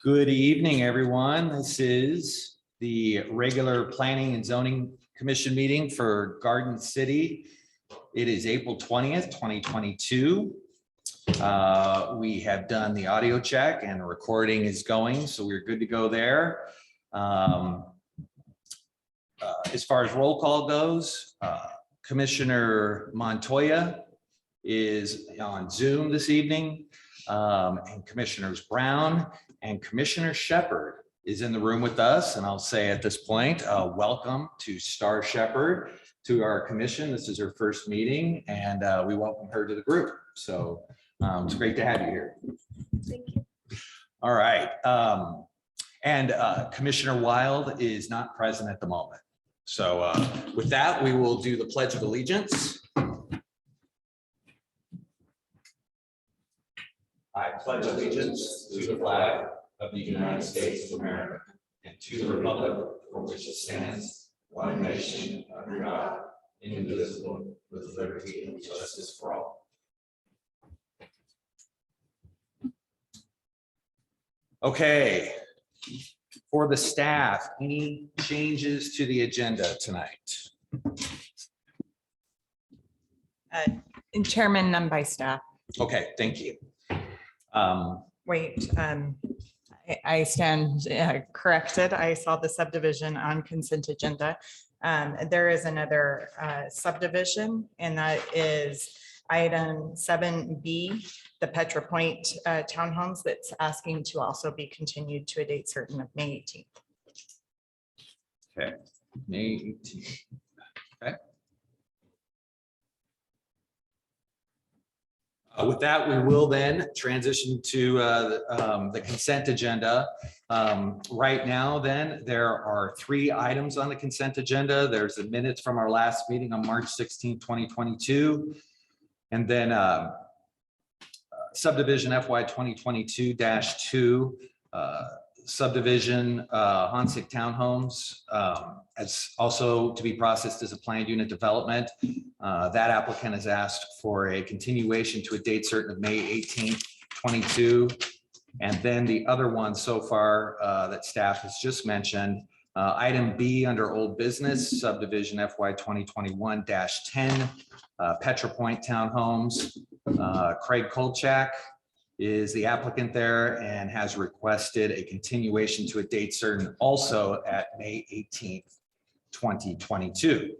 Good evening, everyone. This is the regular Planning and Zoning Commission meeting for Garden City. It is April 20th, 2022. We have done the audio check and the recording is going, so we're good to go there. As far as roll call goes, Commissioner Montoya is on Zoom this evening, and Commissioners Brown and Commissioner Shepherd is in the room with us. And I'll say at this point, welcome to Star Shepherd to our commission. This is her first meeting, and we welcome her to the group. So it's great to have you here. Thank you. All right. Commissioner Wild is not present at the moment. So with that, we will do the Pledge of Allegiance. I pledge allegiance to the flag of the United States of America and to the republic for which it stands, one nation under God, indivisible, with liberty and justice for all. Okay, for the staff, any changes to the agenda tonight? Chairman, none by staff. Okay, thank you. Wait, I stand corrected. I saw the subdivision on consent agenda. There is another subdivision, and that is item 7B, the Petra Point Townhomes, that's asking to also be continued to a date certain of May 18th. Okay, May 18th. Okay. With that, we will then transition to the consent agenda. Right now, then, there are 3 items on the consent agenda. There's the minutes from our last meeting on March 16, 2022. And then subdivision FY 2022-2, subdivision Honcik Townhomes, as also to be processed as a planned unit development. That applicant has asked for a continuation to a date certain of May 18th, 22. And then the other one so far that staff has just mentioned, item B under old business, subdivision FY 2021-10, Petra Point Townhomes. Craig Kolchak is the applicant there and has requested a continuation to a date certain also at May 18th, 2022.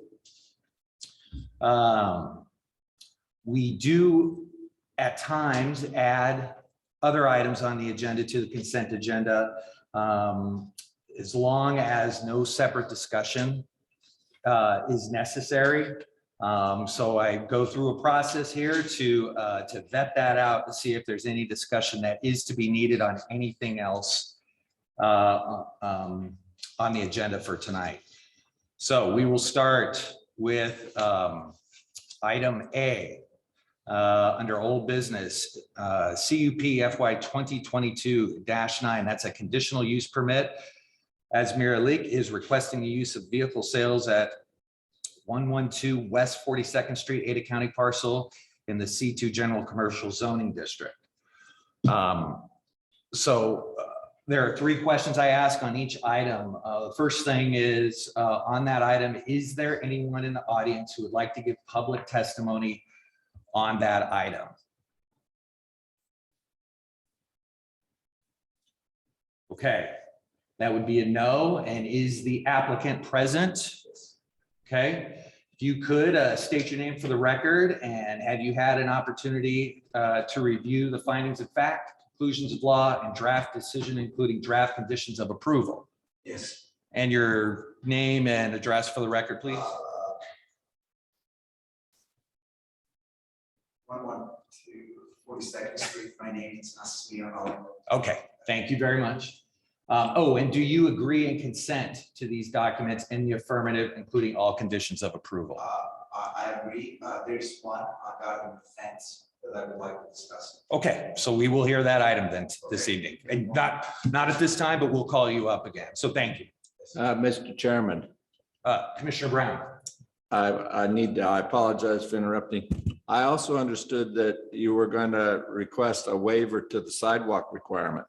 We do at times add other items on the agenda to the consent agenda as long as no separate discussion is necessary. So I go through a process here to vet that out to see if there's any discussion that is to be needed on anything else on the agenda for tonight. So we will start with item A under old business, CUP FY 2022-9. That's a conditional use permit. Asmir Alic is requesting the use of vehicle sales at 112 West 42nd Street, Ada County Parcel in the C2 General Commercial Zoning District. There are 3 questions I ask on each item. The first thing is on that item, is there anyone in the audience who would like to give public testimony on that item? Okay, that would be a no. And is the applicant present? Okay, if you could state your name for the record, and have you had an opportunity to review the findings of fact, conclusions of law, and draft decision, including draft conditions of approval? Yes. And your name and address for the record, please. 112 42nd Street. My name is Asmir. Okay, thank you very much. And do you agree and consent to these documents in the affirmative, including all conditions of approval? I agree. There's one regarding the fence that I would like to discuss. Okay, so we will hear that item then this evening, and not at this time, but we'll call you up again. So thank you. Mr. Chairman, Commissioner Brown. I apologize for interrupting. I also understood that you were going to request a waiver to the sidewalk requirement.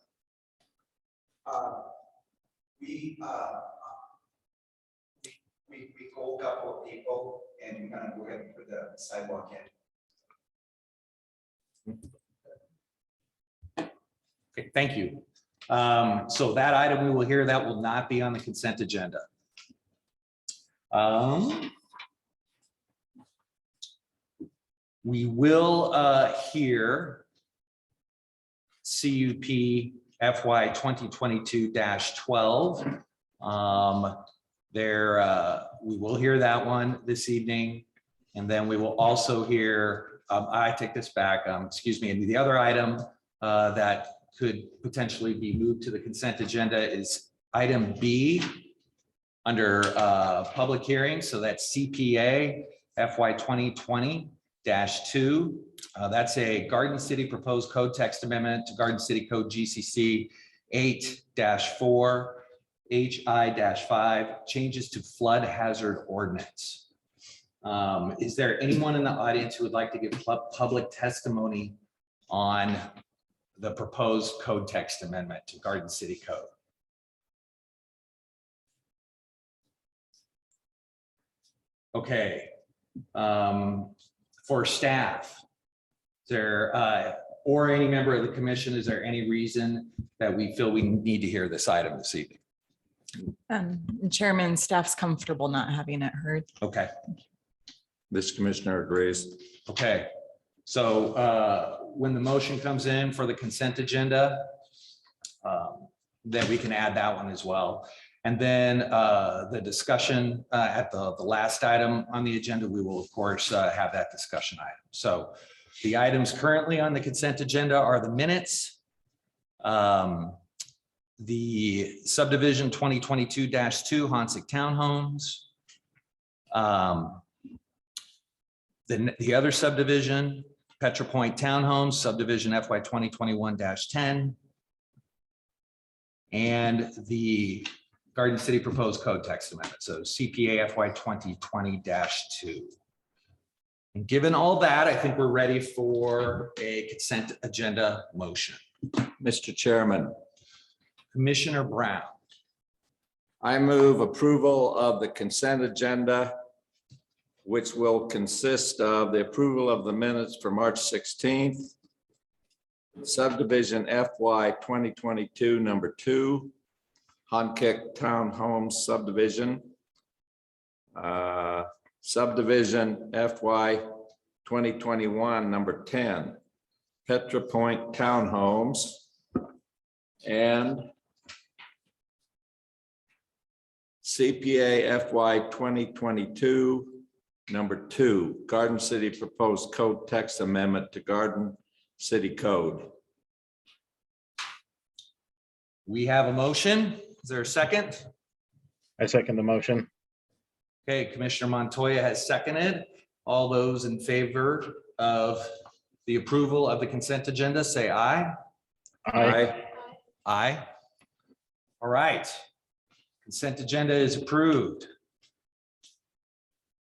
We, we called a couple of people and we're gonna go ahead and put the sidewalk in. Okay, thank you. So that item we will hear, that will not be on the consent agenda. We will hear CUP FY 2022-12. We will hear that one this evening. And then we will also hear, I take this back, excuse me, and the other item that could potentially be moved to the consent agenda is item B under public hearing. So that's CPA FY 2020-2. That's a Garden City proposed code text amendment to Garden City Code GCC 8-4 HI-5 changes to flood hazard ordinance. Is there anyone in the audience who would like to give public testimony on the proposed code text amendment to Garden City Code? Okay. For staff, is there or any member of the commission, is there any reason that we feel we need to hear this item this evening? Chairman, staff's comfortable not having it heard. Okay. This commissioner agrees. Okay. So when the motion comes in for the consent agenda, then we can add that one as well. And then the discussion at the last item on the agenda, we will of course have that discussion item. So the items currently on the consent agenda are the minutes, the subdivision 2022-2 Honcik Townhomes, the other subdivision, Petra Point Townhomes subdivision FY 2021-10, and the Garden City proposed code text amendment, so CPA FY 2020-2. And given all that, I think we're ready for a consent agenda motion. Mr. Chairman, Commissioner Brown. I move approval of the consent agenda, which will consist of the approval of the minutes for March 16th, subdivision FY 2022 number 2, Honcik Townhomes Subdivision, subdivision FY 2021 number 10, Petra Point Townhomes, and CPA FY 2022 number 2, Garden City proposed code text amendment to Garden City Code. We have a motion. Is there a second? I second the motion. Okay, Commissioner Montoya has seconded. All those in favor of the approval of the consent agenda, say aye. Aye. Aye. All right. Consent agenda is approved.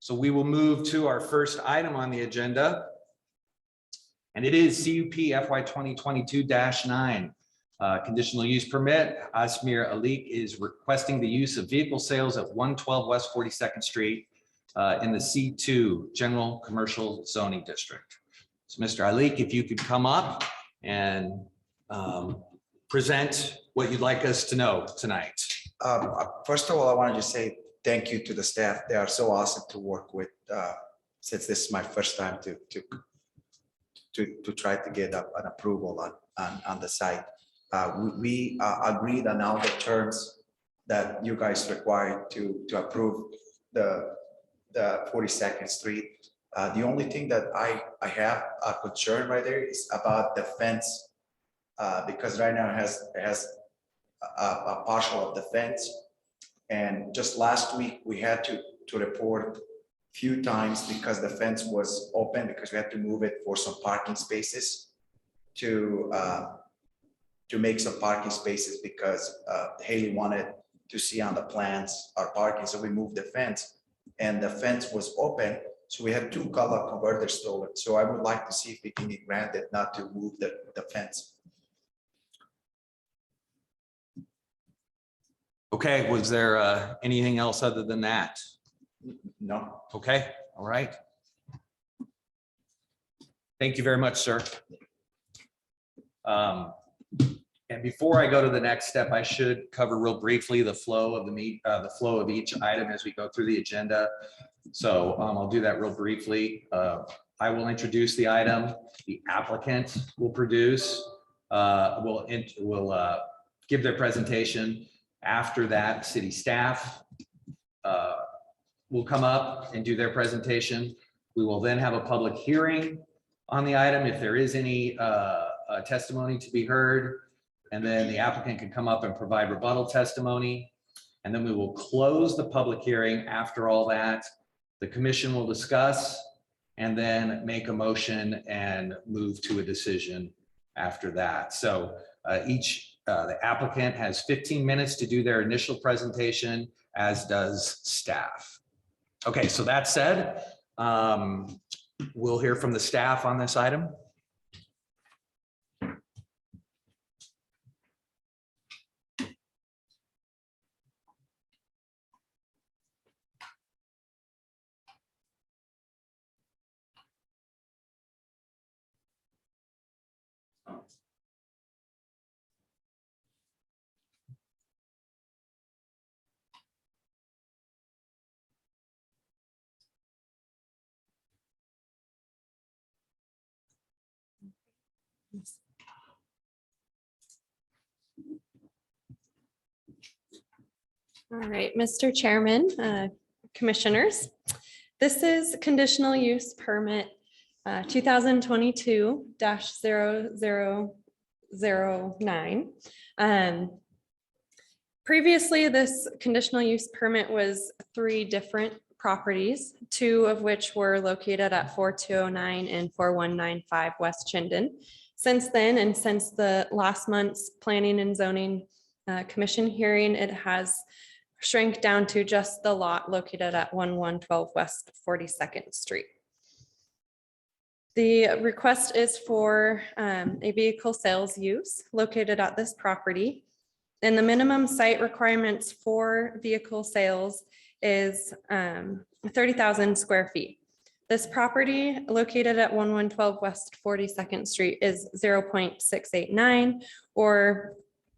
So we will move to our first item on the agenda. And it is CUP FY 2022-9. Conditional use permit. Asmir Alic is requesting the use of vehicle sales at 112 West 42nd Street in the C2 General Commercial Zoning District. So Mr. Alic, if you could come up and present what you'd like us to know tonight. First of all, I wanted to say thank you to the staff. They are so awesome to work with. Since this is my first time to try to get an approval on the site. We agreed on all the terms that you guys required to approve the 42nd Street. The only thing that I have a concern right there is about the fence, because right now it has a partial of the fence. And just last week, we had to report a few times because the fence was open, because we had to move it for some parking spaces to make some parking spaces, because Haley wanted to see on the plans our parking. So we moved the fence and the fence was open. So we had 2 color converters stolen. So I would like to see if we can be granted not to move the fence. Okay, was there anything else other than that? No, Okay, all right. Thank you very much, sir. And before I go to the next step, I should cover real briefly the flow of the flow of each item as we go through the agenda. So I'll do that real briefly. I will introduce the item. The applicant will give their presentation. After that, city staff will come up and do their presentation. We will then have a public hearing on the item if there is any testimony to be heard. And then the applicant can come up and provide rebuttal testimony. And then we will close the public hearing. After all that, the commission will discuss and then make a motion and move to a decision after that. So the applicant has 15 minutes to do their initial presentation, as does staff. Okay, so that said, we'll hear from the staff on this item. All right, Mr. Chairman, Commissioners, this is conditional use permit 2022-0009. Previously, this conditional use permit was 3 different properties, 2 of which were located at 4209 and 4195 West Chinden. Since then, and since the last month's Planning and Zoning Commission hearing, it has shrank down to just the lot located at 1112 West 42nd Street. The request is for a vehicle sales use located at this property. And the minimum site requirements for vehicle sales is 30,000 square feet. This property located at 1112 West 42nd Street is 0.689 or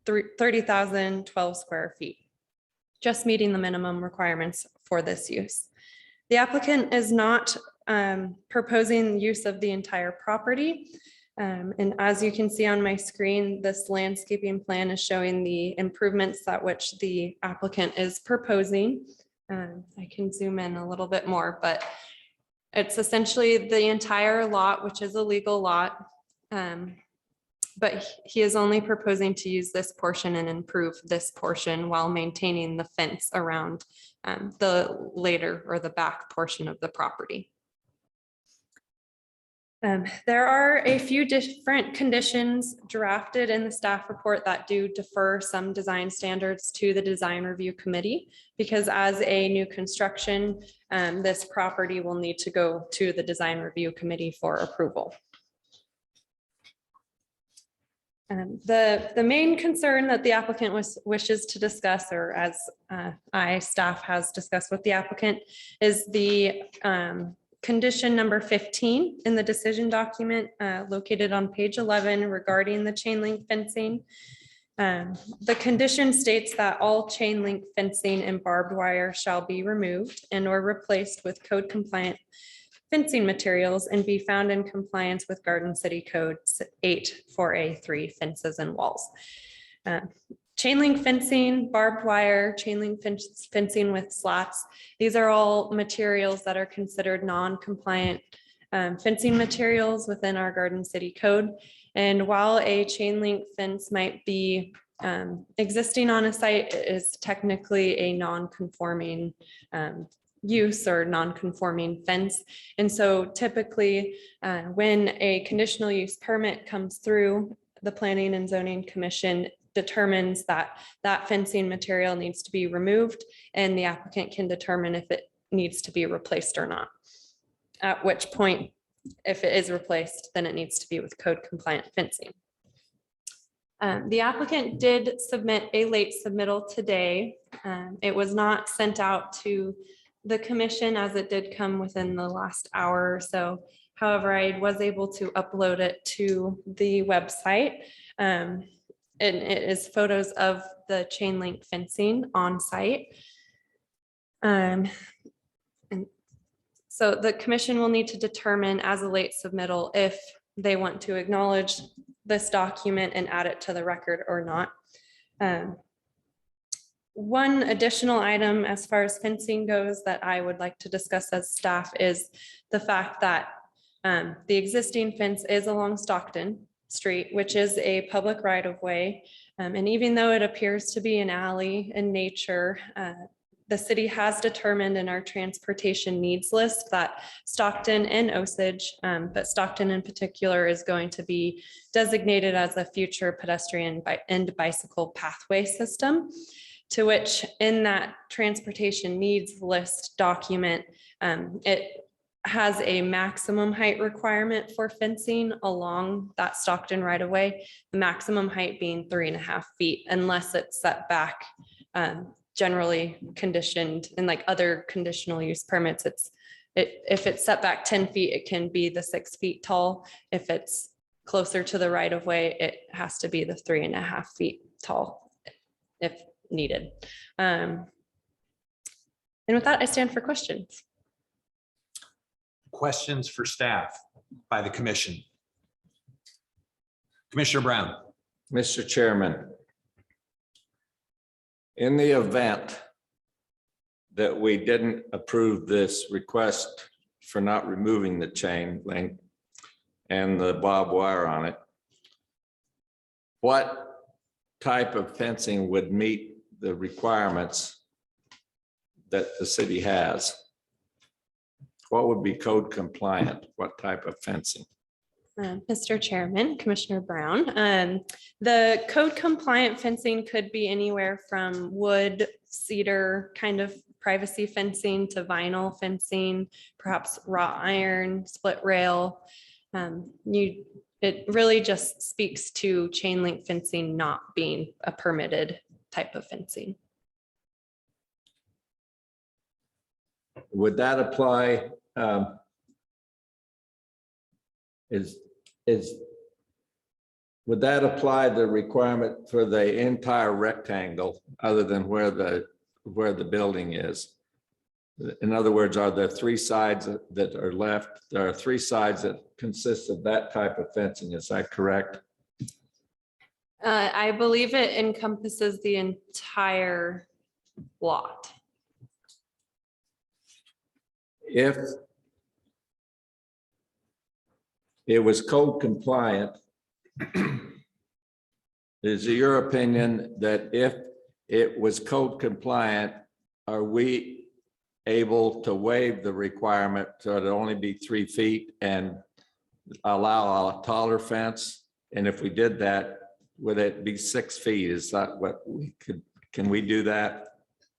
30,012 square feet, just meeting the minimum requirements for this use. The applicant is not proposing use of the entire property. And as you can see on my screen, this landscaping plan is showing the improvements that which the applicant is proposing. I can zoom in a little bit more, but it's essentially the entire lot, which is a legal lot. But he is only proposing to use this portion and improve this portion while maintaining the fence around the later or the back portion of the property. There are a few different conditions drafted in the staff report that do defer some design standards to the design review committee, because as a new construction, this property will need to go to the design review committee for approval. The main concern that the applicant wishes to discuss, or as staff has discussed with the applicant, is the condition number 15 in the decision document located on page 11 regarding the chain link fencing. The condition states that all chain link fencing and barbed wire shall be removed and or replaced with code compliant fencing materials and be found in compliance with Garden City Code 8-4A3 fences and walls. Chain link fencing, barbed wire, chain link fencing with slats. These are all materials that are considered non-compliant fencing materials within our Garden City Code. And while a chain link fence might be existing on a site, it is technically a non-conforming use or non-conforming fence. And so typically when a conditional use permit comes through, the Planning and Zoning Commission determines that that fencing material needs to be removed and the applicant can determine if it needs to be replaced or not. At which point, if it is replaced, then it needs to be with code compliant fencing. The applicant did submit a late submittal today. It was not sent out to the commission as it did come within the last hour or so. However, I was able to upload it to the website. And it is photos of the chain link fencing on site. And so the commission will need to determine as a late submittal if they want to acknowledge this document and add it to the record or not. One additional item as far as fencing goes that I would like to discuss as staff is the fact that the existing fence is along Stockton Street, which is a public right of way. And even though it appears to be an alley in nature, the city has determined in our transportation needs list that Stockton and Osage, but Stockton in particular is going to be designated as a future pedestrian and bicycle pathway system, to which in that transportation needs list document, it has a maximum height requirement for fencing along that Stockton right of way, the maximum height being 3.5 feet, unless it's set back generally conditioned in like other conditional use permits. If it's set back 10 feet, it can be the 6 feet tall. If it's closer to the right of way, it has to be the 3.5 feet tall if needed. And with that, I stand for questions. Questions for staff by the commission? Commissioner Brown. Mr. Chairman, in the event that we didn't approve this request for not removing the chain link and the barbed wire on it, what type of fencing would meet the requirements that the city has? What would be code compliant? What type of fencing? Mr. Chairman, Commissioner Brown, the code compliant fencing could be anywhere from wood, cedar, kind of privacy fencing to vinyl fencing, perhaps wrought iron, split rail. It really just speaks to chain link fencing not being a permitted type of fencing. Would that apply? Would that apply the requirement for the entire rectangle other than where the building is? In other words, are there 3 sides that are left? There are 3 sides that consist of that type of fencing. Is that correct? I believe it encompasses the entire lot. If it was code compliant, is it your opinion that if it was code compliant, are we able to waive the requirement so it only be 3 feet and allow a taller fence? And if we did that, would it be 6 feet? Is that what we could, can we do that?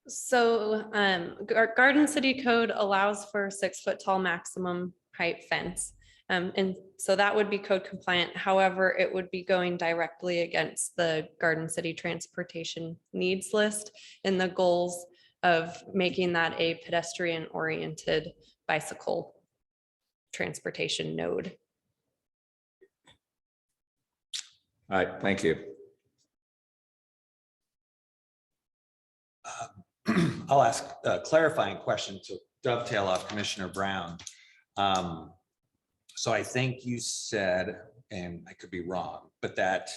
So our Garden City Code allows for 6 foot tall maximum height fence. And so that would be code compliant. However, it would be going directly against the Garden City transportation needs list and the goals of making that a pedestrian oriented bicycle transportation node. All right, thank you. I'll ask a clarifying question to dovetail off Commissioner Brown. So I think you said, and I could be wrong, but that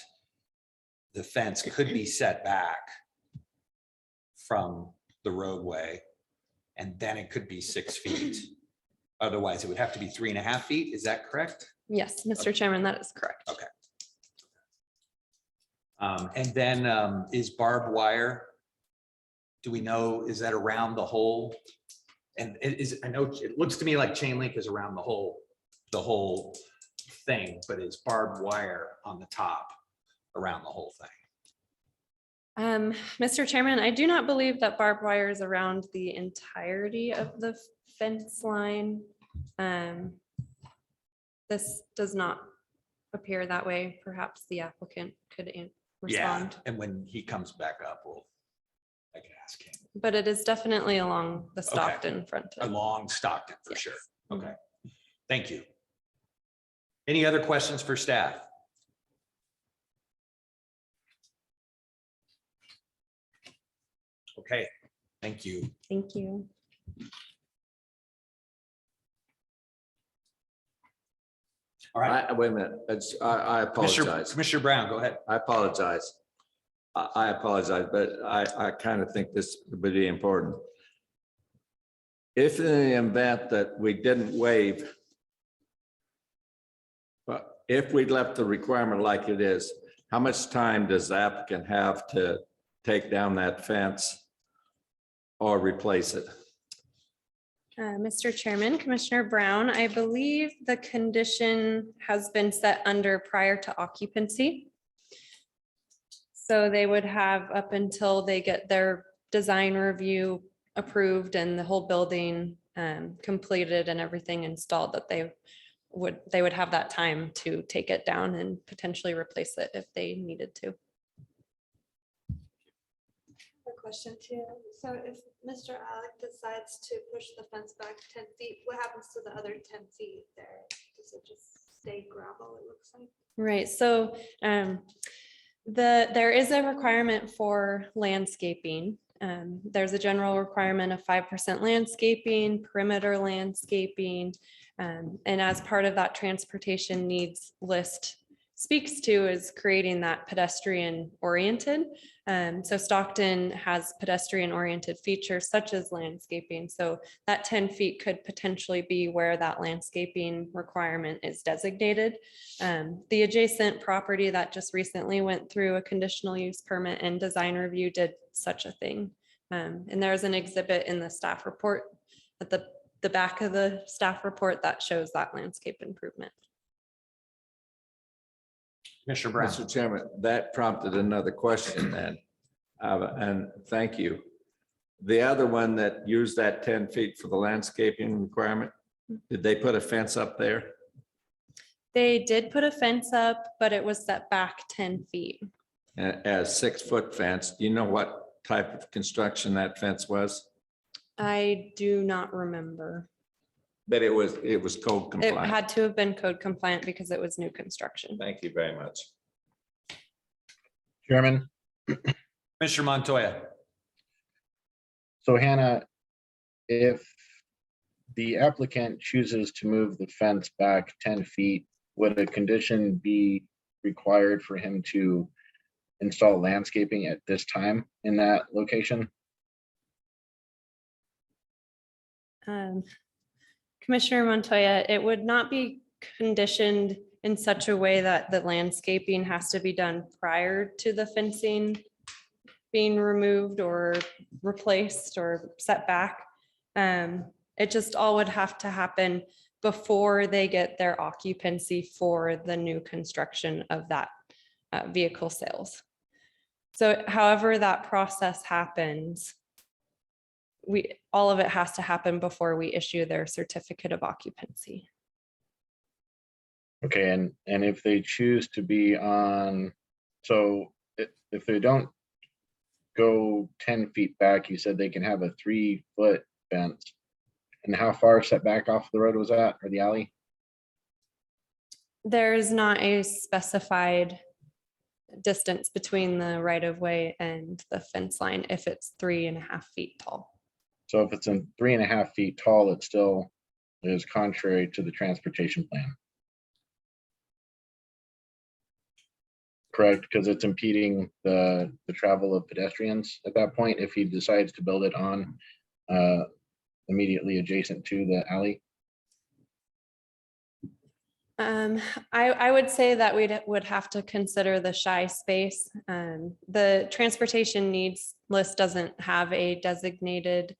the fence could be set back from the roadway and then it could be 6 feet. Otherwise, it would have to be 3.5 feet. Is that correct? Yes, Mr. Chairman, that is correct. Okay. And then is barbed wire, do we know, is that around the whole? And it is, I know it looks to me like chain link is around the whole thing, but is barbed wire on the top around the whole thing? Mr. Chairman, I do not believe that barbed wire is around the entirety of the fence line. This does not appear that way. Perhaps the applicant could Yeah, respond. and when he comes back up, I can ask him. But it is definitely along the Stockton frontage. Along Stockton, for sure. Yes. Okay, thank you. Any other questions for staff? Okay, thank you. Thank you. All right, Wait a minute, I apologize. Commissioner Brown, go ahead. I apologize. I apologize, but I kind of think this would be important. If in the event that we didn't waive, but if we left the requirement like it is, how much time does the applicant have to take down that fence or replace it? Mr. Chairman, Commissioner Brown, I believe the condition has been set under prior to occupancy. So they would have up until they get their design review approved and the whole building completed and everything installed, that they would have that time to take it down and potentially replace it if they needed to. A question too. So if Mr. Alic decides to push the fence back 10 feet, what happens to the other 10 feet there? Does it just stay gravel, it looks like? Right, so there is a requirement for landscaping. There's a general requirement of 5% landscaping, perimeter landscaping. And as part of that transportation needs list speaks to is creating that pedestrian oriented. So Stockton has pedestrian oriented features such as landscaping. So that 10 feet could potentially be where that landscaping requirement is designated. The adjacent property that just recently went through a conditional use permit and design review did such a thing. And there's an exhibit in the staff report at the back of the staff report that shows that landscape improvement. Commissioner Brown. Mr. Chairman, that prompted another question then, and thank you. The other one that used that 10 feet for the landscaping requirement, did they put a fence up there? They did put a fence up, but it was set back 10 feet. A 6-foot fence? Do you know what type of construction that fence was? I do not remember. But it was code It compliant. had to have been code compliant because it was new construction. Thank you very much. Chairman, Commissioner Montoya. so Hannah, if the applicant chooses to move the fence back 10 feet, would a condition be required for him to install landscaping at this time in that location? Commissioner Montoya, it would not be conditioned in such a way that the landscaping has to be done prior to the fencing being removed or replaced or set back. It just all would have to happen before they get their occupancy for the new construction of that vehicle sales. So however that process happens, all of it has to happen before we issue their certificate of occupancy. Okay, and if they choose to be on, so if they don't go 10 feet back, you said they can have a 3-foot fence. And how far set back off the road was that, or the alley? There's not a specified distance between the right of way and the fence line if it's 3.5 feet tall. So if it's in 3.5 feet tall, it still is contrary to the transportation plan. Correct, because it's impeding the travel of pedestrians at that point if he decides to build it on immediately adjacent to the alley. I would say that we would have to consider the shy space. The transportation needs list doesn't have a designated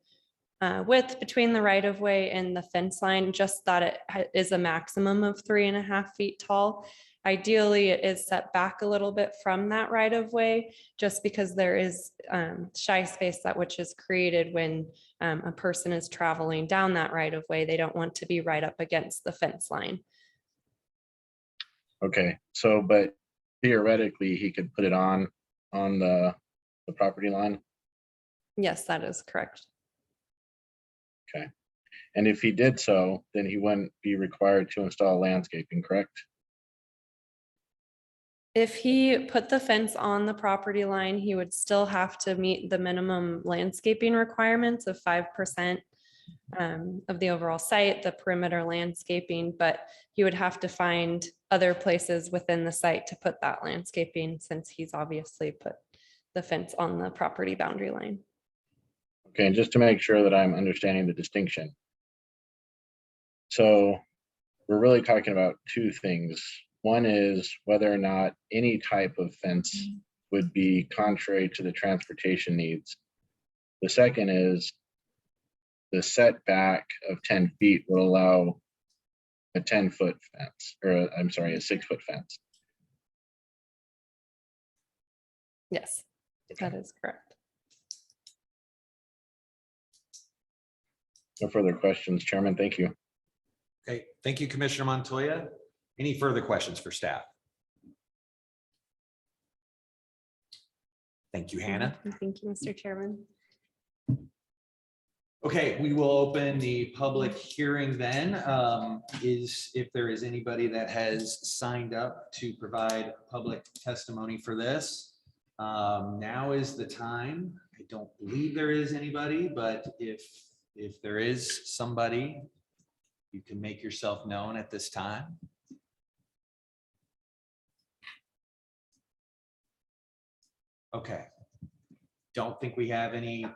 width between the right of way and the fence line, just that it is a maximum of 3.5 feet tall. Ideally, it is set back a little bit from that right of way, just because there is shy space that which is created when a person is traveling down that right of way. They don't want to be right up against the fence line. Okay, so but theoretically, he could put it on the property line. Yes, that is correct. And if he did so, then he wouldn't be required to install landscaping, correct? If he put the fence on the property line, he would still have to meet the minimum landscaping requirements of 5% of the overall site, the perimeter landscaping, but he would have to find other places within the site to put that landscaping, since he's obviously put the fence on the property boundary line. Okay, and just to make sure that I'm understanding the distinction. So we're really talking about two things. One is whether or not any type of fence would be contrary to the transportation needs. The second is the setback of 10 feet will allow a 10-foot fence, or I'm sorry, a 6-foot fence. Yes, that is correct. No further questions, Chairman. Thank you. Okay, thank you, Commissioner Montoya. Any further questions for staff? Thank you, Hannah. Thank you, Mr. Chairman. Okay, we will open the public hearing then. If there is anybody that has signed up to provide public testimony for this, now is the time. I don't believe there is anybody, but if there is somebody, you can make yourself known at this time. Okay. Don't think we have any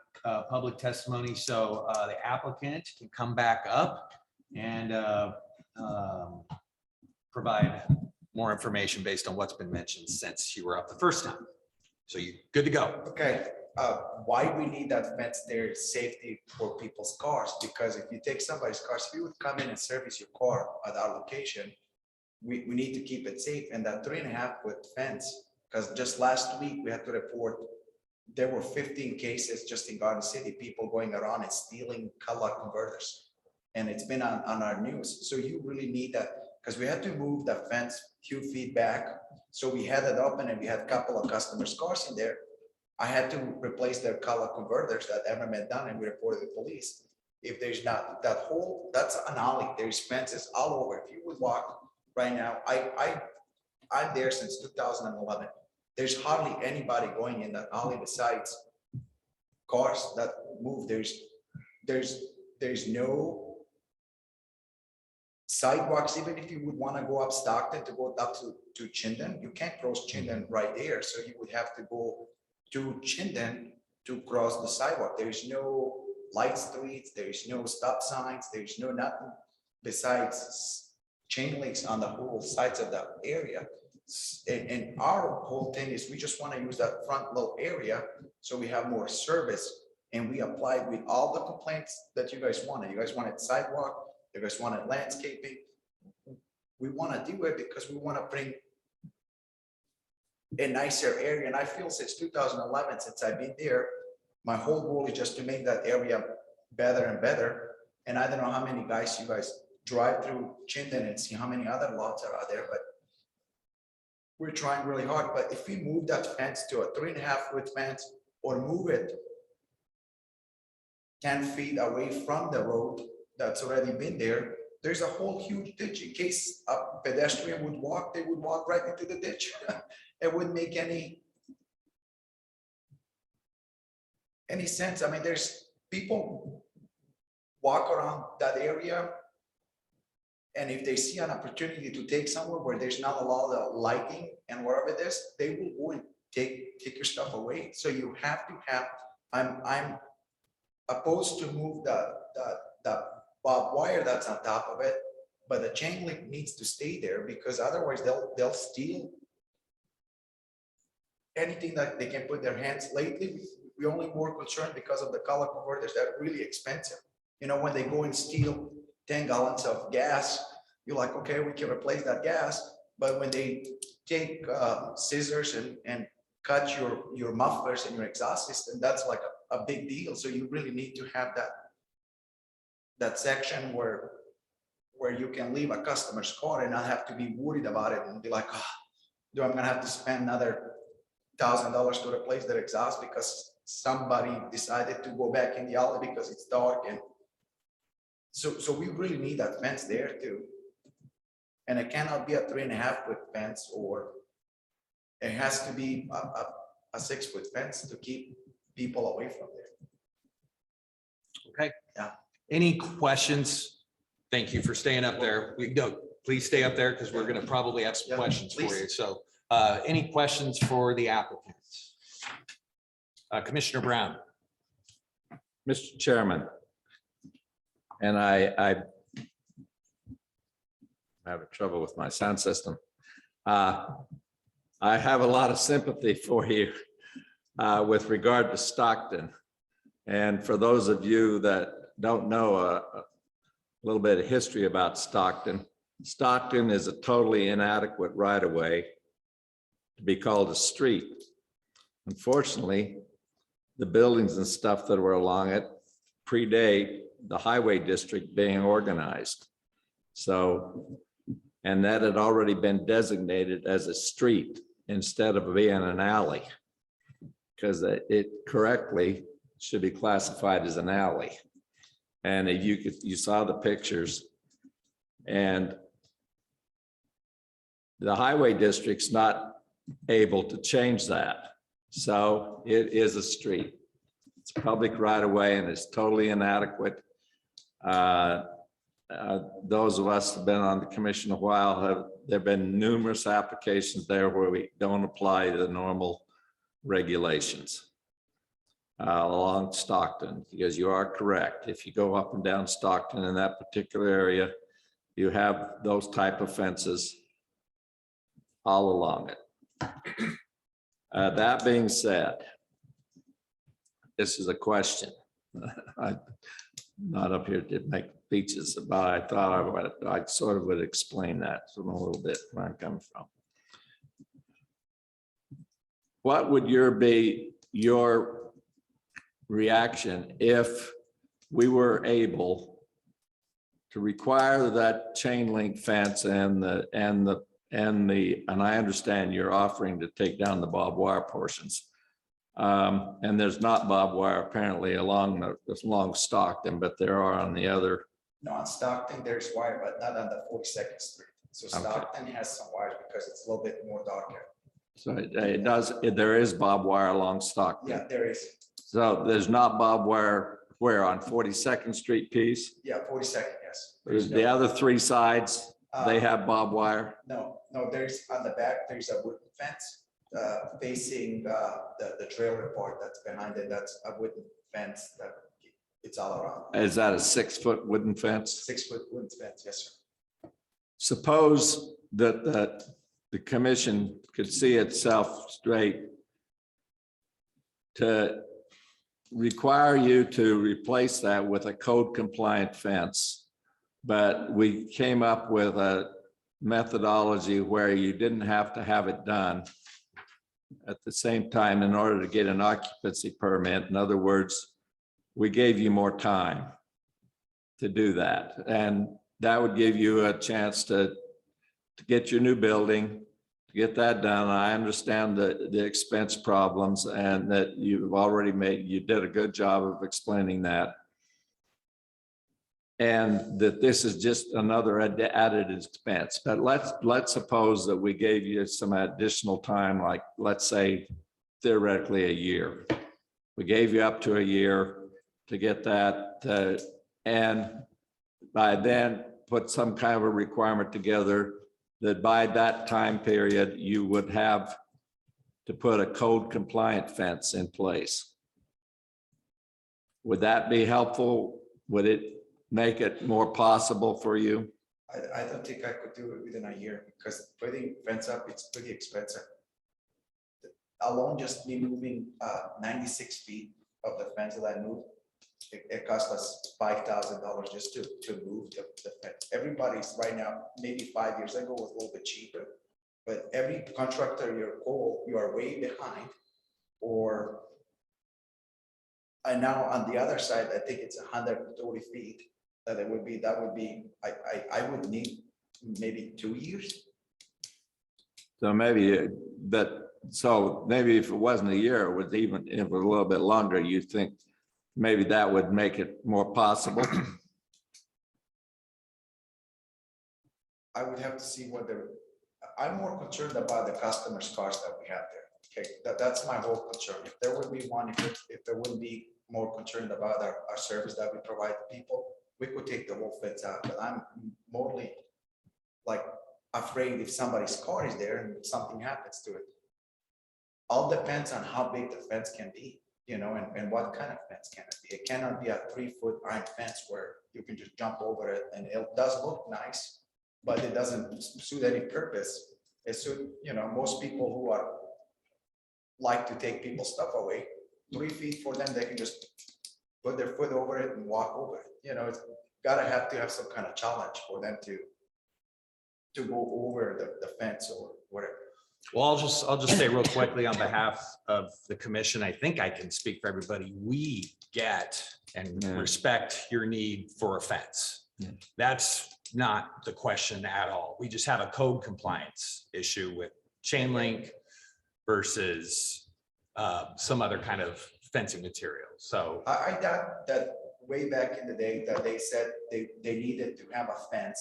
public testimony, so the applicant can come back up and provide more information based on what's been mentioned since you were up the first time. So you're good to go. Okay, why we need that fence there is safety for people's cars, because if you take somebody's cars, if you would come in and service your car at our location, we need to keep it safe. And that 3.5-foot fence, because just last week we had to report there were 15 cases just in Garden City, people going around and stealing color converters. And it's been on our news. So you really need that, because we had to move the fence a few feet back. So we had it open and we had a couple of customers' cars in there. I had to replace their color converters that ever been done, and we reported to the police. If there's not that whole, that's an alley, there's fences all over. If you would walk right now, I'm there since 2011. There's hardly anybody going in that alley besides cars that move. There's no sidewalks. Even if you would want to go up Stockton to go up to Chinden, you can't cross Chinden right there. So you would have to go to Chinden to cross the sidewalk. There's no light streets, there's no stop signs, there's no nothing besides chain links on the whole sides of that area. And our whole thing is we just want to use that front little area so we have more service, and we applied with all the complaints that you guys wanted. You guys wanted sidewalk, you guys wanted landscaping. We want to do it because we want to bring a nicer area. And I feel since 2011, since I've been there, my whole goal is just to make that area better and better. And I don't know how many guys you guys drive through Chinden and see how many other lots are out there, but we're trying really hard. But if we move that fence to a 3.5-foot fence, or move it 10 feet away from the road that's already been there, there's a whole huge ditch. In case a pedestrian would walk, they would walk right into the ditch. It wouldn't make any sense. I mean, there's people walk around that area, and if they see an opportunity to take somewhere where there's not a lot of lighting and whatever it is, they will go and take your stuff away. So you have to have, I'm opposed to move the barbed wire that's on top of it, but the chain link needs to stay there, because otherwise they'll steal anything that they can put their hands. Lately, we only more concerned because of the color converters that are really expensive. You know, when they go and steal 10 gallons of gas, you're like, okay, we can replace that gas. But when they take scissors and cut your mufflers and your exhaust system, that's like a big deal. So you really need to have that section where you can leave a customer's car and not have to be worried about it and be like, oh, do I'm gonna have to spend another $1,000 to replace their exhaust because somebody decided to go back in the alley because it's dark and so we really need that fence there too. And it cannot be a 3.5-foot fence, or it has to be a 6-foot fence to keep people away from there. Okay. Yeah. Any questions? Thank you for staying up there. Please stay up there because we're going to probably have some Yeah, questions for please. you. So any questions for the applicants? Commissioner Brown. Mr. Chairman, and I having trouble with my sound system. I have a lot of sympathy for you with regard to Stockton. And for those of you that don't know a little bit of history about Stockton, Stockton is a totally inadequate right-of-way to be called a street. Unfortunately, the buildings and stuff that were along it predate the highway district being organized. So, and that had already been designated as a street instead of being an alley, because it correctly should be classified as an alley. And if you saw the pictures, and the highway district's not able to change that. So it is a street. It's public right of way and it's totally inadequate. Those of us who have been on the commission a while there've been numerous applications there where we don't apply the normal regulations along Stockton, because you are correct. If you go up and down Stockton in that particular area, you have those type of fences all along it. That being said, this is a question. I'm not up here to make speeches, but I thought I sort of would explain that a little bit where I'm coming from. What would be your reaction if we were able to require that chain link fence and I understand you're offering to take down the barbed wire portions. And there's not barbed wire apparently along Stockton, but there are on the other. No, on Stockton, there's wire, but not on the 42nd Street. So Okay. Stockton has some wires because it's a little bit more darker. So there is barbed wire along Stockton. Yeah, there is. So there's not barbed wire where on 42nd Street piece? Yeah, 42nd, yes. There's the other three sides, they have barbed wire. No, there's on the back, there's a wooden fence facing the trailer part that's behind it. That's a wooden fence that it's all around. Is that a 6-foot wooden fence? 6-foot wooden fence, yes, sir. Suppose that the commission could see itself straight to require you to replace that with a code compliant fence. But we came up with a methodology where you didn't have to have it done at the same time in order to get an occupancy permit. In other words, we gave you more time to do that. And that would give you a chance to get your new building, to get that done. I understand the expense problems and that you've already you did a good job of explaining that. And that this is just another added expense. But let's suppose that we gave you some additional time, like let's say theoretically a year. We gave you up to a year to get that, and by then put some kind of a requirement together that by that time period, you would have to put a code compliant fence in place. Would that be helpful? Would it make it more possible for you? I don't think I could do it within a year because putting fence up, it's pretty expensive. Alone just me moving 96 feet of the fence that I moved, it cost us $5,000 just to move the fence. Everybody's right now, maybe 5 years ago was a little bit cheaper, but every contractor you are way behind, and now on the other side, I think it's 130 feet that would be, I would need maybe 2 years. So maybe so maybe if it wasn't a year, it was even, if it was a little bit longer, you think maybe that would make it more possible? I would have to see whether, I'm more concerned about the customers' cars that we have there. Okay, that's my whole concern. If there would be one, if there wouldn't be more concerned about our service that we provide to people, we could take the whole fence out, but I'm mostly like afraid if somebody's car is there and something happens to it. All depends on how big the fence can be, you know, and what kind of fence can it be. It cannot be a 3-foot iron fence where you can just jump over it, and it does look nice, but it doesn't suit any purpose. It suit, you know, most people who are like to take people's stuff away, 3 feet for them, they can just put their foot over it and walk over it. You know, it's gotta have to have some kind of challenge for them to go over the fence or whatever. Well, I'll just say real quickly on behalf of the commission, I think I can speak for everybody. We get and Yeah. respect your need for a fence. Yeah. That's not the question at all. We just have a code compliance issue with chain link versus some other kind of fencing material. So I doubt that way back in the day that they said they needed to have a fence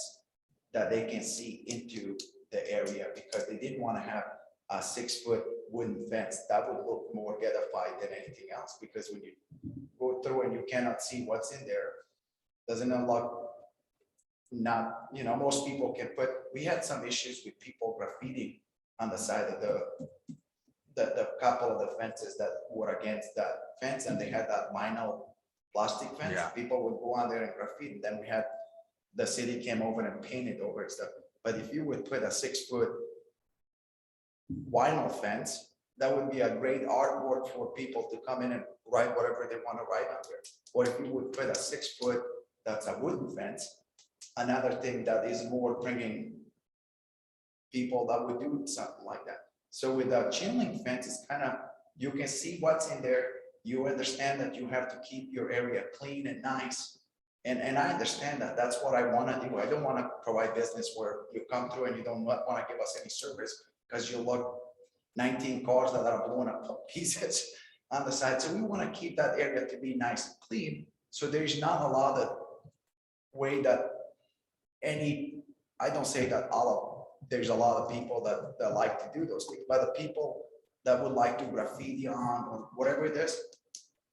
that they can see into the area, because they didn't want to have a 6-foot wooden fence. That would look more ghettoified than anything else, because when you go through and you cannot see what's in there, doesn't unlock, not, you know, most people can put, we had some issues with people graffiti on the side of the couple of the fences that were against that fence, and they had that vinyl plastic fence. Yeah. People would go on there and graffiti, and then we had the city came over and painted over it stuff. But if you would put a 6-foot vinyl fence, that would be a great artwork for people to come in and write whatever they want to write on there. Or if you would put a 6-foot, that's a wooden fence, another thing that is more bringing people that would do something like that. So with a chain link fence, it's kind of, you can see what's in there. You understand that you have to keep your area clean and nice. And I understand that. That's what I want to do. I don't want to provide business where you come through and you don't want to give us any service because you look 19 cars that are blown up pieces on the side. So we want to keep that area to be nice and clean. So there's not a lot of way that I don't say that there's a lot of people that like to do those things, but the people that would like to graffiti on or whatever it is,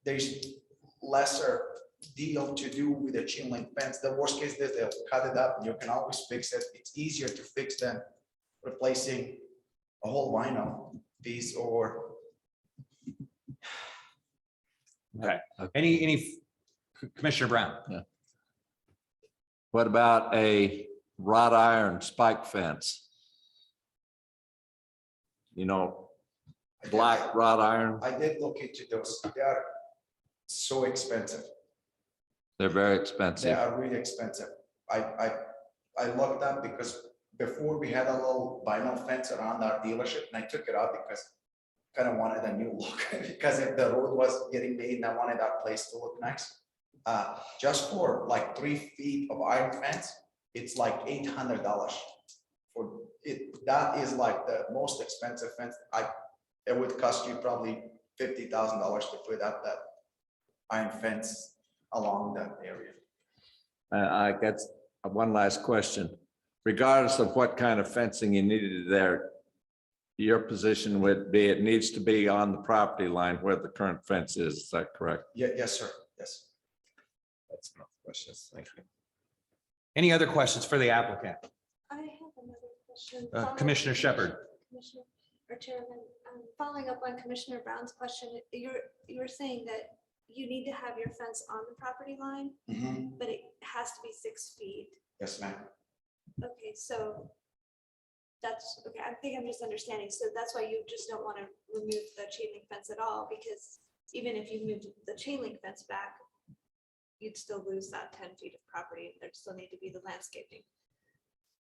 there's lesser deal to do with a chain link fence. The worst case is they'll cut it up and you can always fix it. It's easier to fix than replacing a whole vinyl piece or. okay, any Commissioner Brown? What about a wrought iron spike fence? You know, black wrought iron, I did look into those. They are so expensive. they're very They expensive. are really expensive. I looked up because before we had a little vinyl fence around our dealership, and I took it out because I kind of wanted a new look because if the road was getting made and I wanted that place to look nice. Just for like 3 feet of iron fence, it's like $800 for it. That is like the most expensive fence. It would cost you probably $50,000 to put up that iron fence along that area. I got one last question. Regardless of what kind of fencing you needed there, your position would be it needs to be on the property line where the current fence is that correct? Yeah, yes, sir. Yes. That's enough questions. Thank you. Any other questions for the applicant? I have another question. Commissioner Shepherd. Commissioner or Chairman, following up on Commissioner Brown's question, you were saying that you need to have your fence on the property line, Mhm. but it has to be 6 feet. Yes, ma'am. Okay, so that's, okay, I think I'm just understanding. So that's why you just don't want to remove the chain link fence at all, because even if you moved the chain link fence back, you'd still lose that 10 feet of property. There'd still need to be the landscaping.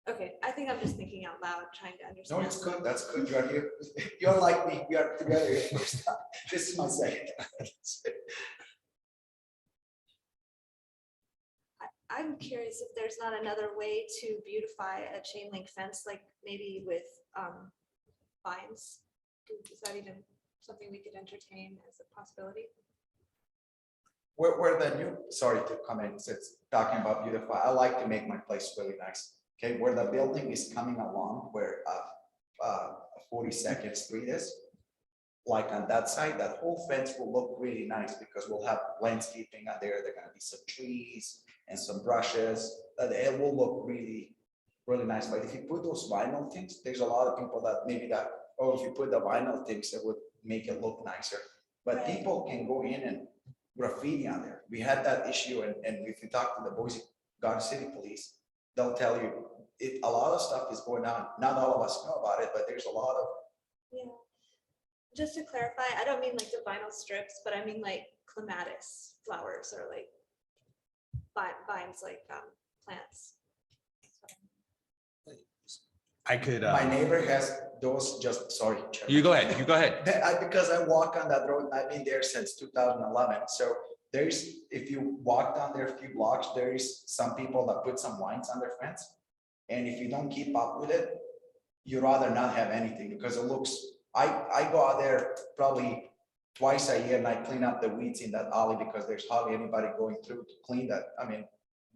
Okay, I think I'm just thinking out loud, trying to No, understand. it's good. That's good. You're here. You're like me. We are together here first time. This is my second. I'm curious if there's not another way to beautify a chain link fence, like maybe with fines? Is that even something we could entertain as a possibility? Where the new, sorry to comment, it's talking about beautify, I like to make my place really nice. Okay, where the building is coming along, where 42nd Street is, like on that side, that whole fence will look really nice because we'll have landscaping out there. There are gonna be some trees and some brushes. It will look really, really nice. But if you put those vinyl things, there's a lot of people that maybe that, oh, if you put the vinyl things, it would make it look nicer. But Right. people can go in and graffiti on there. We had that issue, and if you talk to the Boise Garden City Police, they'll tell you a lot of stuff is going on. Not all of us know about it, but there's a lot of. Yeah. Just to clarify, I don't mean like the vinyl strips, but I mean like clematis flowers or like vines, like plants. I could, My neighbor has those, just, sorry. Chairman. you go ahead, you go ahead. Because I walk on that road and I've been there since 2011. So if you walk down there a few blocks, there is some people that put some lines on their fence. And if you don't keep up with it, you'd rather not have anything because it looks, I go out there probably twice a year and I clean up the weeds in that alley because there's hardly anybody going through to clean that. I mean,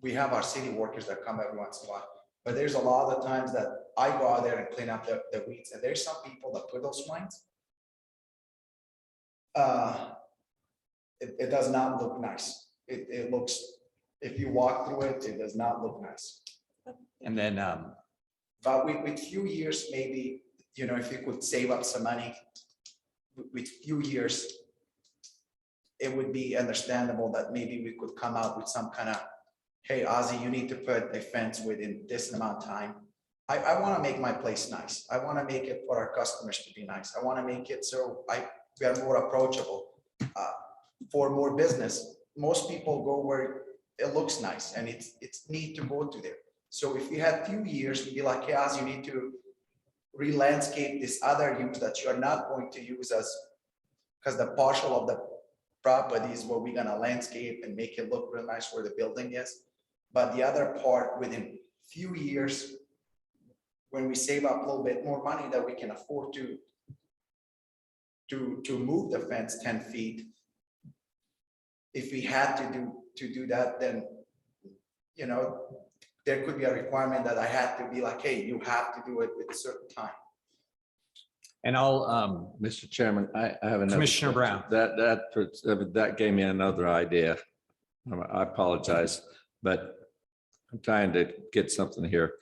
we have our city workers that come every once in a while, but there's a lot of times that I go out there and clean up the weeds, and there's some people that put those lines. It does not look nice. It looks, if you walk through it, it does not look nice. And then, But with few years, maybe, you know, if you could save up some money, with few years, it would be understandable that maybe we could come out with some kind of, hey, Ozzy, you need to put a fence within this amount of time. I want to make my place nice. I want to make it for our customers to be nice. I want to make it so we are more approachable for more business. Most people go where it looks nice and it's neat to go to there. So if we had few years, we'd be like, hey, Ozzy, you need to re-landscape this other use that you are not going to use as, because the partial of the property is where we're gonna landscape and make it look real nice where the building is. But the other part, within few years, when we save up a little bit more money that we can afford to move the fence 10 feet. If we had to do that, then, you know, there could be a requirement that I had to be like, hey, you have to do it with a certain time. and I'll, Mr. Chairman, I have another. Commissioner question. That gave me another idea. I apologize, but I'm trying to get something here.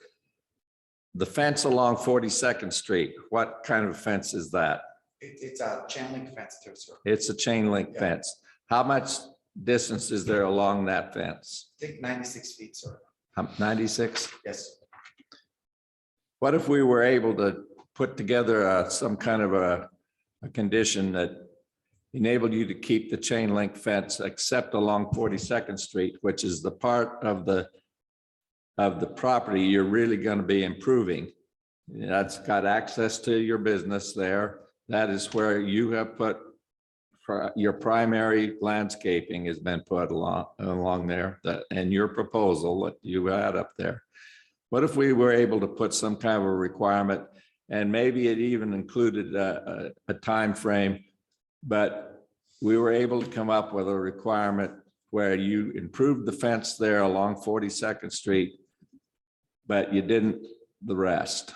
The fence along 42nd Street, what kind of fence is that? It's a chain link fence too, sir. It's a chain link Yeah. fence. How much distance is there along that fence? I think 96 feet, sir. 96? Yes. What if we were able to put together some kind of a condition that enabled you to keep the chain link fence except along 42nd Street, which is the part of the property you're really going to be improving? That's got access to your business there. That is where you have put your primary landscaping has been put along there, and your proposal that you had up there. What if we were able to put some kind of a requirement, and maybe it even included a time frame, but we were able to come up with a requirement where you improved the fence there along 42nd Street, but you didn't the rest?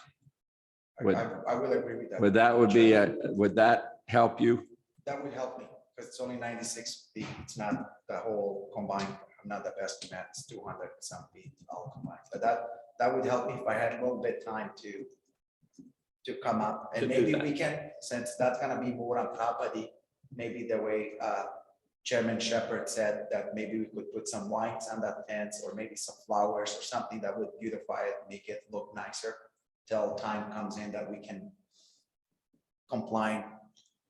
I will agree with that. Would that help you? That would help me because it's only 96 feet. It's not the whole combined. I'm not the best at it's 200 some feet all combined. But that would help me if I had a little bit time to come up. And maybe we can, since that's gonna be more on property, maybe the way Chairman Shepherd said that maybe we could put some lights on that fence or maybe some flowers or something that would beautify it, make it look nicer till time comes in that we can comply.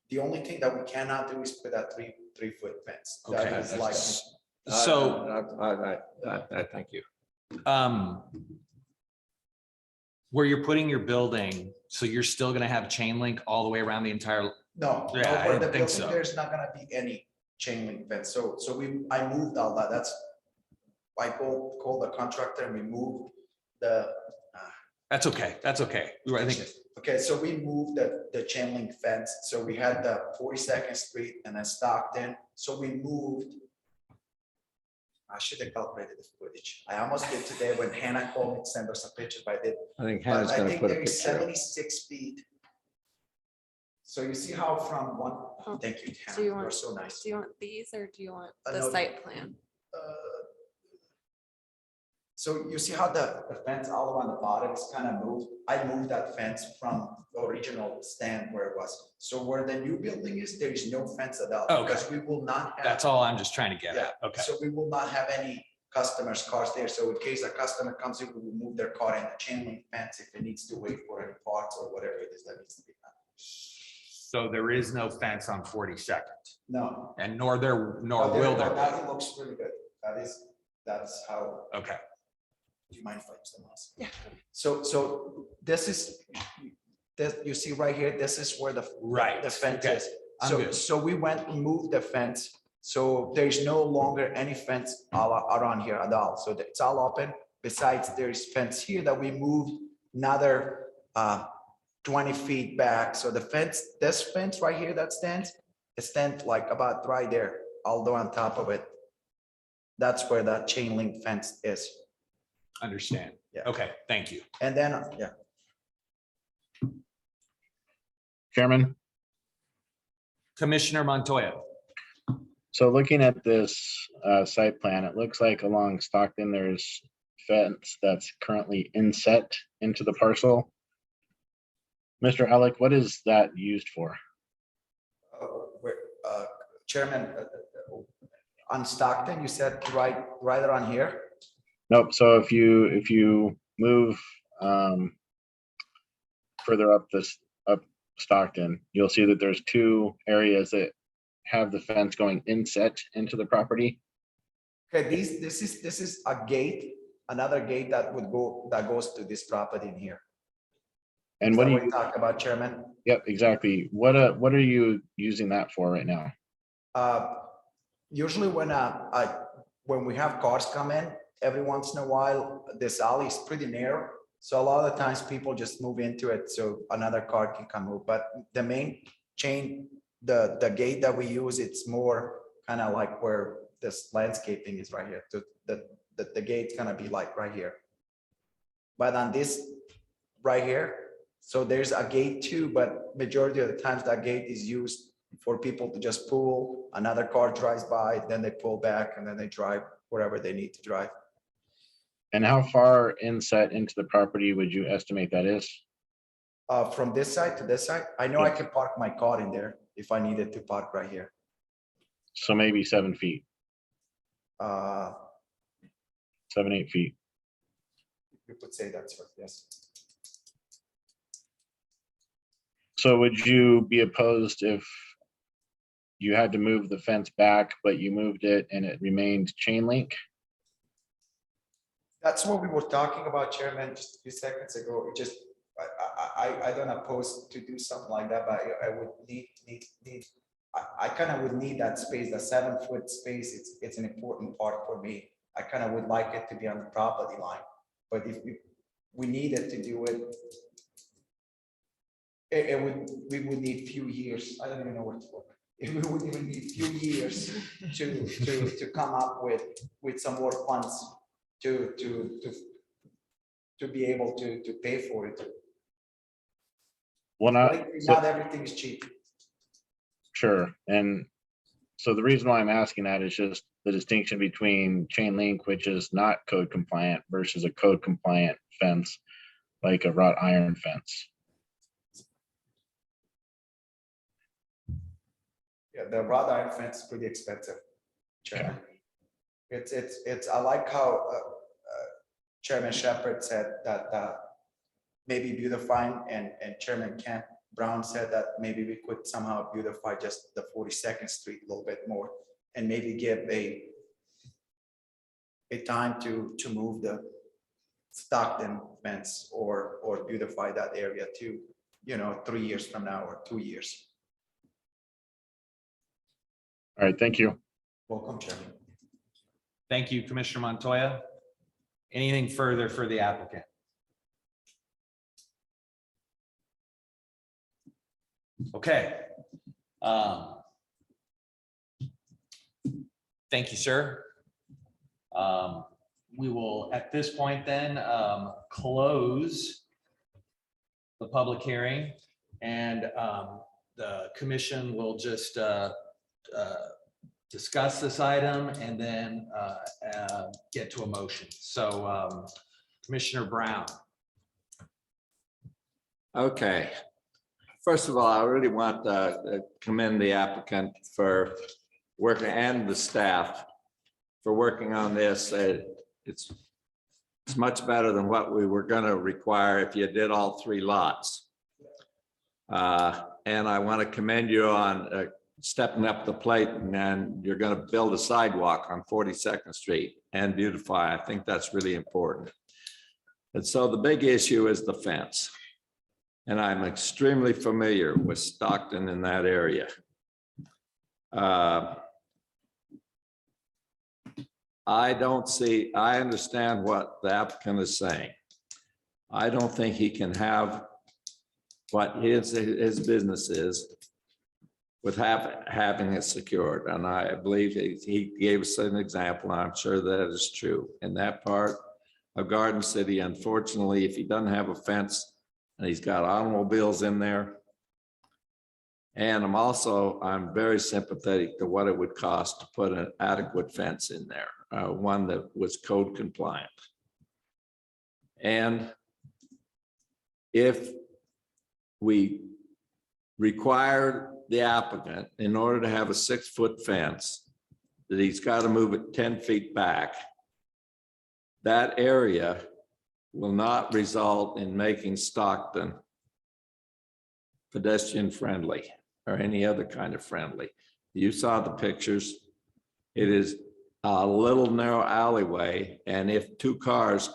The only thing that we cannot do is put a three-foot fence. That Okay. is like, So, I thank you. where you're putting your building, so you're still gonna have chain link all the way around the entire, no, Yeah, I for didn't the think building, so. there's not gonna be any chain link fence. So I moved all that. I called the contractor and we moved the That's okay. That's okay. I think, Okay, so we moved the chain link fence, so we had the 42nd Street and then Stockton, so we moved. I should have calculated the footage. I almost did today when Hannah called me to send us some pictures, but I did. I think But Hannah's I gonna think put a there is picture up. 76 feet. So you see how from one, Oh, thank you, Do Hannah, you you are want, so nice. do you want these or do you want Uh, the no. site plan? So you see how the fence all around the bottom is kind of moved? I moved that fence from the original stand where it was. So where the new building is, there is no fence at all. Okay. Because we will not have. that's all I'm just trying to get Yeah, at. Okay. so we will not have any customers' cars there. So in case a customer comes in, we will move their car in a chain link fence if it needs to wait for any parts or whatever it is that needs to be done. So there is no fence on 42nd, No. and nor But will there That looks really good. That's how. be. Okay. Do you mind if I use the mouse? Yeah. So this is, you see right here, this is where the Right. the fence Okay. is. I'm So, good. so we went and moved the fence. So there's no longer any fence around here at all. So it's all open. Besides, there's fence here that we moved another 20 feet back. So the fence, this fence right here that stands, it stands like about right there, although on top of it. That's where that chain link fence is. Understand. Yeah. Okay, thank you. And then, yeah, Chairman, Commissioner Montoya. so looking at this site plan, it looks like along Stockton, there's fence that's currently inset into the parcel. Mr. Alic, what is that used for? Chairman, on Stockton, you said right around here. Nope, so if you move further up Stockton, you'll see that there's two areas that have the fence going inset into the property. Okay, this is a gate, another gate that goes to this property in here. And Is what that do what you, you talked about, Chairman? yep, exactly. What are you using that for right now? Usually when we have cars come in, every once in a while, this alley is pretty narrow. So a lot of the times people just move into it so another car can come move. But the main chain, the gate that we use, it's more kind of like where this landscaping is right here. The gate's gonna be like right here. But on this right here, so there's a gate too, but majority of the times that gate is used for people to just pull, another car drives by, then they pull back and then they drive wherever they need to drive. And how far inset into the property would you estimate that is? From this side to this side, I know I can park my car in there if I needed to park right here. So maybe 7 feet, Uh, 7, 8 feet. You could say that's what, yes. So would you be opposed if you had to move the fence back, but you moved it and it remained chain link? That's what we were talking about, Chairman, just a few seconds ago. It just, I don't oppose to do something like that, but I would need, I kind of would need that space, the 7-foot space. It's an important part for me. I kind of would like it to be on the property line, but if we needed to do it, we would need few years. I don't even know what to look. We would even need few years to come up with some more funds to be able to pay for it. Well, Not everything is cheap. sure. And so the reason why I'm asking that is just the distinction between chain link, which is not code compliant, versus a code compliant fence, like a wrought iron fence. Yeah, the wrought iron fence is pretty expensive, Chairman. It's, I like how Chairman Shepherd said that maybe beautifying and Chairman Kent Brown said that maybe we could somehow beautify just the 42nd Street a little bit more and maybe give a time to move the Stockton fence or beautify that area too, 3 years from now or 2 years. All right, thank you. Welcome, Chairman. Thank you, Commissioner Montoya. Anything further for the applicant? Okay. Thank you, sir. We will, at this point then, close the public hearing, and the commission will just discuss this item and then get to a motion. So Commissioner Brown. Okay. First of all, I really want to commend the applicant for working and the staff for working on this. It's much better than what we were going to require if you did all 3 lots. And I want to commend you on stepping up the plate, and you're going to build a sidewalk on 42nd Street and beautify. I think that's really important. And so the big issue is the fence. And I'm extremely familiar with Stockton in that area. I understand what the applicant is saying. I don't think he can have what his business is with having it secured. And I believe he gave us an example. And I'm sure that is true. In that part of Garden City, unfortunately, if he doesn't have a fence and he's got automobiles in there. And I'm very sympathetic to what it would cost to put an adequate fence in there, one that was code compliant. And if we require the applicant, in order to have a 6-foot fence, that he's got to move it 10 feet back, that area will not result in making Stockton pedestrian friendly or any other kind of friendly. You saw the pictures. It is a little narrow alleyway, and if two cars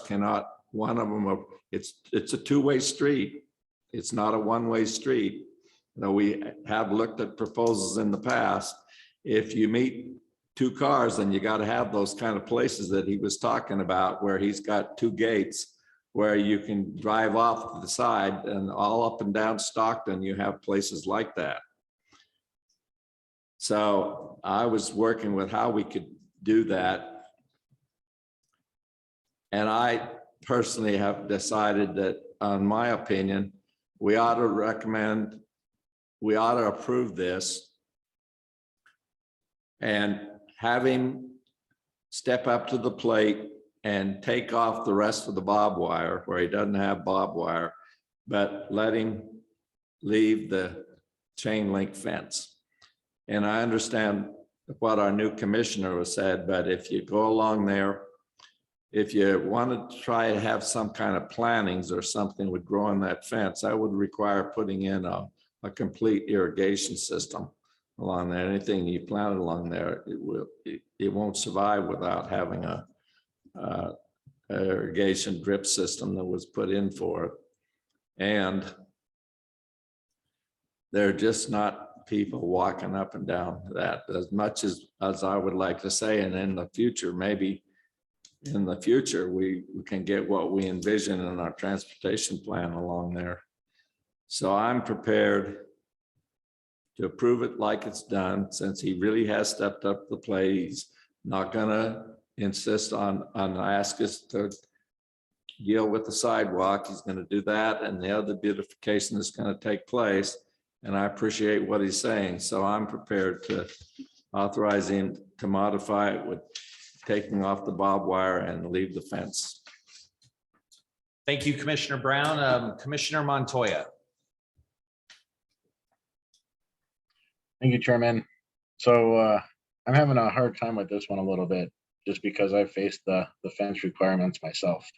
cannot, one of them, it's a 2-way street. It's not a 1-way street. You know, we have looked at proposals in the past. If you meet 2 cars, then you got to have those kind of places that he was talking about, where he's got 2 gates where you can drive off to the side, and all up and down Stockton, you have places like that. So I was working with how we could do that. And I personally have decided that, in my opinion, we ought to approve this and have him step up to the plate and take off the rest of the barbed wire where he doesn't have barbed wire, but let him leave the chain link fence. And I understand what our new commissioner has said, but if you go along there, if you want to try to have some kind of plantings or something with growing that fence, I would require putting in a complete irrigation system along there. Anything you plant along there, it won't survive without having a irrigation drip system that was put in for it. And they're just not people walking up and down that as much as I would like to say. And in the future, maybe in the future, we can get what we envision in our transportation plan along there. So I'm prepared to approve it like it's done, since he really has stepped up the plate. He's not gonna insist on ask us to deal with the sidewalk. He's going to do that, and the other beautification is going to take place. And I appreciate what he's saying. So I'm prepared to authorize him to modify it with taking off the barbed wire and leave the fence. Thank you, Commissioner Brown. Commissioner Montoya. Thank you, Chairman. So I'm having a hard time with this one a little bit, just because I faced the fence requirements myself.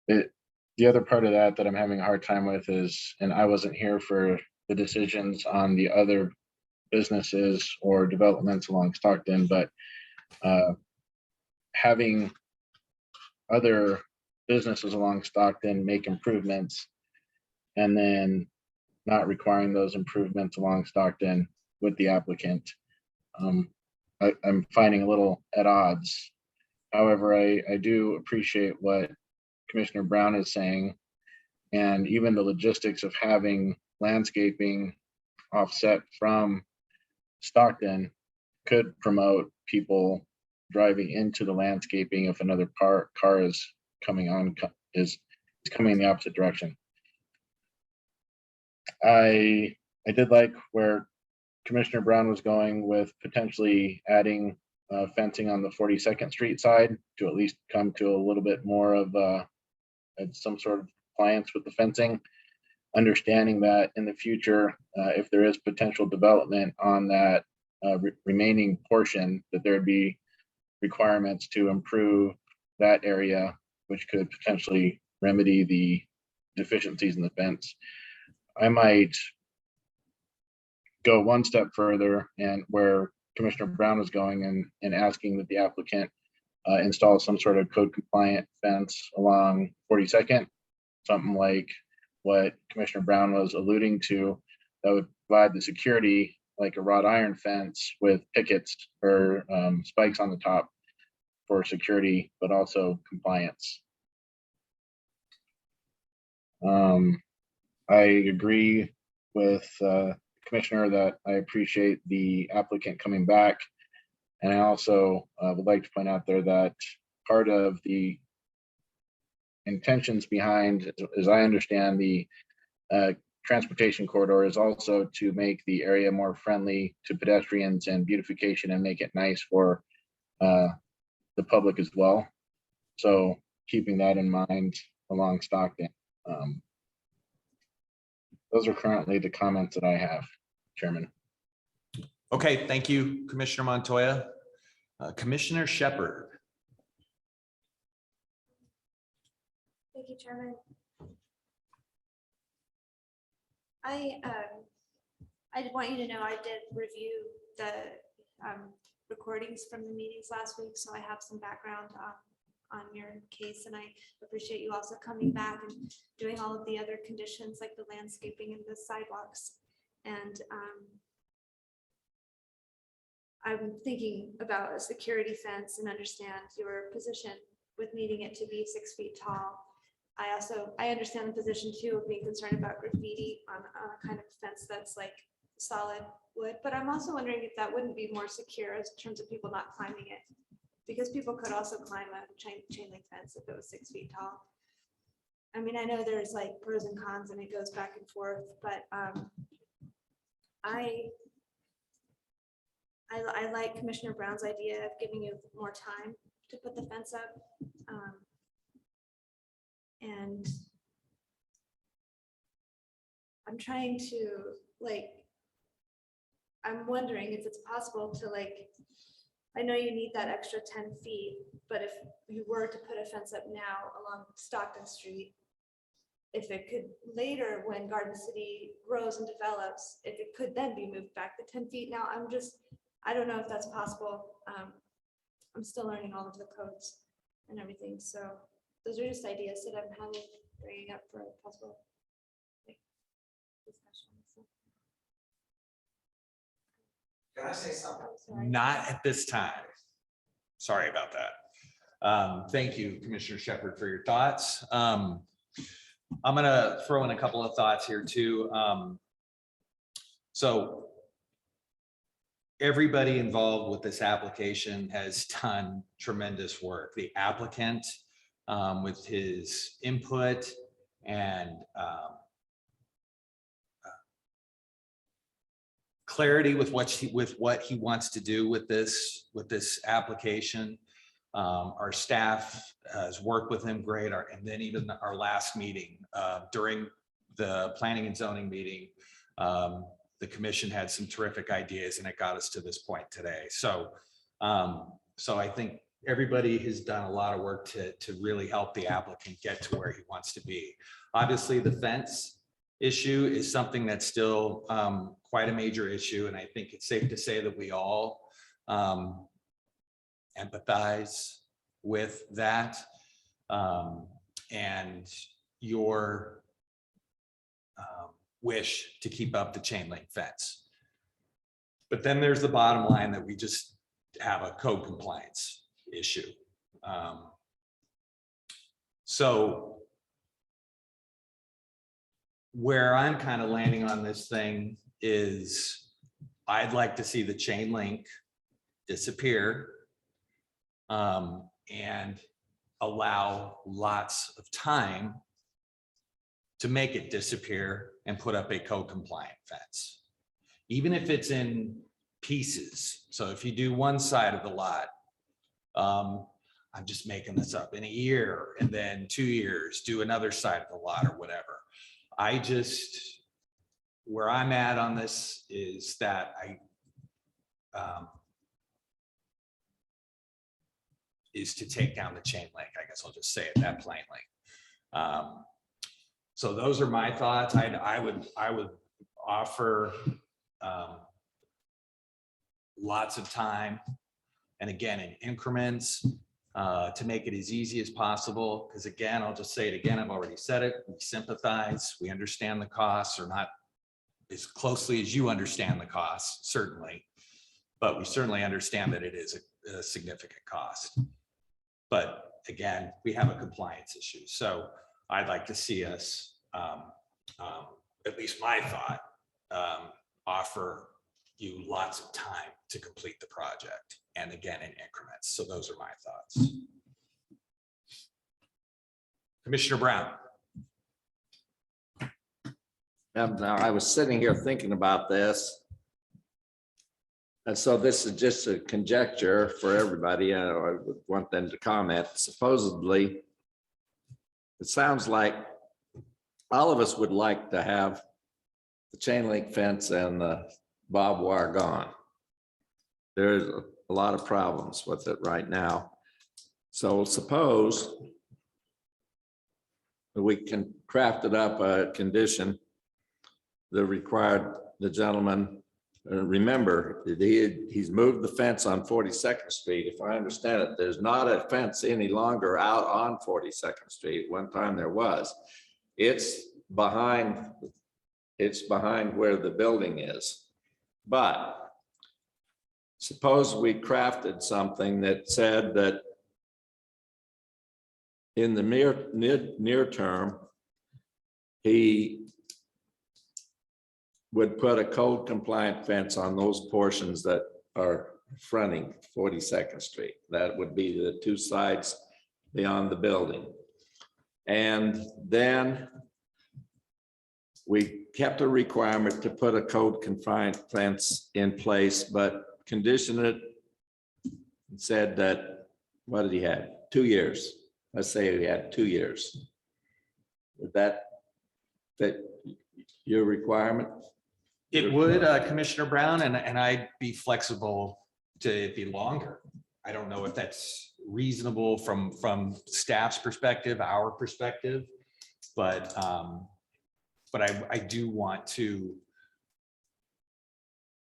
The other part of that I'm having a hard time with is, and I wasn't here for the decisions on the other businesses or developments along Stockton, but having other businesses along Stockton make improvements and then not requiring those improvements along Stockton with the applicant, I'm finding a little at odds. However, I do appreciate what Commissioner Brown is saying, And even the logistics of having landscaping offset from Stockton could promote people driving into the landscaping if another car is coming on, is coming in the opposite direction. I did like where Commissioner Brown was going with potentially adding fencing on the 42nd Street side to at least come to a little bit more of some sort of compliance with the fencing. Understanding that in the future, if there is potential development on that remaining portion, that there'd be requirements to improve that area, which could potentially remedy the deficiencies in the fence. I might go one step further, and where Commissioner Brown is going and asking that the applicant install some sort of code compliant fence along 42nd, something like what Commissioner Brown was alluding to, that would provide the security like a wrought iron fence with pickets or spikes on the top for security, but also compliance. I agree with Commissioner that I appreciate the applicant coming back. And I also would like to point out there that part of the intentions behind, as I understand, the transportation corridor is also to make the area more friendly to pedestrians and beautification and make it nice for the public as well. So keeping that in mind along Stockton. Those are currently the comments that I have, Chairman. Okay, thank you, Commissioner Montoya. Commissioner Shepherd. Thank you, Chairman. I want you to know I did review the recordings from the meetings last week, so I have some background on your case, and I appreciate you also coming back and doing all of the other conditions like the landscaping and the sidewalks. And I'm thinking about a security fence and understand your position with needing it to be 6 feet tall. I understand the position too of being concerned about graffiti on a kind of fence that's like solid wood, but I'm also wondering if that wouldn't be more secure in terms of people not climbing it, because people could also climb a chain link fence if it was 6 feet tall. I mean, I know there's like pros and cons and it goes back and forth, but I like Commissioner Brown's idea of giving you more time to put the fence up. And I'm trying to I'm wondering if it's possible to I know you need that extra 10 feet, but if you were to put a fence up now along Stockton Street, if it could later, when Garden City grows and develops, if it could then be moved back to 10 feet. Now, I don't know if that's possible. I'm still learning all of the codes and everything. So those are just ideas that I'm having, bringing up for a possible discussion. So. Can I say something? Sorry. Not at this time. Sorry about that. Thank you, Commissioner Shepherd, for your thoughts. I'm gonna throw in a couple of thoughts here too. So everybody involved with this application has done tremendous work. The applicant with his input and clarity with what he wants to do with this application. Our staff has worked with him great, and then even our last meeting during the planning and zoning meeting, the commission had some terrific ideas, and it got us to this point today. So I think everybody has done a lot of work to really help the applicant get to where he wants to be. Obviously, the fence issue is something that's still quite a major issue, and I think it's safe to say that we all empathize with that, and your wish to keep up the chain link fence. But then there's the bottom line that we just have a code compliance issue. So where I'm kind of landing on this thing is I'd like to see the chain link disappear and allow lots of time to make it disappear and put up a code compliant fence. Even if it's in pieces. So if you do one side of the lot, I'm just making this up, in a year, and then 2 years, do another side of the lot or whatever. Where I'm at on this is that is to take down the chain link. I guess I'll just say it that plainly. So those are my thoughts. I would offer lots of time, and again, in increments, to make it as easy as possible. Because again, I'll just say it again, I've already said it, we sympathize, we understand the costs, or not as closely as you understand the costs, certainly. But we certainly understand that it is a significant cost. But again, we have a compliance issue. So I'd like to see us, at least my thought, offer you lots of time to complete the project, and again, in increments. So those are my thoughts. Commissioner Brown. Now, I was sitting here thinking about this. And so this is just a conjecture for everybody. I would want them to comment. Supposedly, it sounds like all of us would like to have the chain link fence and the barbed wire gone. There's a lot of problems with it right now. So suppose we can craft it up a condition that required the gentleman, remember, he's moved the fence on 42nd Street. If I understand it, there's not a fence any longer out on 42nd Street. One time there was. It's behind where the building is. But suppose we crafted something that said that in the near term, he would put a code compliant fence on those portions that are fronting 42nd Street. That would be the two sides beyond the building. And then we kept a requirement to put a code compliant fence in place, but condition it and said that, what did he have? 2 years. Let's say he had 2 years. Would that fit your requirement? It would, Commissioner Brown, and I'd be flexible to it be longer. I don't know if that's reasonable from staff's perspective, our perspective, but I do want to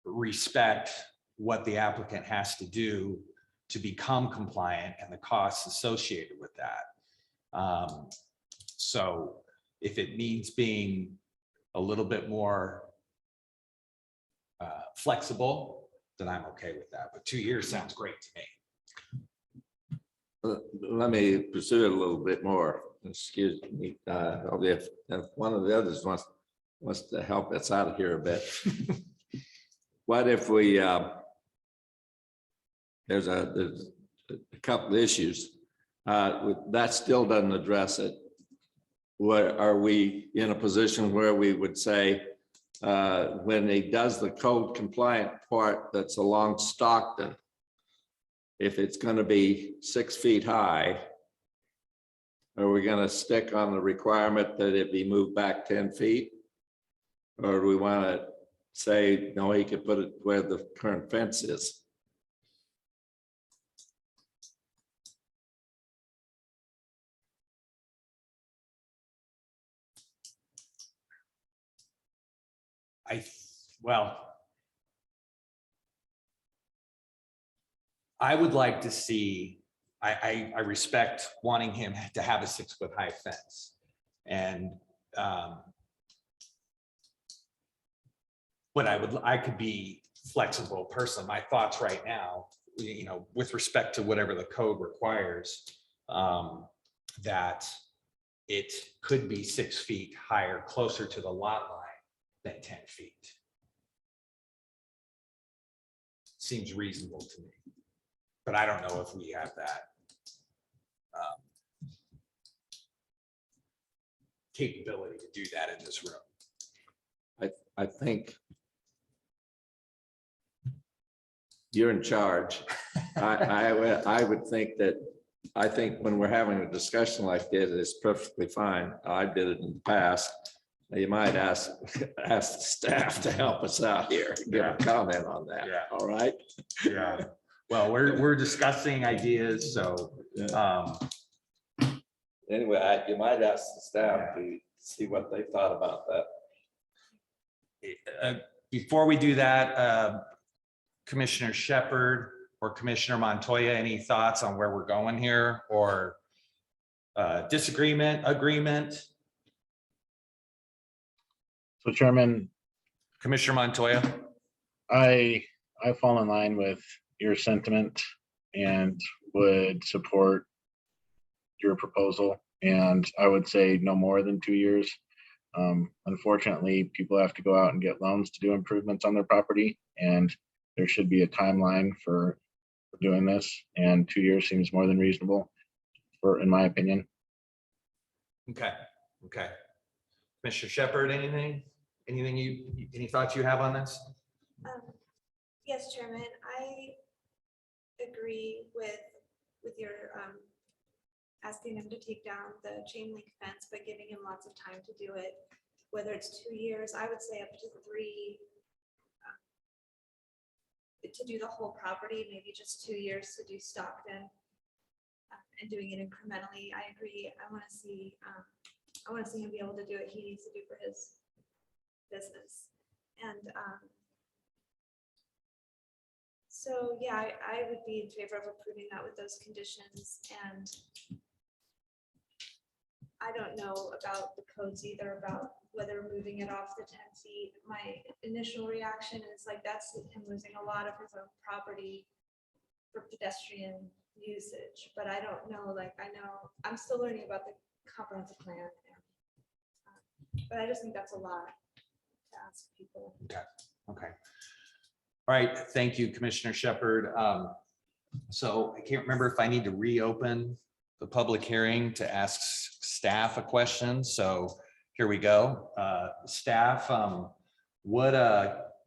respect what the applicant has to do to become compliant and the costs associated with that. So if it means being a little bit more flexible, then I'm okay with that. But 2 years sounds great to me. Let me pursue it a little bit more. Excuse me. If one of the others wants to help us out of here a bit. What if we, there's a couple of issues. That still doesn't address it. What are we in a position where we would say, when he does the code compliant part that's along Stockton, if it's going to be 6 feet high, are we going to stick on the requirement that it be moved back 10 feet? Or do we want to say, no, he could put it where the current fence is? I would like to see, I respect wanting him to have a 6 foot high fence. And but I could be flexible person. My thoughts right now, with respect to whatever the code requires, that it could be 6 feet higher, closer to the lot line than 10 feet. Seems reasonable to me, but I don't know if we have that capability to do that in this room. I think you're in charge. I would think that, I think when we're having a discussion like this, it's perfectly fine. I did it in the past. You might ask the staff to help us out here, give a comment on that. Yeah. All right? Yeah. Well, we're discussing ideas, so Anyway, you might ask the staff to see what they thought about that. before we do that, Commissioner Shepherd or Commissioner Montoya, any thoughts on where we're going here, or disagreement, agreement? So Chairman, Commissioner Montoya? I fall in line with your sentiment and would support your proposal. And I would say no more than 2 years. Unfortunately, people have to go out and get loans to do improvements on their property, and there should be a timeline for doing this. And 2 years seems more than reasonable, in my opinion. Okay, okay. Commissioner Shepherd, anything any thoughts you have on this? Yes, Chairman, I agree with your asking him to take down the chain link fence, but giving him lots of time to do it. Whether it's 2 years, I would say up to 3. To do the whole property, maybe just 2 years to do Stockton, and doing it incrementally. I agree. I want to see him be able to do what he needs to do for his business. And so, yeah, I would be in favor of approving that with those conditions. And I don't know about the codes either, about whether moving it off the 10 feet. My initial reaction is like, that's him losing a lot of his own property for pedestrian usage. But I don't know, like, I know I'm still learning about the comprehensive plan. But I just think that's a lot to ask people. Okay, okay. All right, thank you, Commissioner Shepherd. So I can't remember if I need to reopen the public hearing to ask staff a question. So here we go. Staff, what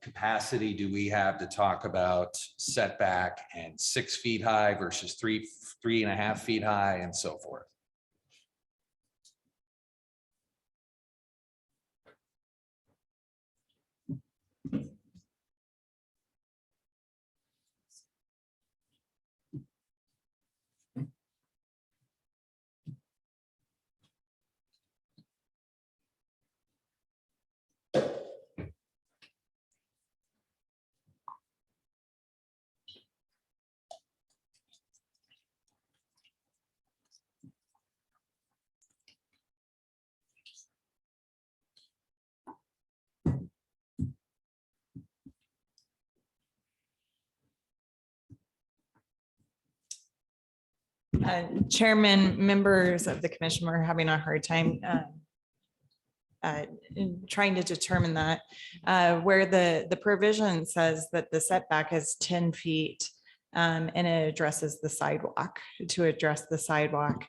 capacity do we have to talk about setback and 6 feet high versus 3.5 feet high and so forth? Chairman, members of the commission were having a hard time in trying to determine that where the provision says that the setback is 10 feet and it addresses the sidewalk, to address the sidewalk.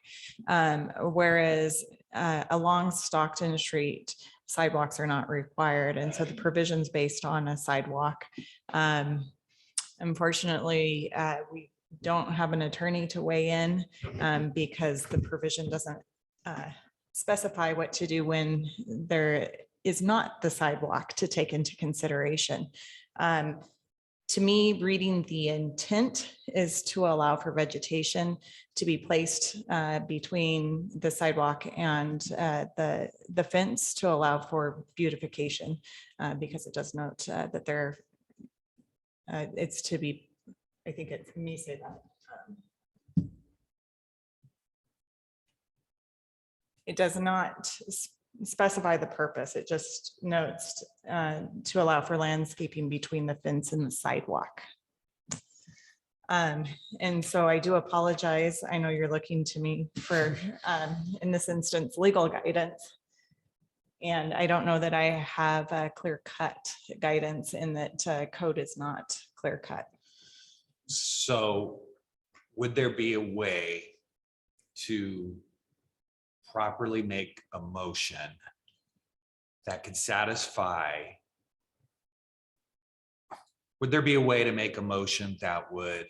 Whereas along Stockton Street, sidewalks are not required. And so the provision's based on a sidewalk. Unfortunately, we don't have an attorney to weigh in because the provision doesn't specify what to do when there is not the sidewalk to take into consideration. To me, reading the intent is to allow for vegetation to be placed between the sidewalk and the fence to allow for beautification, because it does note that there it's to be, I think it's, let me say that. It does not specify the purpose. It just notes to allow for landscaping between the fence and the sidewalk. And so I do apologize. I know you're looking to me for, in this instance, legal guidance. And I don't know that I have a clear cut guidance in that code is not clear cut. So would there be a way to properly make a motion that could satisfy? Would there be a way to make a motion that would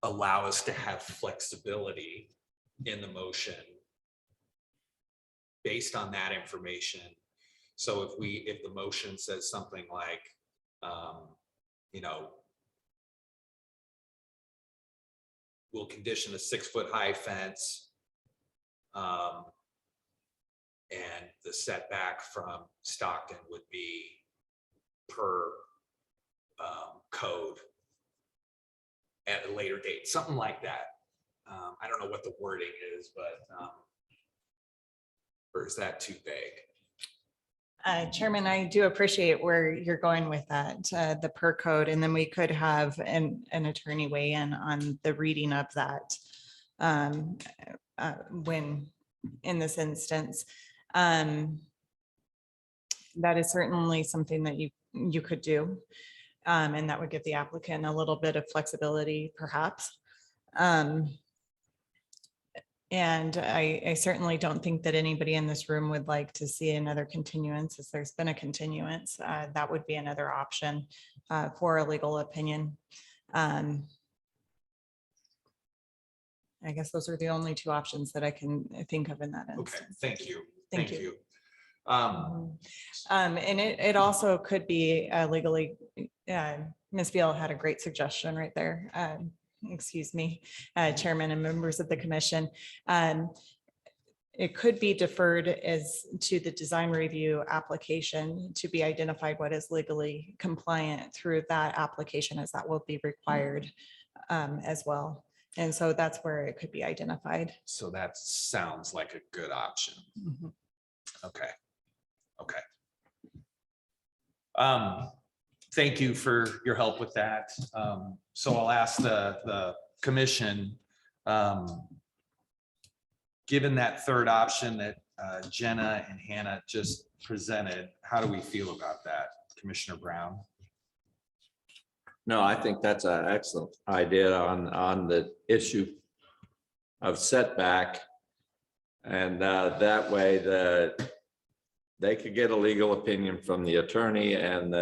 allow us to have flexibility in the motion based on that information? So if the motion says something like, you know, we'll condition a 6-foot high fence, and the setback from Stockton would be per code at a later date, something like that. I don't know what the wording is, but or is that too vague? Chairman, I do appreciate where you're going with that, the per code, and then we could have an attorney weigh in on the reading of that when in this instance. That is certainly something that you could do, and that would give the applicant a little bit of flexibility, perhaps. And I certainly don't think that anybody in this room would like to see another continuance. As there's been a continuance, that would be another option for a legal opinion. I guess those are the only two options that I can think of in that Okay, instance. thank you. Thank you. Um, And it also could be legally, Ms. Beal had a great suggestion right there. Excuse me, Chairman and members of the commission. It could be deferred as to the design review application to be identified what is legally compliant through that application, as that will be required as well. And so that's where it could be identified. So that sounds like a good option. Mhm. Okay. Okay. Thank you for your help with that. So I'll ask the commission, given that third option that Jenna and Hannah just presented, how do we feel about that, Commissioner Brown? No, I think that's an excellent idea on the issue of setback. And that way they could get a legal opinion from the attorney, and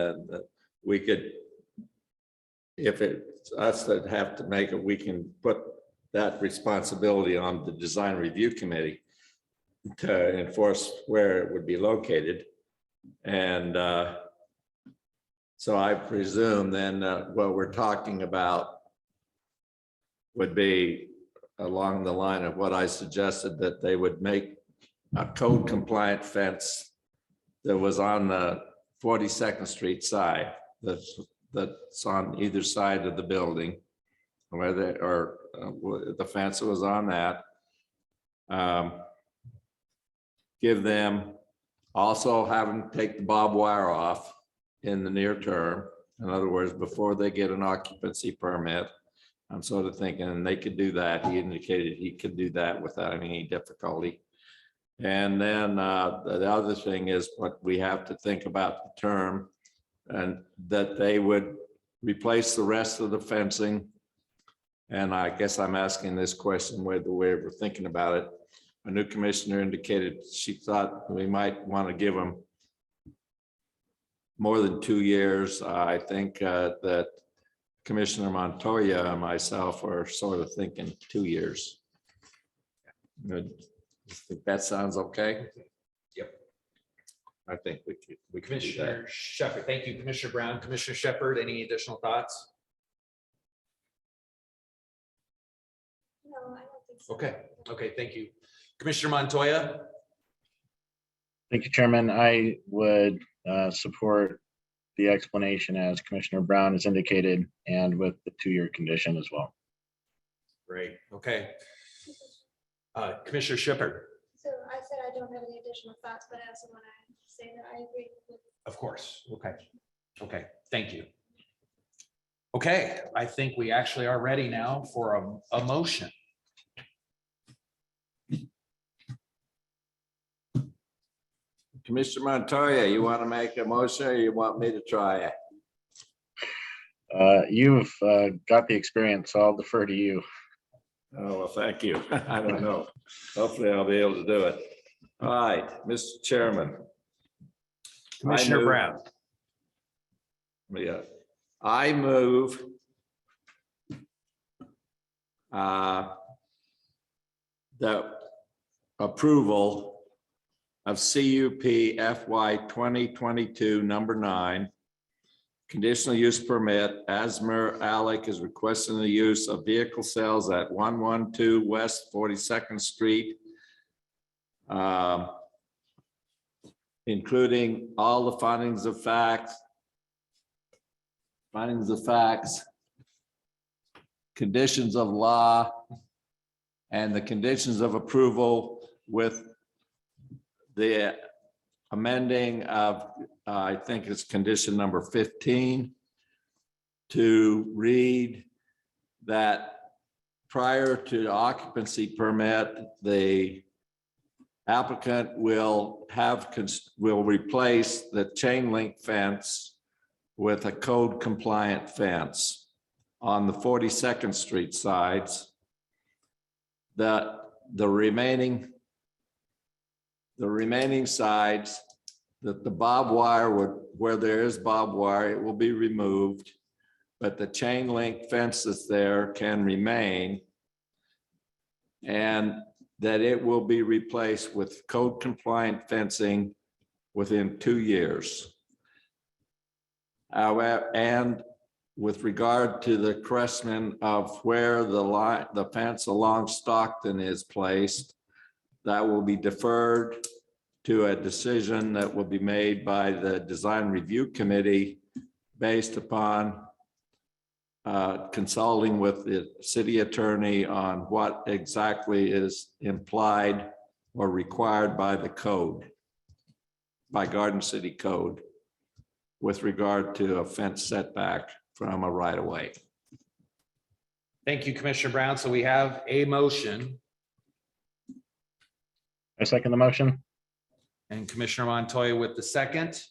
we could, if it's us that have to make it, we can put that responsibility on the design review committee to enforce where it would be located. And so I presume then what we're talking about would be along the line of what I suggested, that they would make a code compliant fence that was on the 42nd Street side, that's on either side of the building, where the fence was on that. Give them, also have them take the barbed wire off in the near term. In other words, before they get an occupancy permit. I'm sort of thinking they could do that. He indicated he could do that without any difficulty. And then the other thing is what we have to think about the term, and that they would replace the rest of the fencing. And I guess I'm asking this question with the way we're thinking about it. A new commissioner indicated she thought we might want to give them more than 2 years. I think that Commissioner Montoya and myself are sort of thinking 2 years. Good. I think that sounds okay. Yep. I think we could do that. Commissioner Shepherd, thank you, Commissioner Brown. Commissioner Shepherd, any additional thoughts? No, I don't think so. Okay, okay, thank you. Commissioner Montoya? Thank you, Chairman. I would support the explanation as Commissioner Brown has indicated, and with the 2-year condition as well. Great, okay. Commissioner Shepherd? So I said I don't have any additional thoughts, but I also want to say that I agree with. Of course, okay, okay, thank you. Okay, I think we actually are ready now for a motion. Commissioner Montoya, you want to make a motion or you want me to try it? You've got the experience, so I'll defer to you. Oh, well, thank you. I don't know. Hopefully I'll be able to do it. All right, Mr. Chairman. Commissioner move- Brown. Yeah, I move the approval of CUP FY 2022 number 9, conditional use permit. Asmir Alic is requesting the use of vehicle sales at 112 West 42nd Street, including all the findings of facts, conditions of law, and the conditions of approval with the amending of, I think it's condition number 15, to read that prior to the occupancy permit, the applicant will replace the chain link fence with a code compliant fence on the 42nd Street sides. The remaining sides, that the barbed wire where there is barbed wire, it will be removed, but the chain link fences there can remain, and that it will be replaced with code compliant fencing within 2 years. However, and with regard to the question of where the fence along Stockton is placed, that will be deferred to a decision that will be made by the Design Review Committee based upon consulting with the city attorney on what exactly is implied or required by the code, by Garden City Code, with regard to a fence setback from a right-of-way. Thank you, Commissioner Brown. So we have a motion, I second the motion. and Commissioner Montoya with the second.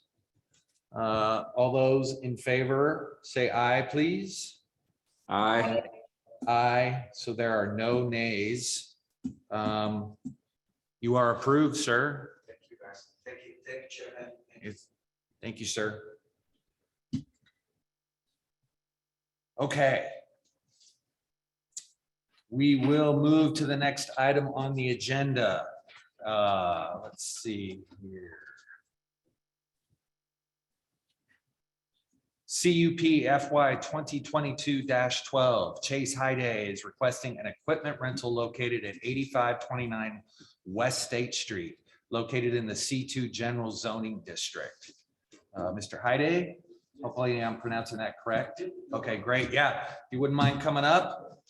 All those in favor, say aye, please. Aye. Aye, so there are no nays. You are approved, sir. Thank you, guys. Thank you, Chairman. Thank you, sir. Okay. We will move to the next item on the agenda. Let's see here. CUP FY 2022-12, Chase Hyday is requesting an equipment rental located at 8529 West State Street, located in the C2 General Zoning District. Mr. Hyday, hopefully I'm pronouncing that correct. Okay, great. Yeah, if you wouldn't mind coming up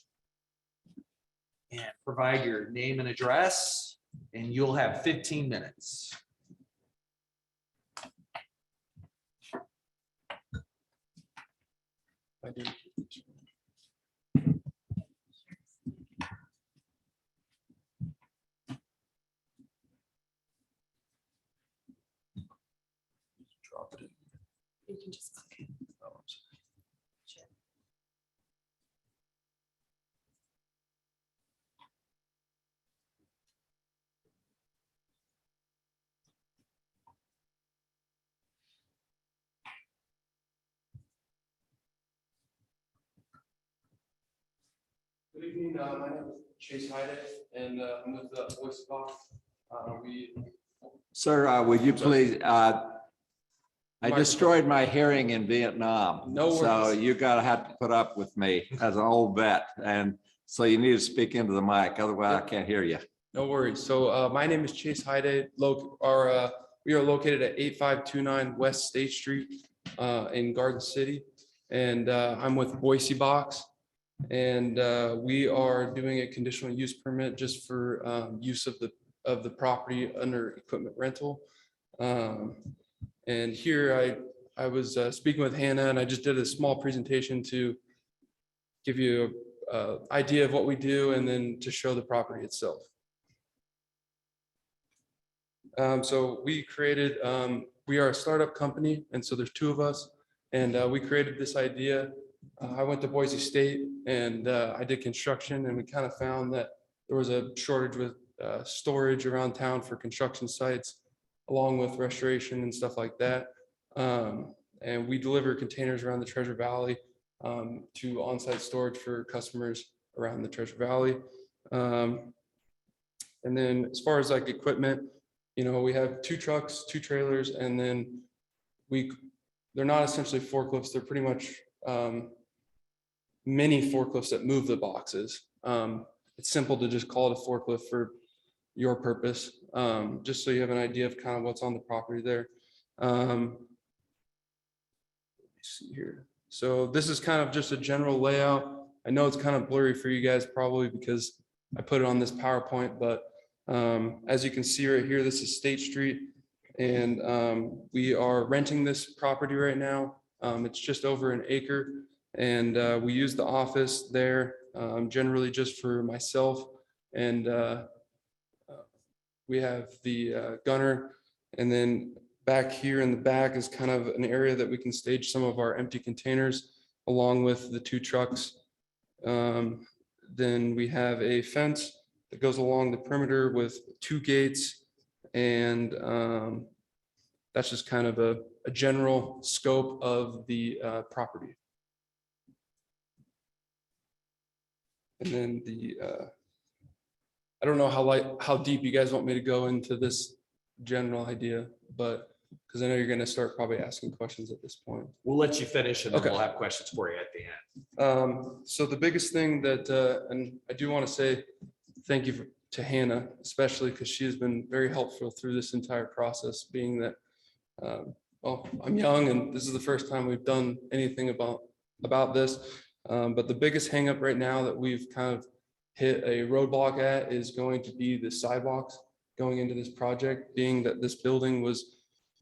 and provide your name and address, and you'll have 15 minutes. You can just click it. Good evening, my name is Chase Hyde, and I'm with the Voice Box. Sir, would you please, I destroyed my hearing in Vietnam. No So worries. you gotta have to put up with me as an old vet. And so you need to speak into the mic, otherwise I can't hear you. No worries. So my name is Chase Hyde. We are located at 8529 West State Street in Garden City, and I'm with Boise Box. And we are doing a conditional use permit just for use of the property under equipment rental. And here I was speaking with Hannah, and I just did a small presentation to give you a idea of what we do and then to show the property itself. So we created, we are a startup company, and so there's two of us, and we created this idea. I went to Boise State and I did construction, and we kind of found that there was a shortage with storage around town for construction sites, along with restoration and stuff like that. And we deliver containers around the Treasure Valley to on-site storage for customers around the Treasure Valley. And then as far as like equipment, you know, we have 2 trucks, 2 trailers, and then they're not essentially forklifts. They're pretty much mini forklifts that move the boxes. It's simple to just call it a forklift for your purpose, just so you have an idea of kind of what's on the property there. Let me see here. So this is kind of just a general layout. I know it's kind of blurry for you guys probably because I put it on this PowerPoint, but as you can see right here, this is State Street, and we are renting this property right now. It's just over an acre, and we use the office there generally just for myself, and we have the gunner, and then back here in the back is kind of an area that we can stage some of our empty containers along with the 2 trucks. Then we have a fence that goes along the perimeter with 2 gates, and that's just kind of a general scope of the property. And then I don't know how deep you guys want me to go into this general idea, but because I know you're going to start probably asking questions at this point. We'll let you finish and then Okay. we'll have questions for you at the end. So the biggest thing that, and I do want to say thank you to Hannah, especially because she has been very helpful through this entire process, being that, well, I'm young and this is the first time we've done anything about this. But the biggest hangup right now that we've kind of hit a roadblock at is going to be the sidewalks going into this project, being that this building was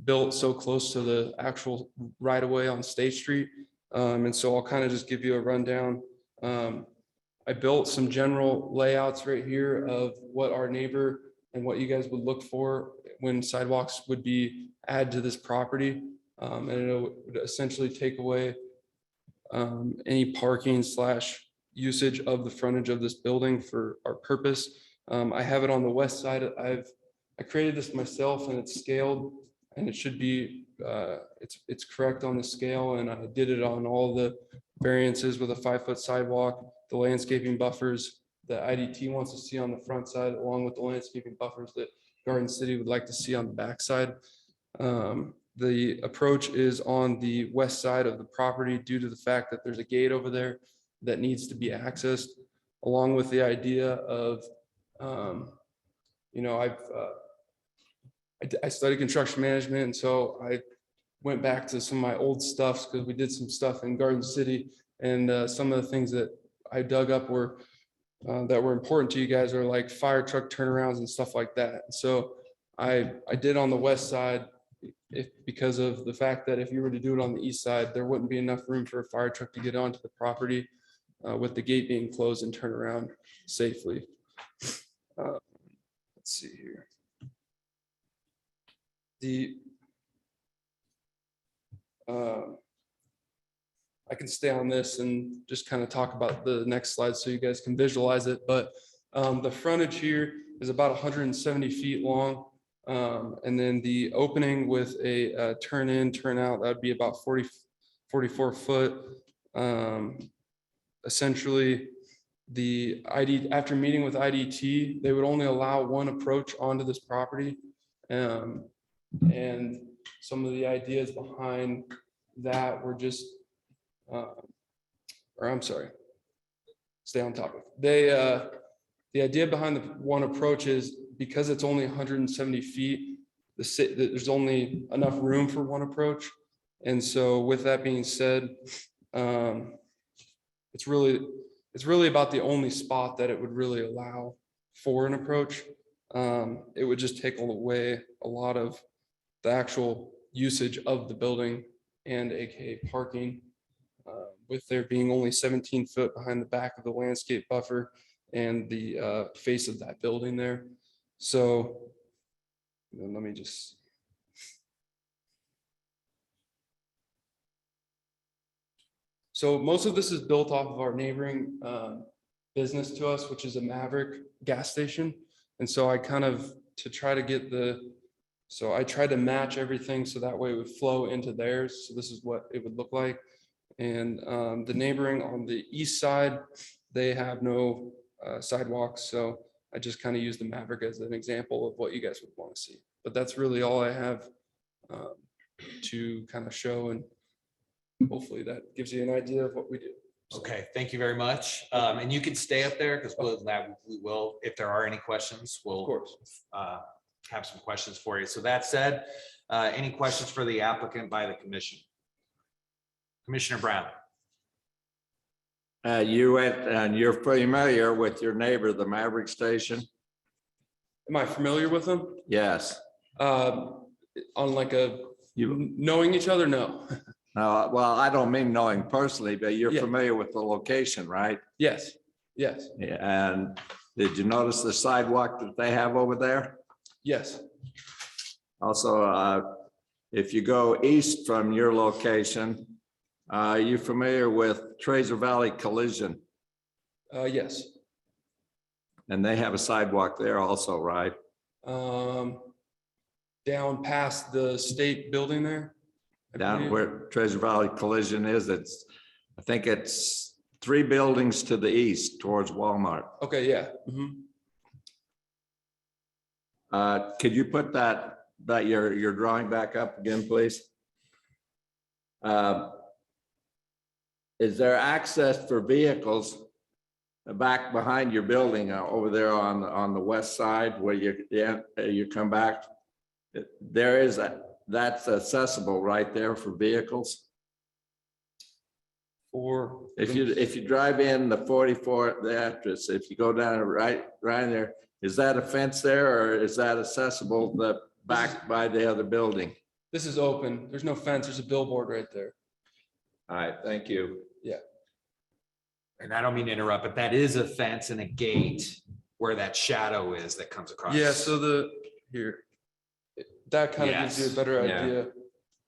built so close to the actual right of way on State Street. And so I'll kind of just give you a rundown. I built some general layouts right here of what our neighbor and what you guys would look for when sidewalks would be added to this property. And it would essentially take away any parking / usage of the frontage of this building for our purpose. I have it on the west side. I created this myself, and it's scaled, and it should be it's correct on the scale, and I did it on all the variances with a 5-foot sidewalk, the landscaping buffers that IDT wants to see on the front side, along with the landscaping buffers that Garden City would like to see on the back side. The approach is on the west side of the property due to the fact that there's a gate over there that needs to be accessed, along with the idea of, you know, I studied construction management, and so I went back to some of my old stuffs because we did some stuff in Garden City, and some of the things that I dug up were that were important to you guys are like fire truck turnarounds and stuff like that. So I did on the west side because of the fact that if you were to do it on the east side, there wouldn't be enough room for a fire truck to get onto the property with the gate being closed and turn around safely. Let's see here. I can stay on this and just kind of talk about the next slide so you guys can visualize it. But the frontage here is about 170 feet long. And then the opening with a turn in, turn out, that would be about 44 foot. Essentially, after meeting with IDT, they would only allow one approach onto this property. And some of the ideas behind that were just, or I'm sorry, stay on topic. The idea behind the one approach is because it's only 170 feet, there's only enough room for one approach. And so with that being said, it's really about the only spot that it would really allow for an approach. It would just take away a lot of the actual usage of the building and AKA parking, with there being only 17 foot behind the back of the landscape buffer and the face of that building there. So then let me just. So most of this is built off of our neighboring business to us, which is a Maverick gas station. And so I kind of, to try to get so I tried to match everything so that way it would flow into theirs. So this is what it would look like. And the neighboring on the east side, they have no sidewalks. So I just kind of use the Maverick as an example of what you guys would want to see. But that's really all I have to kind of show, and hopefully that gives you an idea of what we do. Okay, thank you very much. And you can stay up there because we will, if there are any questions, Of we'll course. have some questions for you. So that said, any questions for the applicant by the commission? Commissioner Brown. You went and you're familiar with your neighbor, the Maverick station? Am I familiar with them? Yes. On like You, knowing each other? No. well, I don't mean knowing personally, but you're Yeah. familiar with the location, right? Yes, yes, Yeah, and did you notice the sidewalk that they have over there? yes, Also, if you go east from your location, are you familiar with Fraser Valley Collision? yes. And they have a sidewalk there also, right? Down past the state building there. I Down believe. where Treasure Valley Collision is, I think it's 3 buildings to the east towards Walmart. Okay, yeah. Mhm. Could you put that your drawing back up again, please? Is there access for vehicles back behind your building over there on the west side where you come back? There is that's accessible right there for vehicles. Or If you drive in the 44, the address, if you go down right in there, is that a fence there or is that accessible the back by the other building? this is open. There's no fence. There's a billboard right there. All right, thank you. And I don't mean to interrupt, but that is a fence and a gate where that shadow is that comes across. Yeah, so that kind of gives you a Yes, better yeah. idea.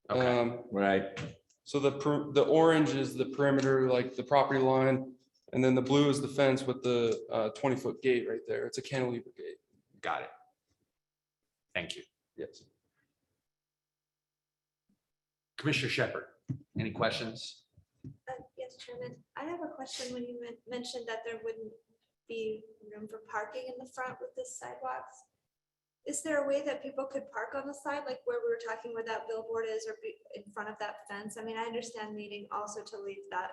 Okay. Right, So the orange is the perimeter, like the property line, and then the blue is the fence with the 20-foot gate right there. It's a cantilever gate. Got it. Thank you. Yes. Commissioner Shepherd, any questions? Yes, Chairman, I have a question when you mentioned that there wouldn't be room for parking in the front with the sidewalks. Is there a way that people could park on the side, like where we were talking where that billboard is, or be in front of that fence? I mean, I understand needing also to leave that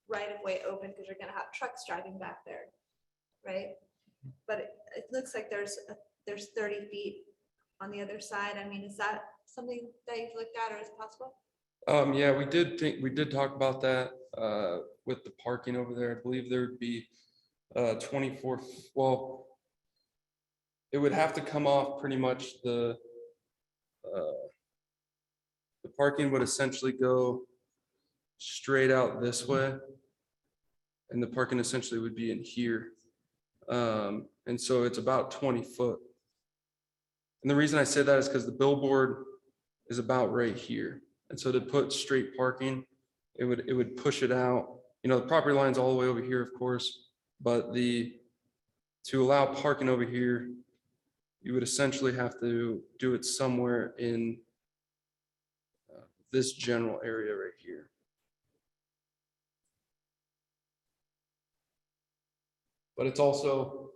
right of way open because you're gonna have trucks driving back there, right? But it looks like there's 30 feet on the other side. I mean, is that something that you've looked at or is possible? Yeah, we did talk about that with the parking over there. I believe there would be 24, well, it would have to come off pretty much the parking would essentially go straight out this way. And the parking essentially would be in here. And so it's about 20 foot. And the reason I say that is because the billboard is about right here. And so to put straight parking, it would push it out. You know, the property line's all the way over here, of course, but to allow parking over here, you would essentially have to do it somewhere in this general area right here. But it's also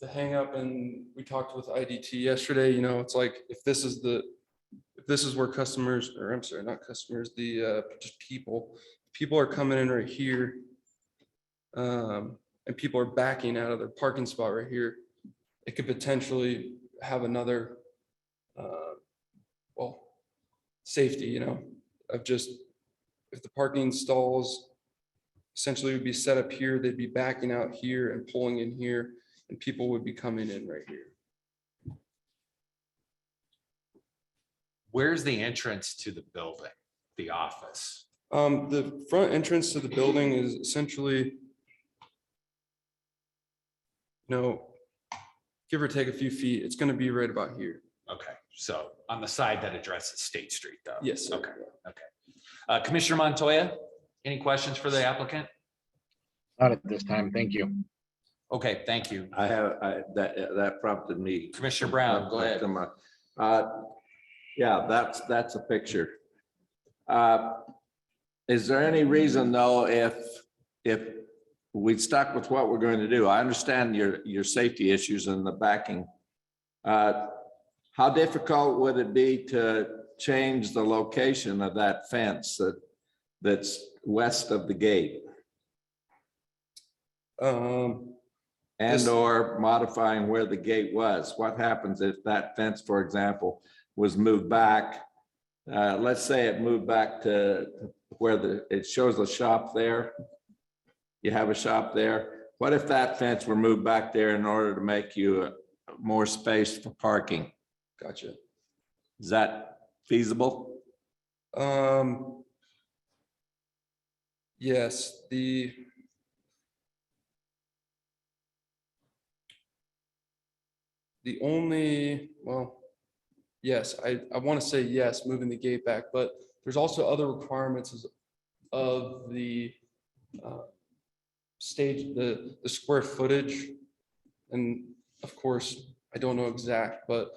the hang up, and we talked with IDT yesterday, you know, it's like, if this is where customers, or I'm sorry, not customers, just people are coming in right here. And people are backing out of their parking spot right here. It could potentially have another, well, safety, you know, of just, if the parking stalls essentially would be set up here, they'd be backing out here and pulling in here, and people would be coming in right here. Where's the entrance to the building? the office? The front entrance to the building is essentially, give or take a few feet, it's gonna be right about here. Okay, so on the side that addresses State Street, though? Yes, sir. Okay. Commissioner Montoya, any questions for the applicant? Not at this time. Thank you. Okay, thank you. That prompted me. Commissioner Brown, go ahead. Yeah, that's a picture. Is there any reason though, if we stuck with what we're going to do? I understand your safety issues and the backing. How difficult would it be to change the location of that fence that's west of the gate? And or modifying where the gate was? What happens if that fence, for example, was moved back? Let's say it moved back to where it shows a shop there. You have a shop there. What if that fence were moved back there in order to make you more space for parking? Gotcha. Is that feasible? Yes, the only, well, yes, I want to say yes, moving the gate back, but there's also other requirements of the stage, the square footage. And of course, I don't know exact, but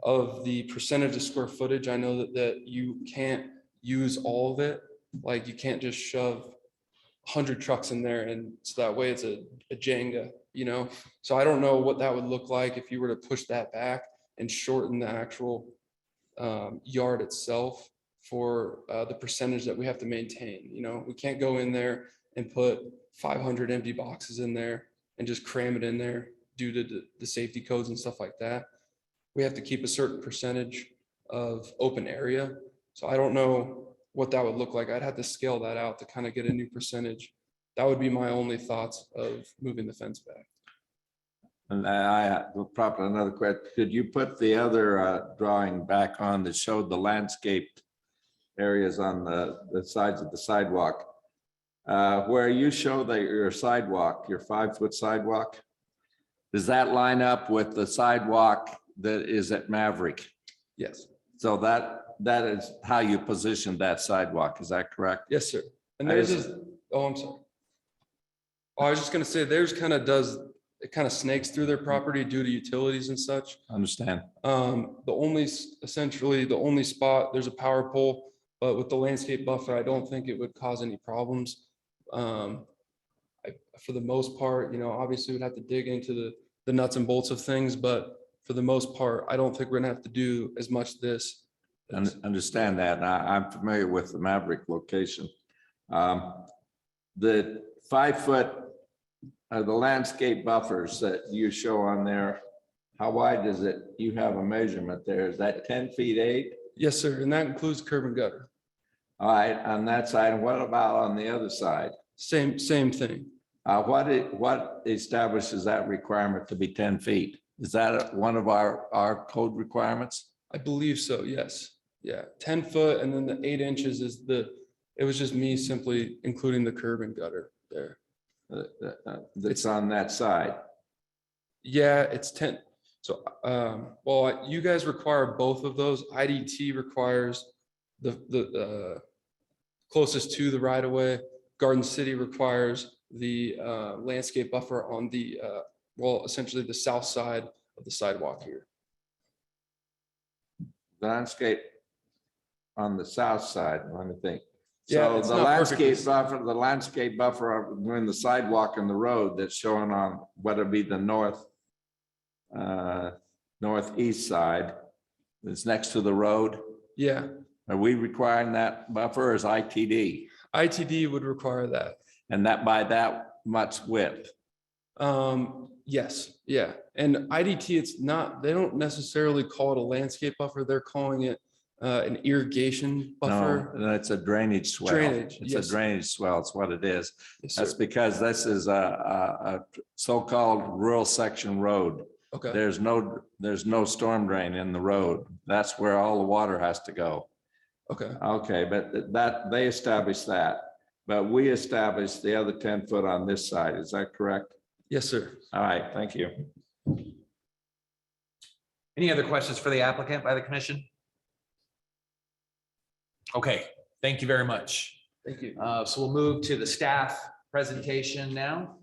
of the percentage of square footage, I know that you can't use all of it. Like you can't just shove 100 trucks in there, and so that way it's a Jenga, so I don't know what that would look like if you were to push that back and shorten the actual yard itself for the percentage that we have to maintain. We can't go in there and put 500 empty boxes in there and just cram it in there due to the safety codes and stuff like that. We have to keep a certain percentage of open area. So I don't know what that would look like. I'd have to scale that out to kind of get a new percentage. That would be my only thoughts of moving the fence back. And I will probably another question. Could you put the other drawing back on that showed the landscaped areas on the sides of the sidewalk? Where you show that your sidewalk, your 5-foot sidewalk, does that line up with the sidewalk that is at Maverick? Yes. So that is how you position that sidewalk. Is that correct? Yes, sir. And there's I'm sorry. Oh, I was just gonna say theirs it kind of snakes through their property due to utilities and such. Understand. Essentially the only spot, there's a power pole, but with the landscape buffer, I don't think it would cause any problems. For the most part, obviously we'd have to dig into the nuts and bolts of things, but for the most part, I don't think we're gonna have to do as much this. Understand that. And I'm familiar with the Maverick location. The 5-foot, the landscape buffers that you show on there, how wide is it? You have a measurement there. Is that 10 feet 8? Yes, sir. And that includes curb and gutter. All right, on that side. And what about on the other side? Same thing. What establishes that requirement to be 10 feet? Is that one of our code requirements? I believe so, yes. Yeah, 10 foot, and then the 8 inches is it was just me simply including the curb and gutter there. That's on that side. Yeah, it's 10. So, well, you guys require both of those. IDT requires the closest to the right of way. Garden City requires the landscape buffer on the, essentially the south side of the sidewalk here. The landscape on the south side, let me think. Yeah, So it's the not landscape buffer between the sidewalk and the road that's showing on what would be the northeast side that's next to the road. Yeah. Are we requiring that buffer as ITD? ITD would require that. And that by that much width? Yes, yeah. And IDT, it's not, they don't necessarily call it a landscape buffer. They're calling it an irrigation buffer. No, that's a drainage swell. Drainage, It's yes. a drainage swell. It's what it is. Yes, sir. That's because this is a so-called rural section road. Okay. There's no storm drain in the road. That's where all the water has to go. Okay, Okay, but that, they established that, but we established the other 10 foot on this side. Is that correct? yes, sir. All right, thank you. Any other questions for the applicant by the commission? Okay, thank you very much. Thank you. So we'll move to the staff presentation now.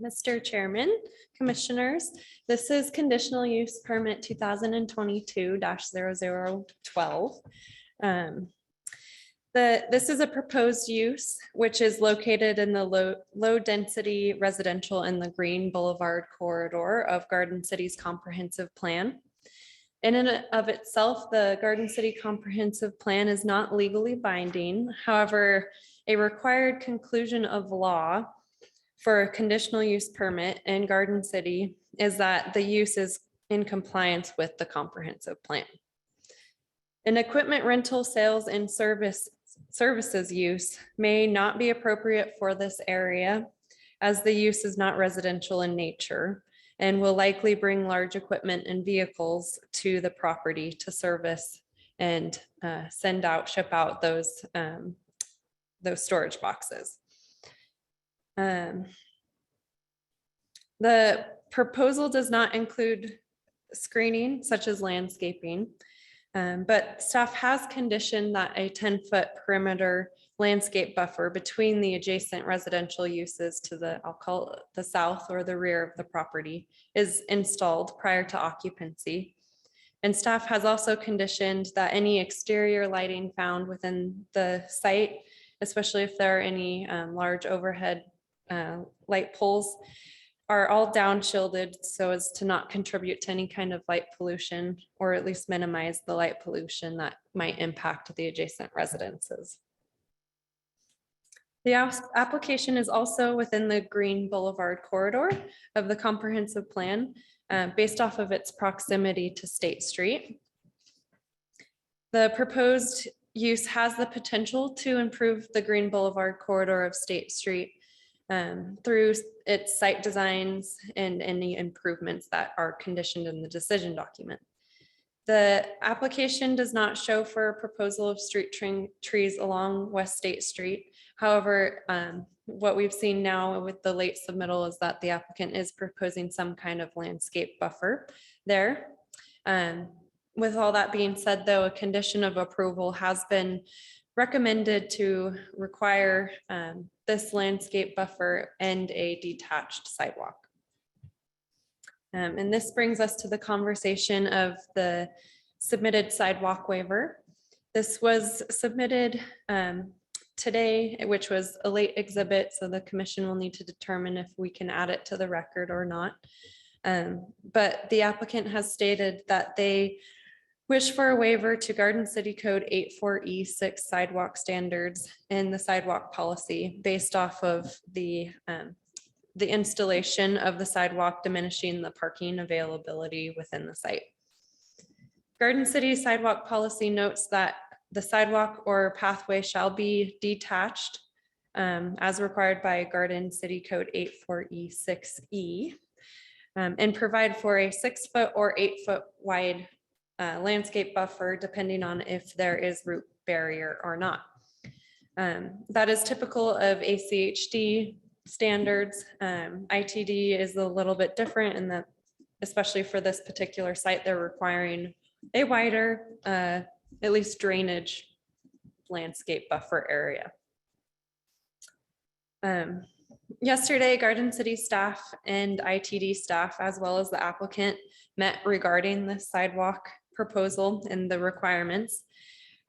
Mr. Chairman, Commissioners, this is Conditional Use Permit 2022-0012. This is a proposed use which is located in the low-density residential in the Green Boulevard corridor of Garden City's comprehensive plan. In and of itself, the Garden City Comprehensive Plan is not legally binding. However, a required conclusion of law for a conditional use permit in Garden City is that the use is in compliance with the comprehensive plan. An equipment rental, sales, and services use may not be appropriate for this area as the use is not residential in nature and will likely bring large equipment and vehicles to the property to service and ship out those storage boxes. The proposal does not include screening such as landscaping, but staff has conditioned that a 10-foot perimeter landscape buffer between the adjacent residential uses to the, I'll call it the south or the rear of the property, is installed prior to occupancy. And staff has also conditioned that any exterior lighting found within the site, especially if there are any large overhead light poles, are all down shielded so as to not contribute to any kind of light pollution, or at least minimize the light pollution that might impact the adjacent residences. The application is also within the Green Boulevard corridor of the comprehensive plan based off of its proximity to State Street. The proposed use has the potential to improve the Green Boulevard corridor of State Street through its site designs and any improvements that are conditioned in the decision document. The application does not show for a proposal of street trees along West State Street. However, what we've seen now with the late submittal is that the applicant is proposing some kind of landscape buffer there. With all that being said, though, a condition of approval has been recommended to require this landscape buffer and a detached sidewalk. And this brings us to the conversation of the submitted sidewalk waiver. This was submitted today, which was a late exhibit, so the commission will need to determine if we can add it to the record or not. But the applicant has stated that they wish for a waiver to Garden City Code 84E6 sidewalk standards and the sidewalk policy based off of the installation of the sidewalk diminishing the parking availability within the site. Garden City sidewalk policy notes that the sidewalk or pathway shall be detached as required by Garden City Code 84E6E and provide for a 6-foot or 8-foot wide landscape buffer depending on if there is root barrier or not. That is typical of ACHD standards. ITD is a little bit different in that, especially for this particular site, they're requiring a wider, at least drainage landscape buffer area. Yesterday, Garden City staff and ITD staff, as well as the applicant, met regarding the sidewalk proposal and the requirements.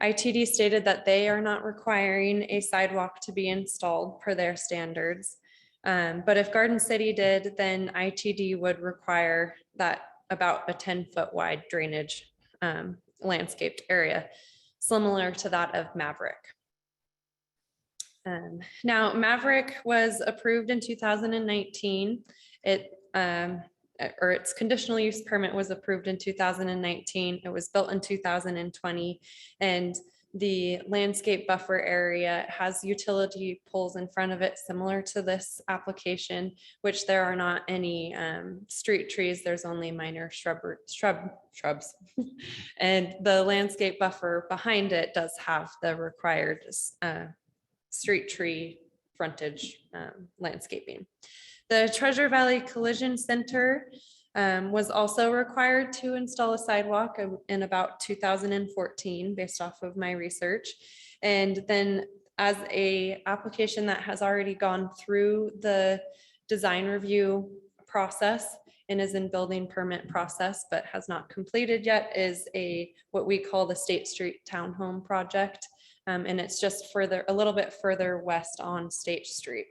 ITD stated that they are not requiring a sidewalk to be installed per their standards. But if Garden City did, then ITD would require that about a 10-foot wide drainage landscaped area, similar to that of Maverick. Now, Maverick was approved in 2019. Its conditional use permit was approved in 2019. It was built in 2020. And the landscape buffer area has utility poles in front of it, similar to this application, which there are not any street trees. There's only minor shrubs. And the landscape buffer behind it does have the required street tree frontage landscaping. The Treasure Valley Collision Center was also required to install a sidewalk in about 2014, based off of my research. And then as a application that has already gone through the design review process and is in building permit process, but has not completed yet, is what we call the State Street Townhome project. And it's just a little bit further west on State Street.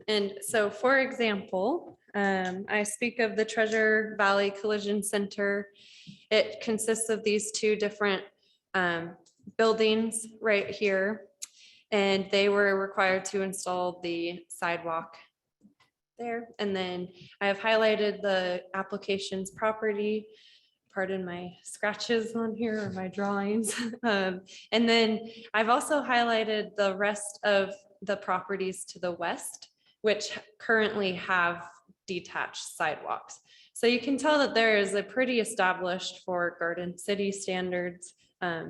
And so, for example, I speak of the Treasure Valley Collision Center. It consists of these two different buildings right here, and they were required to install the sidewalk there. And then I have highlighted the application's property. Pardon my scratches on here or my drawings. And then I've also highlighted the rest of the properties to the west, which currently have detached sidewalks. So you can tell that there is a pretty established, for Garden City standards, a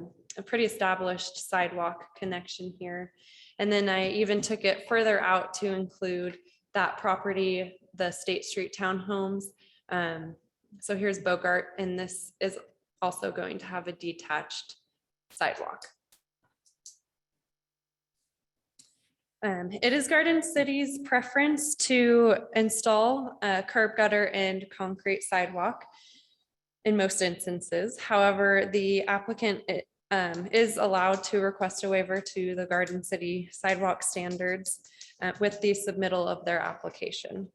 pretty established sidewalk connection here. And then I even took it further out to include that property, the State Street Townhomes. So here's Bogart, and this is also going to have a detached sidewalk. It is Garden City's preference to install a curb gutter and concrete sidewalk in most instances. However, the applicant is allowed to request a waiver to the Garden City sidewalk standards with the submittal of their application.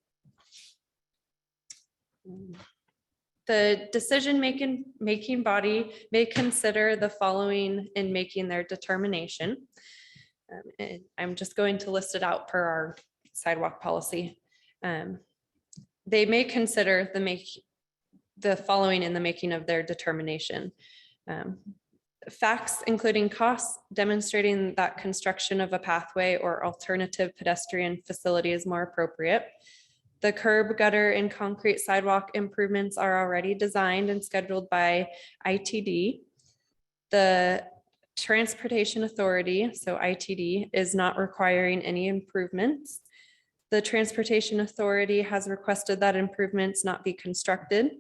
The decision-making body may consider the following in making their determination. And I'm just going to list it out per our sidewalk policy. They may consider the following in the making of their determination. Facts including costs demonstrating that construction of a pathway or alternative pedestrian facility is more appropriate. The curb, gutter, and concrete sidewalk improvements are already designed and scheduled by ITD. The Transportation Authority, so ITD, is not requiring any improvements. The Transportation Authority has requested that improvements not be constructed.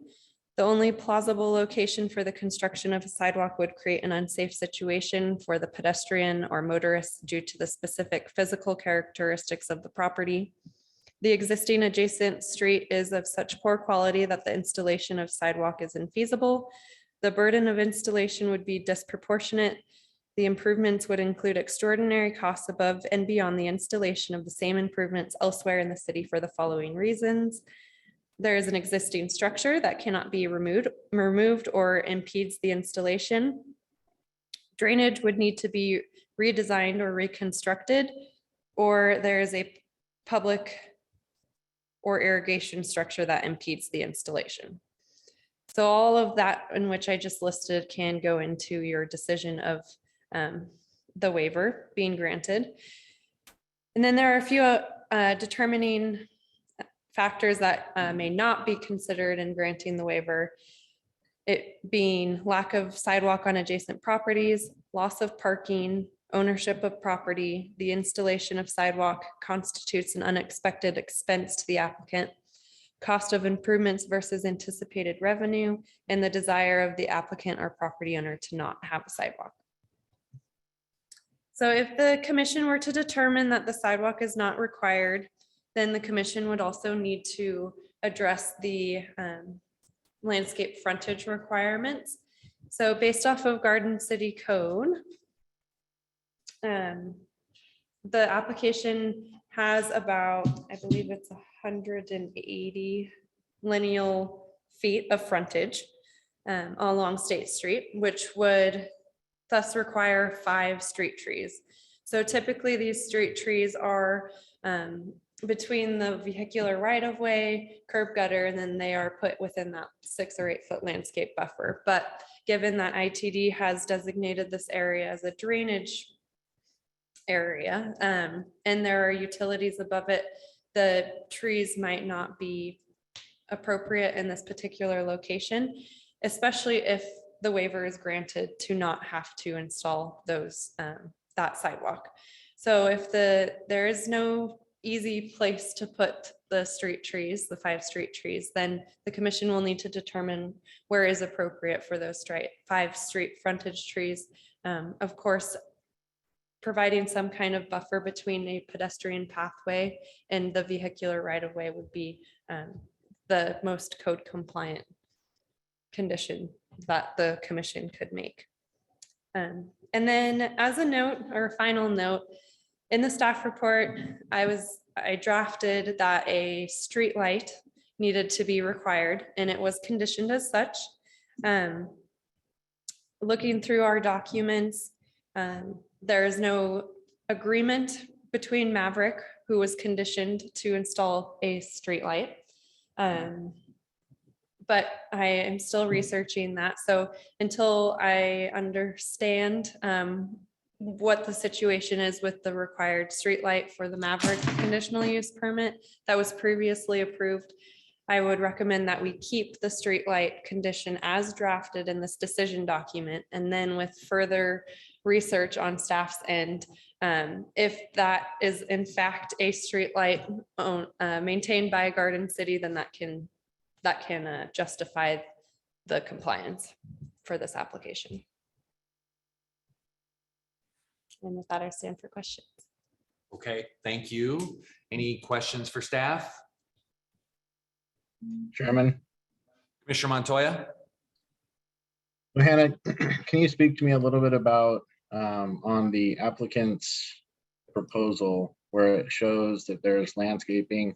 The only plausible location for the construction of a sidewalk would create an unsafe situation for the pedestrian or motorist due to the specific physical characteristics of the property. The existing adjacent street is of such poor quality that the installation of sidewalk is infeasible. The burden of installation would be disproportionate. The improvements would include extraordinary costs above and beyond the installation of the same improvements elsewhere in the city for the following reasons. There is an existing structure that cannot be removed or impedes the installation. Drainage would need to be redesigned or reconstructed, or there is a public or irrigation structure that impedes the installation. So all of that in which I just listed can go into your decision of the waiver being granted. And then there are a few determining factors that may not be considered in granting the waiver. It being lack of sidewalk on adjacent properties, loss of parking, ownership of property, the installation of sidewalk constitutes an unexpected expense to the applicant, cost of improvements versus anticipated revenue, and the desire of the applicant or property owner to not have a sidewalk. So if the commission were to determine that the sidewalk is not required, then the commission would also need to address the landscape frontage requirements. So based off of Garden City Code, the application has about, I believe it's 180 lineal feet of frontage along State Street, which would thus require 5 street trees. So typically these street trees are between the vehicular right-of-way, curb gutter, and then they are put within that 6 or 8 foot landscape buffer. But given that ITD has designated this area as a drainage area, and there are utilities above it, the trees might not be appropriate in this particular location, especially if the waiver is granted to not have to install those, that sidewalk. So if there is no easy place to put the street trees, the 5 street trees, then the commission will need to determine where is appropriate for those 5 street frontage trees. Of course, providing some kind of buffer between a pedestrian pathway and the vehicular right-of-way would be the most code compliant condition that the commission could make. And then as a note or a final note, in the staff report, I drafted that a street light needed to be required, and it was conditioned as such. Looking through our documents, there is no agreement between Maverick, who was conditioned to install a street light. But I am still researching that. So until I understand what the situation is with the required streetlight for the Maverick conditional use permit that was previously approved, I would recommend that we keep the streetlight condition as drafted in this decision document. And then with further research on staff's end, if that is in fact a streetlight maintained by a Garden City, then that can justify the compliance for this application. And with that, I stand for questions. Okay, thank you. Any questions for staff? Chairman, Commissioner Montoya? Hannah, can you speak to me a little bit about on the applicant's proposal where it shows that there's landscaping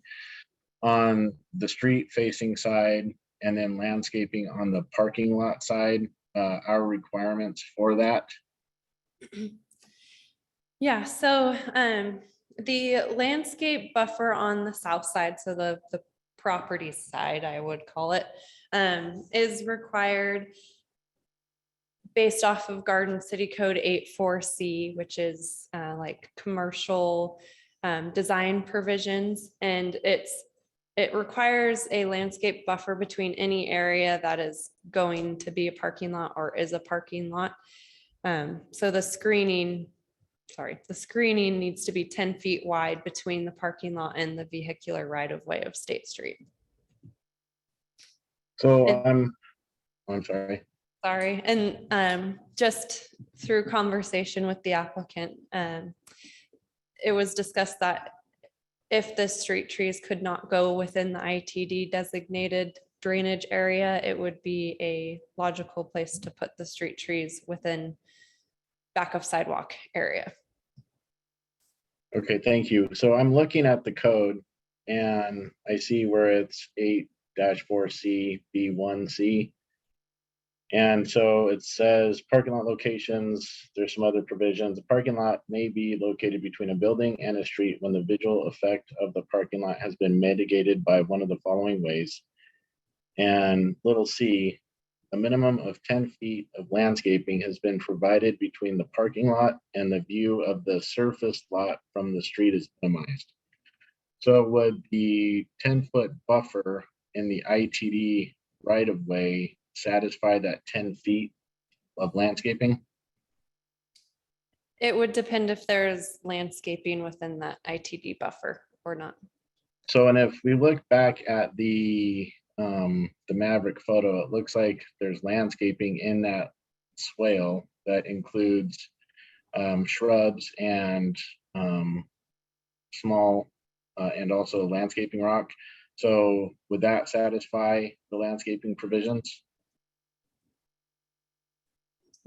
on the street facing side and then landscaping on the parking lot side, our requirements for that? Yeah, so the landscape buffer on the south side, so the property side, I would call it, is required based off of Garden City Code 84C, which is like commercial design provisions. And it requires a landscape buffer between any area that is going to be a parking lot or is a parking lot. So the screening needs to be 10 feet wide between the parking lot and the vehicular right-of-way of State Street. So And- I'm sorry. Sorry, and just through conversation with the applicant, it was discussed that if the street trees could not go within the ITD designated drainage area, it would be a logical place to put the street trees within back of sidewalk area. Okay, thank you. So I'm looking at the code and I see where it's 8-4C B1C. And so it says parking lot locations, there's some other provisions. The parking lot may be located between a building and a street when the visual effect of the parking lot has been mitigated by one of the following ways. And little c, a minimum of 10 feet of landscaping has been provided between the parking lot and the view of the surface lot from the street is minimized. So would the 10-foot buffer in the ITD right-of-way satisfy that 10 feet of landscaping? It would depend if there's landscaping within that ITD buffer or not. So, and if we look back at the Maverick photo, it looks like there's landscaping in that swale that includes shrubs and small and also landscaping rock. So would that satisfy the landscaping provisions?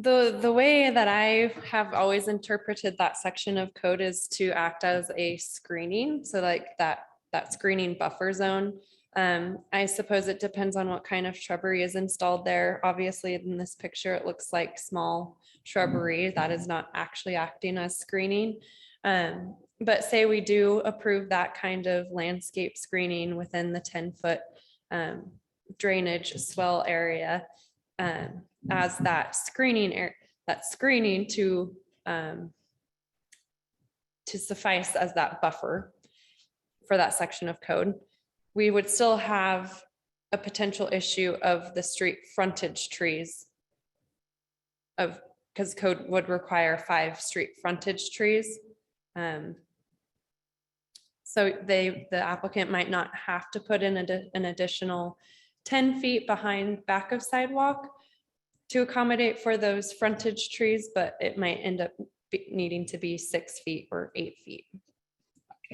The way that I have always interpreted that section of code is to act as a screening, so like that screening buffer zone. I suppose it depends on what kind of shrubbery is installed there. Obviously, in this picture, it looks like small shrubbery that is not actually acting as screening. But say we do approve that kind of landscape screening within the 10-foot drainage swell area, as that screening to suffice as that buffer for that section of code, we would still have a potential issue of the street frontage trees because code would require 5 street frontage trees. So the applicant might not have to put in an additional 10 feet back of sidewalk to accommodate for those frontage trees, but it might end up needing to be 6 feet or 8 feet.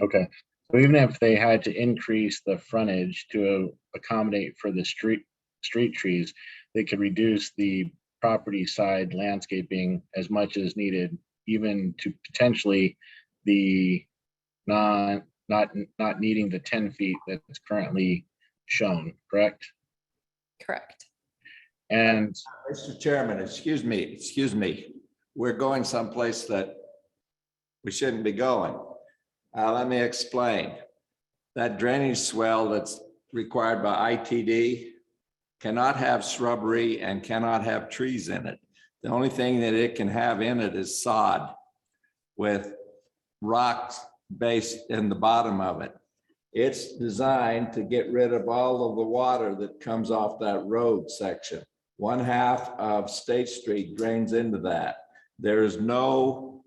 Okay, so even if they had to increase the frontage to accommodate for the street trees, they could reduce the property side landscaping as much as needed, even to potentially the not needing the 10 feet that's currently shown, correct? Correct. And Mr. Chairman, excuse me. We're going someplace that we shouldn't be going. Let me explain. That drainage swell that's required by ITD cannot have shrubbery and cannot have trees in it. The only thing that it can have in it is sod with rocks based in the bottom of it. It's designed to get rid of all of the water that comes off that road section. 1/2 of State Street drains into that. There is no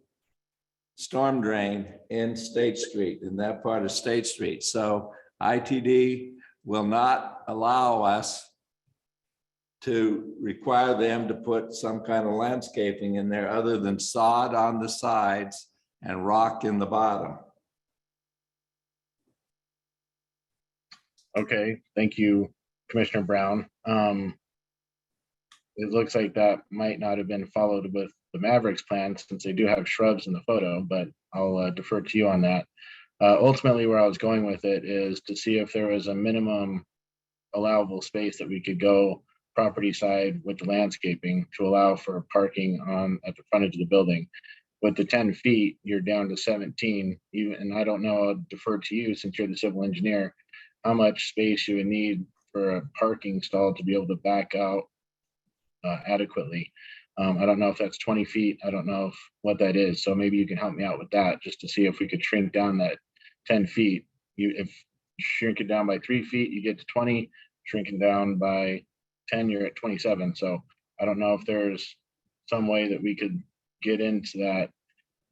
storm drain in State Street, in that part of State Street. So ITD will not allow us to require them to put some kind of landscaping in there other than sod on the sides and rock in the bottom. okay, thank you, Commissioner Brown. It looks like that might not have been followed with the Mavericks plan since they do have shrubs in the photo, but I'll defer to you on that. Ultimately, where I was going with it is to see if there was a minimum allowable space that we could go property side with the landscaping to allow for parking at the frontage of the building. With the 10 feet, you're down to 17, and I don't know, I'll defer to you since you're the civil engineer, how much space you would need for a parking stall to be able to back out adequately. I don't know if that's 20 feet. I don't know what that is. So maybe you can help me out with that just to see if we could shrink down that 10 feet. If you shrink it down by 3 feet, you get to 20, shrinking down by 10, you're at 27. So I don't know if there's some way that we could get into that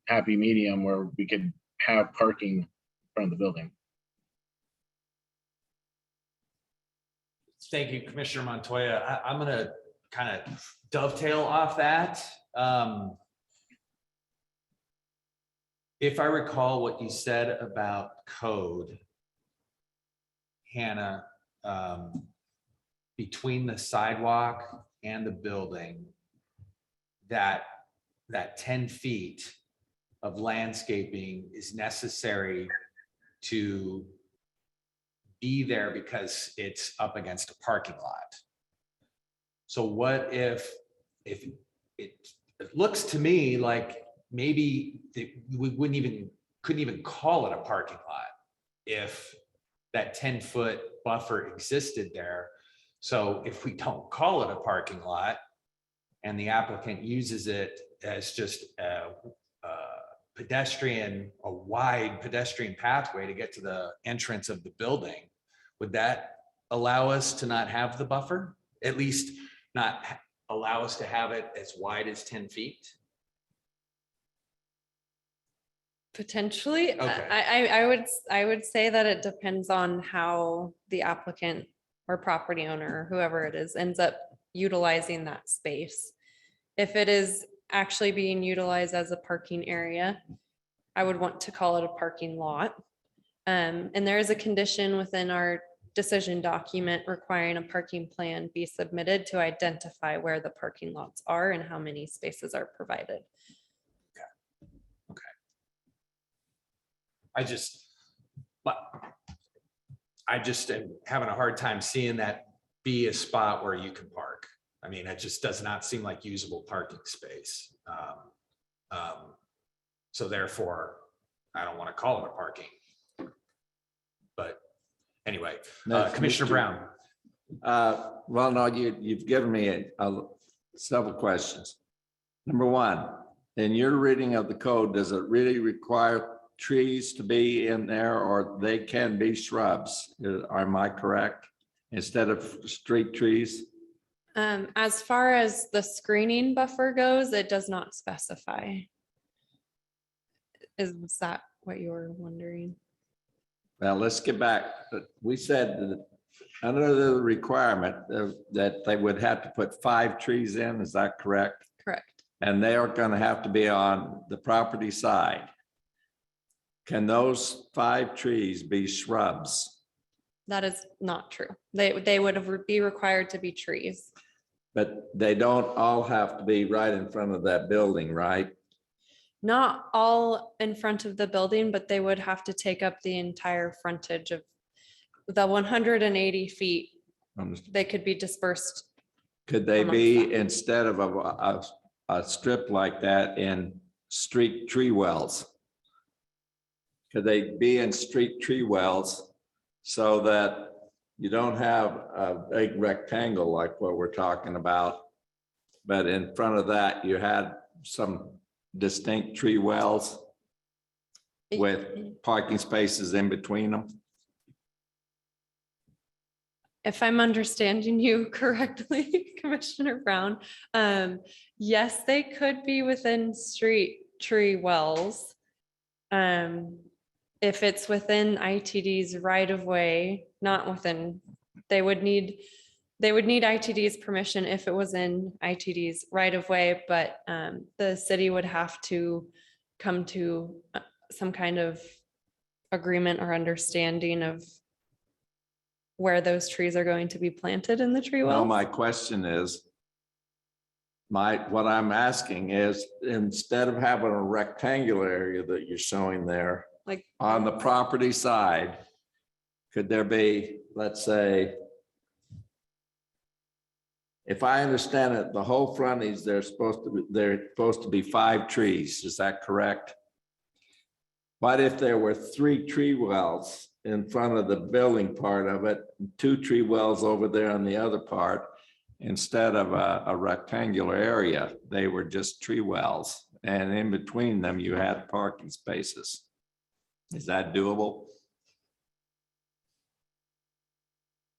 happy medium where we could have parking in front of the building. Thank you, Commissioner Montoya. I'm going to kind of dovetail off that. If I recall what you said about code, Hannah, between the sidewalk and the building, that 10 feet of landscaping is necessary to be there because it's up against a parking lot. So what if it looks to me like maybe we couldn't even call it a parking lot if that 10-foot buffer existed there. So if we don't call it a parking lot and the applicant uses it as just a wide pedestrian pathway to get to the entrance of the building, would that allow us to not have the buffer? At least not allow us to have it as wide as 10 feet? Potentially. Okay. I would say that it depends on how the applicant or property owner, or whoever it is, ends up utilizing that space. If it is actually being utilized as a parking area, I would want to call it a parking lot. And there is a condition within our decision document requiring a parking plan be submitted to identify where the parking lots are and how many spaces are provided. I just am having a hard time seeing that be a spot where you can park. I mean, it just does not seem like usable parking space. So therefore, I don't want to call it a parking. But anyway, Commissioner Brown. Well, no, you've given me several questions. Number one, in your reading of the code, does it really require trees to be in there, or they can be shrubs? Am I correct? Instead of street trees? As far as the screening buffer goes, it does not specify. Is that what you were wondering? Well, let's get back. We said that under the requirement that they would have to put 5 trees in, is that correct? Correct. And they are going to have to be on the property side. Can those 5 trees be shrubs? That is not true. They would be required to be trees. But they don't all have to be right in front of that building, right? Not all in front of the building, but they would have to take up the entire frontage of the 180 feet. They could be dispersed. Could they amongst be, them. instead of a strip like that, in street tree wells? Could they be in street tree wells so that you don't have a big rectangle like what we're talking about, but in front of that you had some distinct tree wells with parking spaces in between them? If I'm understanding you correctly, Commissioner Brown, yes, they could be within street tree wells. If it's within ITD's right of way, not within, they would need ITD's permission if it was in ITD's right of way, but the city would have to come to some kind of agreement or understanding of where those trees are going to be planted in the tree No, wells. my question is, what I'm asking is, instead of having a rectangular area that you're showing there, Like, on the property side, could there be, let's say, if I understand it, the whole frontage, there's supposed to be 5 trees, is that correct? What if there were 3 tree wells in front of the building part of it, 2 tree wells over there on the other part, instead of a rectangular area, they were just tree wells, and in between them you had parking spaces? Is that doable?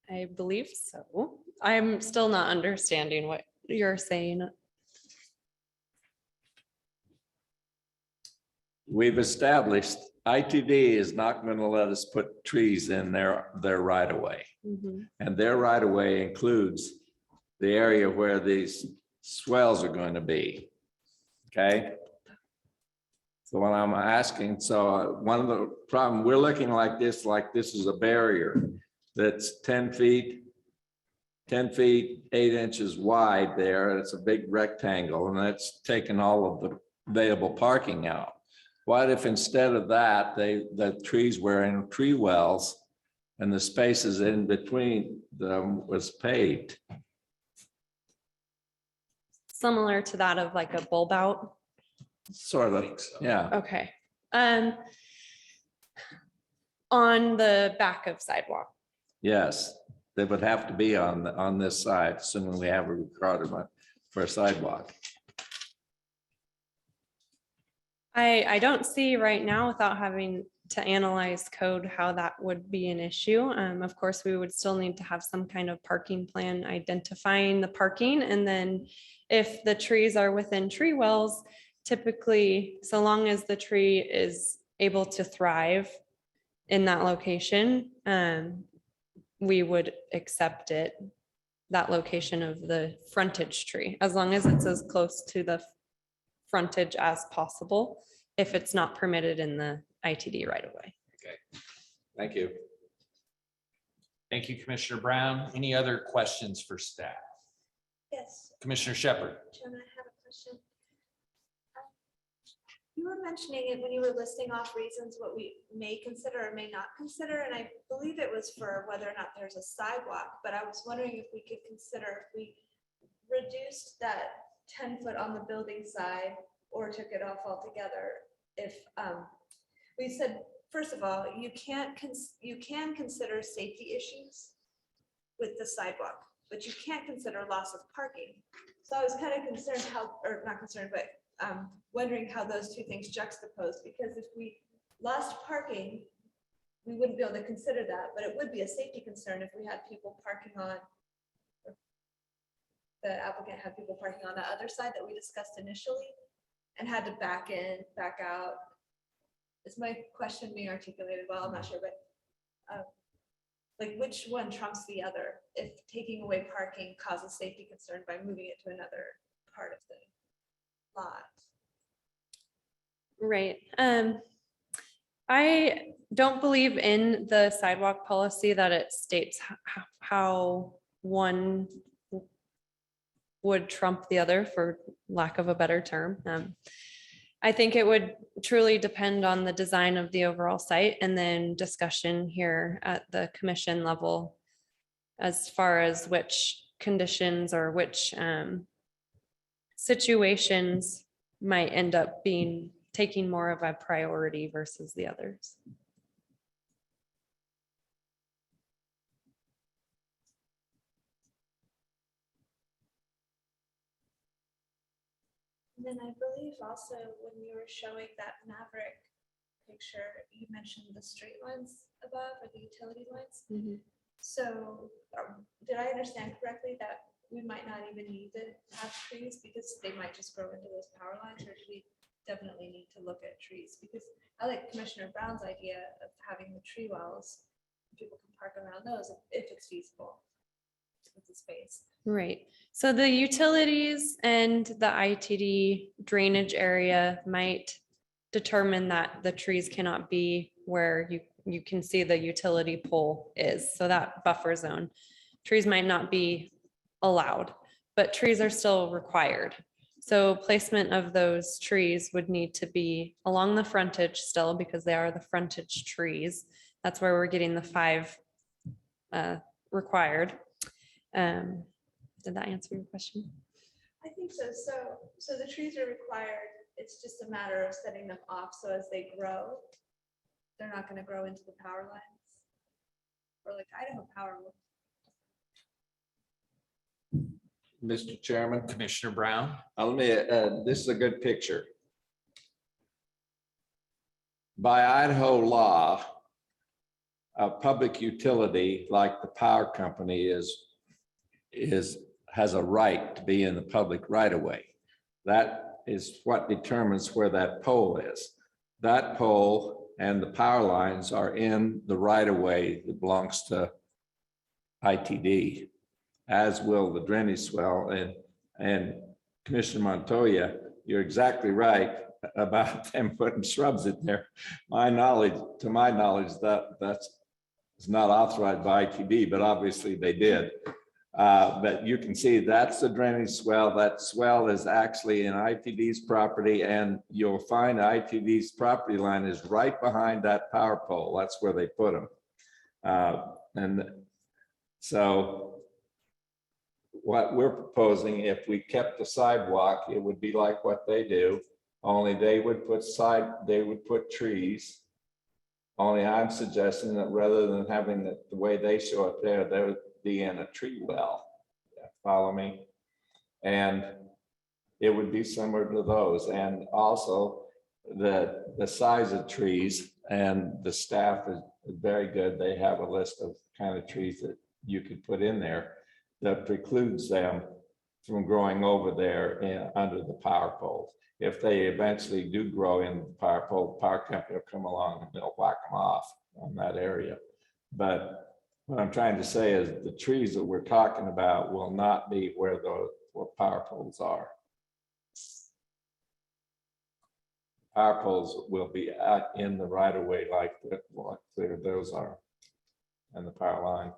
I believe so. I'm still not understanding what you're saying. We've established ITD is not going to let us put trees in their right of way. Mhm. And their right of way includes the area where these swells are going to be. Okay? So what I'm asking, one of the problem, we're looking like this is a barrier that's 10 feet, 8 inches wide there. And it's a big rectangle, and that's taken all of the available parking out. What if instead of that, the trees were in tree wells and the spaces in between them was paved? Similar to that of like a bulb out. Sort of, think so. yeah. Okay. On the back of sidewalk. Yes, they would have to be on this side, assuming we have a requirement for a sidewalk. I don't see right now, without having to analyze code, how that would be an issue. Of course, we would still need to have some kind of parking plan identifying the parking. And then if the trees are within tree wells, typically, so long as the tree is able to thrive in that location, we would accept it, that location of the frontage tree, as long as it's as close to the frontage as possible, if it's not permitted in the ITD right away. Okay, thank you. Thank you, Commissioner Brown. Any other questions for staff? Yes, Commissioner Shepherd? Chairman, I have a question. You were mentioning it when you were listing off reasons what we may consider or may not consider, and I believe it was for whether or not there's a sidewalk, but I was wondering if we could consider if we reduced that 10 foot on the building side or took it off altogether. If we said, first of all, you can consider safety issues with the sidewalk, but you can't consider loss of parking. So I was kind of concerned how, or not concerned, but wondering how those two things juxtapose, because if we lost parking, we wouldn't be able to consider that, but it would be a safety concern if we had people parking on, the applicant had people parking on the other side that we discussed initially and had to back in, back out. Is my question being articulated well? I'm not sure, but like which one trumps the other if taking away parking causes safety concern by moving it to another part of the lot? Right. I don't believe in the sidewalk policy that it states how one would trump the other, for lack of a better term. I think it would truly depend on the design of the overall site and then discussion here at the commission level as far as which conditions or which situations might end up being taking more of a priority versus the others. And then I believe also when you were showing that Maverick picture, you mentioned the street lines above or the utility lines. So did I understand correctly that we might not even need to have trees because they might just grow into those power lines, or do we definitely need to look at trees? Because I like Commissioner Brown's idea of having the tree wells. People can park around those if it's feasible with the space. Right. So the utilities and the ITD drainage area might determine that the trees cannot be where you can see the utility pole is. So that buffer zone, trees might not be allowed, but trees are still required. So placement of those trees would need to be along the frontage still, because they are the frontage trees. That's where we're getting the 5 required. Did that answer your question? I think so. So the trees are required. It's just a matter of setting them off so as they grow, they're not going to grow into the power lines. Or like Idaho Power. Mr. Chairman, Commissioner Brown? let me, this is a good picture. By Idaho law, a public utility like the power company has a right to be in the public right of way. That is what determines where that pole is. That pole and the power lines are in the right of way that belongs to ITD, as will the drainage swell. And Commissioner Montoya, you're exactly right about them putting shrubs in there. To my knowledge, that's not authorized by ITD, but obviously they did. But you can see that's the drainage swell. That swell is actually in ITD's property, and you'll find ITD's property line is right behind that power pole. That's where they put them. And so what we're proposing, if we kept the sidewalk, it would be like what they do, only they would put trees. Only I'm suggesting that rather than having the way they show it there, they would be in a tree well. Follow me? And it would be similar to those. And also the size of trees, and the staff is very good. They have a list of kind of trees that you could put in there that precludes them from growing over there under the power poles. If they eventually do grow in the power pole, the power company will come along and they'll whack them off on that area. But what I'm trying to say is the trees that we're talking about will not be where the power poles are. Power poles will be out in the right of way like those are, and the power line.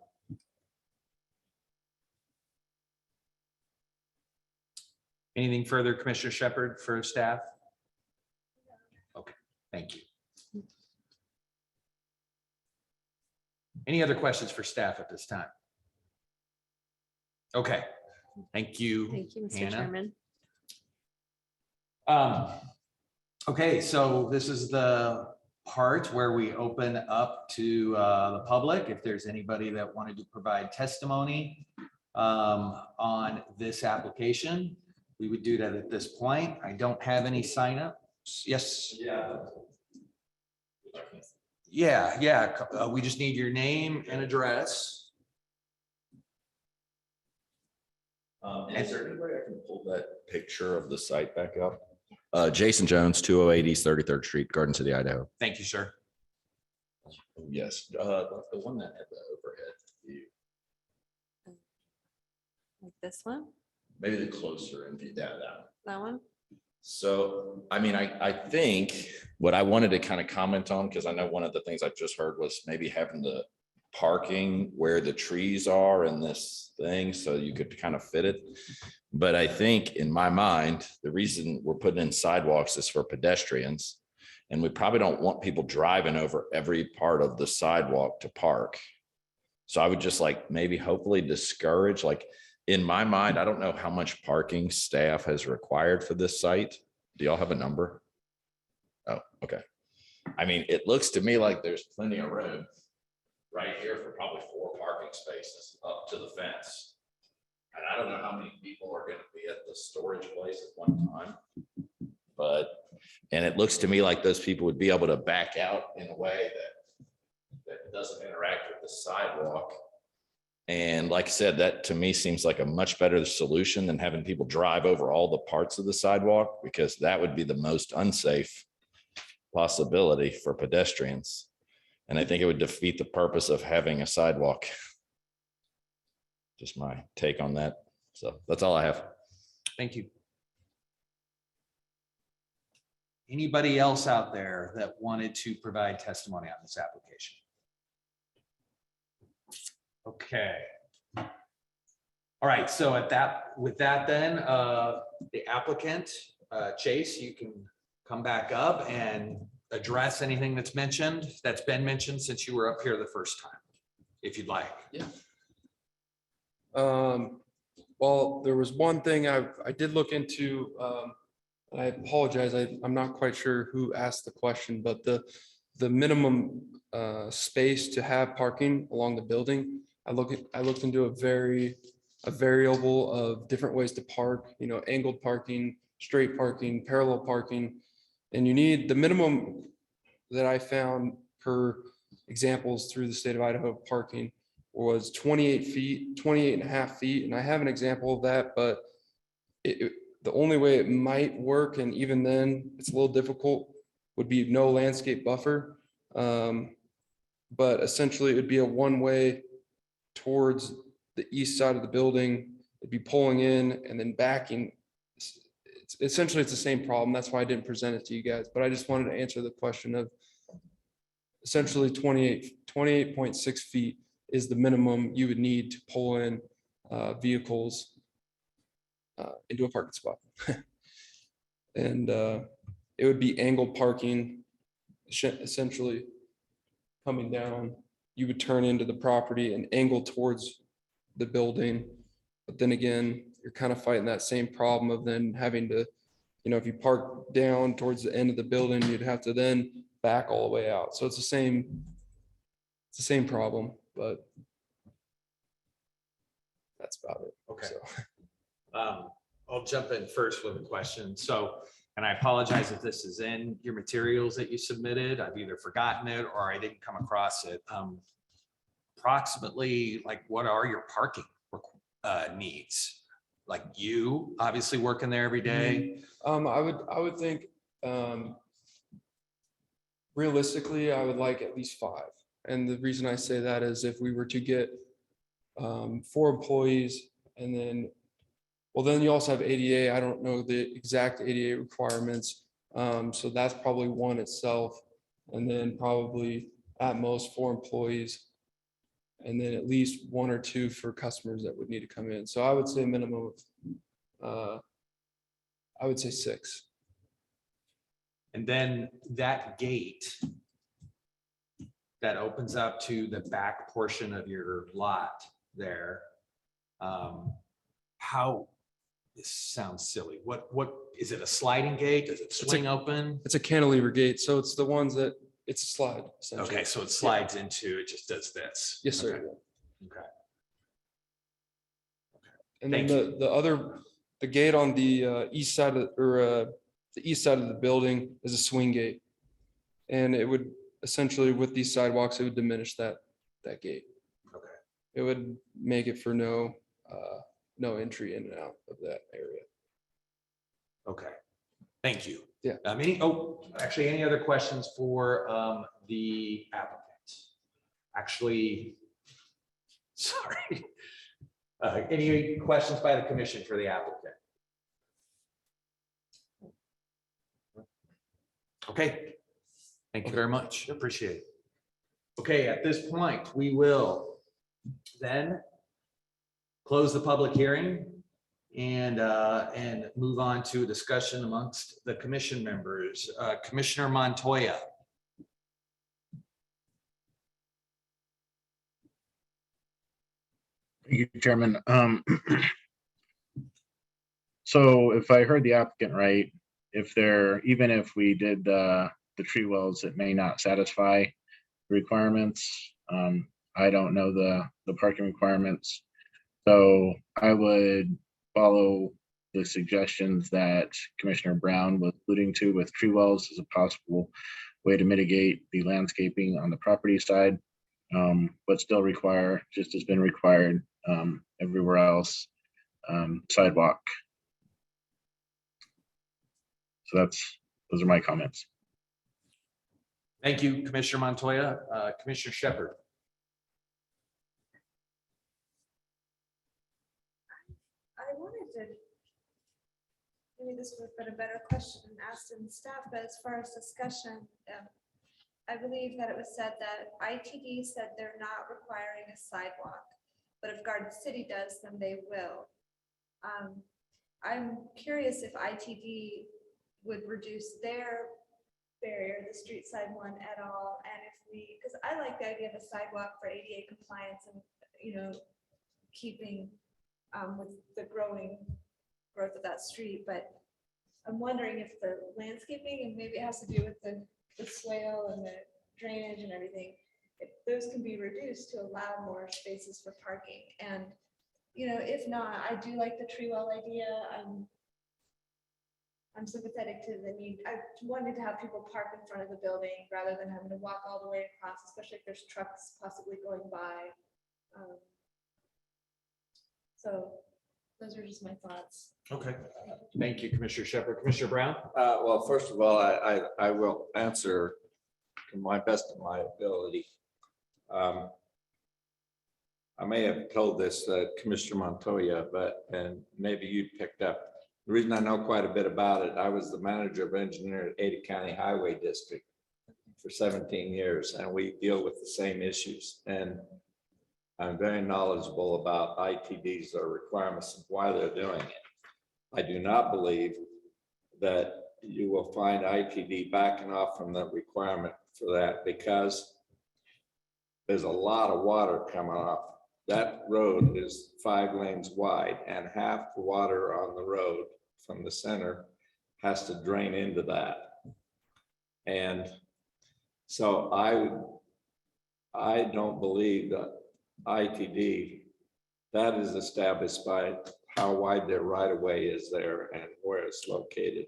Anything further, Commissioner Shepherd, for staff? Okay, thank you. Any other questions for staff at this time? Okay, thank you. Thank you, Mr. Hannah. Chairman. Okay, so this is the part where we open up to the public. If there's anybody that wanted to provide testimony on this application, we would do that at this point. I don't have any signups. Yes? Yeah. We just need your name and address. Is there any way I can pull that picture of the site back up? Jason Jones, 208 East 33rd Street, Garden City, Idaho. Thank you, sir. Yes, the one that had the overhead view, Like this one, maybe the closer and view that. that one. So, I mean, I think what I wanted to kind of comment on, because I know one of the things I just heard was maybe having the parking where the trees are in this thing, so you could kind of fit it. But I think in my mind, the reason we're putting in sidewalks is for pedestrians. And we probably don't want people driving over every part of the sidewalk to park. So I would just like maybe hopefully discourage, like in my mind, I don't know how much parking staff has required for this site. Do y'all have a number? Oh, okay. I mean, it looks to me like there's plenty of room right here for probably 4 parking spaces up to the fence. And I don't know how many people are going to be at the storage place at one time, and it looks to me like those people would be able to back out in a way that doesn't interact with the sidewalk. And like I said, that to me seems like a much better solution than having people drive over all the parts of the sidewalk, because that would be the most unsafe possibility for pedestrians. And I think it would defeat the purpose of having a sidewalk. Just my take on that. So that's all I have. Thank you. Anybody else out there that wanted to provide testimony on this application? Okay. All right, so with that then, the applicant, Chase, you can come back up and address anything that's been mentioned since you were up here the first time, if you'd like. Yeah. Well, there was one thing I did look into, and I apologize, I'm not quite sure who asked the question, but the minimum space to have parking along the building, I looked into a variable of different ways to park, angled parking, straight parking, parallel parking, and you need the minimum that I found per examples through the state of Idaho parking was 28 feet, 28 and a half feet. And I have an example of that, but the only way it might work, and even then it's a little difficult, would be no landscape buffer. But essentially it would be a one-way towards the east side of the building. It'd be pulling in and then backing. Essentially it's the same problem. That's why I didn't present it to you guys, but I just wanted to answer the question of essentially 28.6 feet is the minimum you would need to pull in vehicles into a parking spot. And it would be angled parking, essentially coming down. You would turn into the property and angle towards the building. But then again, you're kind of fighting that same problem of then having to, if you park down towards the end of the building, you'd have to then back all the way out. So it's the same problem, but that's about it. Okay. So. I'll jump in first with a question. So, and I apologize if this is in your materials that you submitted. I've either forgotten it or I didn't come across it. Approximately, like, what are your parking needs? Like, you obviously working there every day. I would think realistically, I would like at least 5. And the reason I say that is if we were to get 4 employees and then you also have ADA. I don't know the exact ADA requirements. So that's probably 1 itself. And then probably at most 4 employees. And then at least 1 or 2 for customers that would need to come in. So I would say a minimum of I would say 6. And then that gate that opens up to the back portion of your lot there. How, this sounds silly. What, is it a sliding gate? Does it swing open? It's a cantilever gate, so it's the ones that, it's a slide. essentially. Okay, so it slides into, it just does this. Yes, sir. Okay. Okay. And then Thank the gate on the east side of, or the east side of the building is a swing gate. And it would essentially, with these sidewalks, it would diminish that gate. Okay. It would make it for no entry in and out of that area. Okay, thank you. Yeah. Actually, any other questions for the applicant? Actually, sorry. Any questions by the commission for the applicant? Okay, thank you very much. Appreciate it. Okay, at this point, we will then close the public hearing and move on to a discussion amongst the commission members. Commissioner Montoya. Thank you, Chairman. So if I heard the applicant right, even if we did the tree wells, it may not satisfy the requirements. I don't know the parking requirements. So I would follow the suggestions that Commissioner Brown was alluding to with tree wells as a possible way to mitigate the landscaping on the property side, but still require, just has been required everywhere else, sidewalk. So those are my comments. Thank you, Commissioner Montoya. Commissioner Shepherd. I wanted to, maybe this would have been a better question asked in staff, but as far as discussion, I believe that it was said that ITD said they're not requiring a sidewalk, but if Garden City does, then they will. I'm curious if ITD would reduce their barrier, the street side one at all, and if because I like the idea of a sidewalk for ADA compliance and, keeping with the growth of that street, but I'm wondering if the landscaping, and maybe it has to do with the swale and the drainage and everything, if those can be reduced to allow more spaces for parking. And, if not, I do like the tree well idea. I'm sympathetic to the need. I wanted to have people park in front of the building rather than having to walk all the way across, especially if there's trucks possibly going by. So those are just my thoughts. Okay. Thank you, Commissioner Shepherd. Commissioner Brown? Well, first of all, I will answer to my best of my ability. I may have told this Commissioner Montoya, and maybe you picked up. The reason I know quite a bit about it, I was the manager of engineering at Ada County Highway District for 17 years, and we deal with the same issues. And I'm very knowledgeable about ITDs or requirements and why they're doing it. I do not believe that you will find ITD backing off from the requirement for that, because there's a lot of water coming off. That road is 5 lanes wide, and half the water on the road from the center has to drain into that. And so I don't believe that ITD, that is established by how wide their right of way is there and where it's located.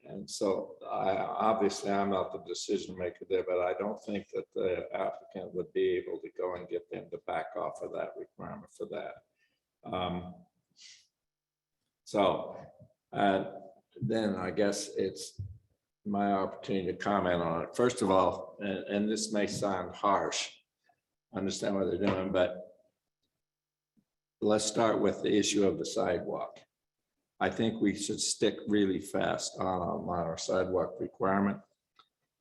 And so obviously I'm not the decision maker there, but I don't think that the applicant would be able to go and get them to back off of that requirement for that. Then I guess it's my opportunity to comment on it. First of all, and this may sound harsh, I understand what they're doing, but let's start with the issue of the sidewalk. I think we should stick really fast on our sidewalk requirement.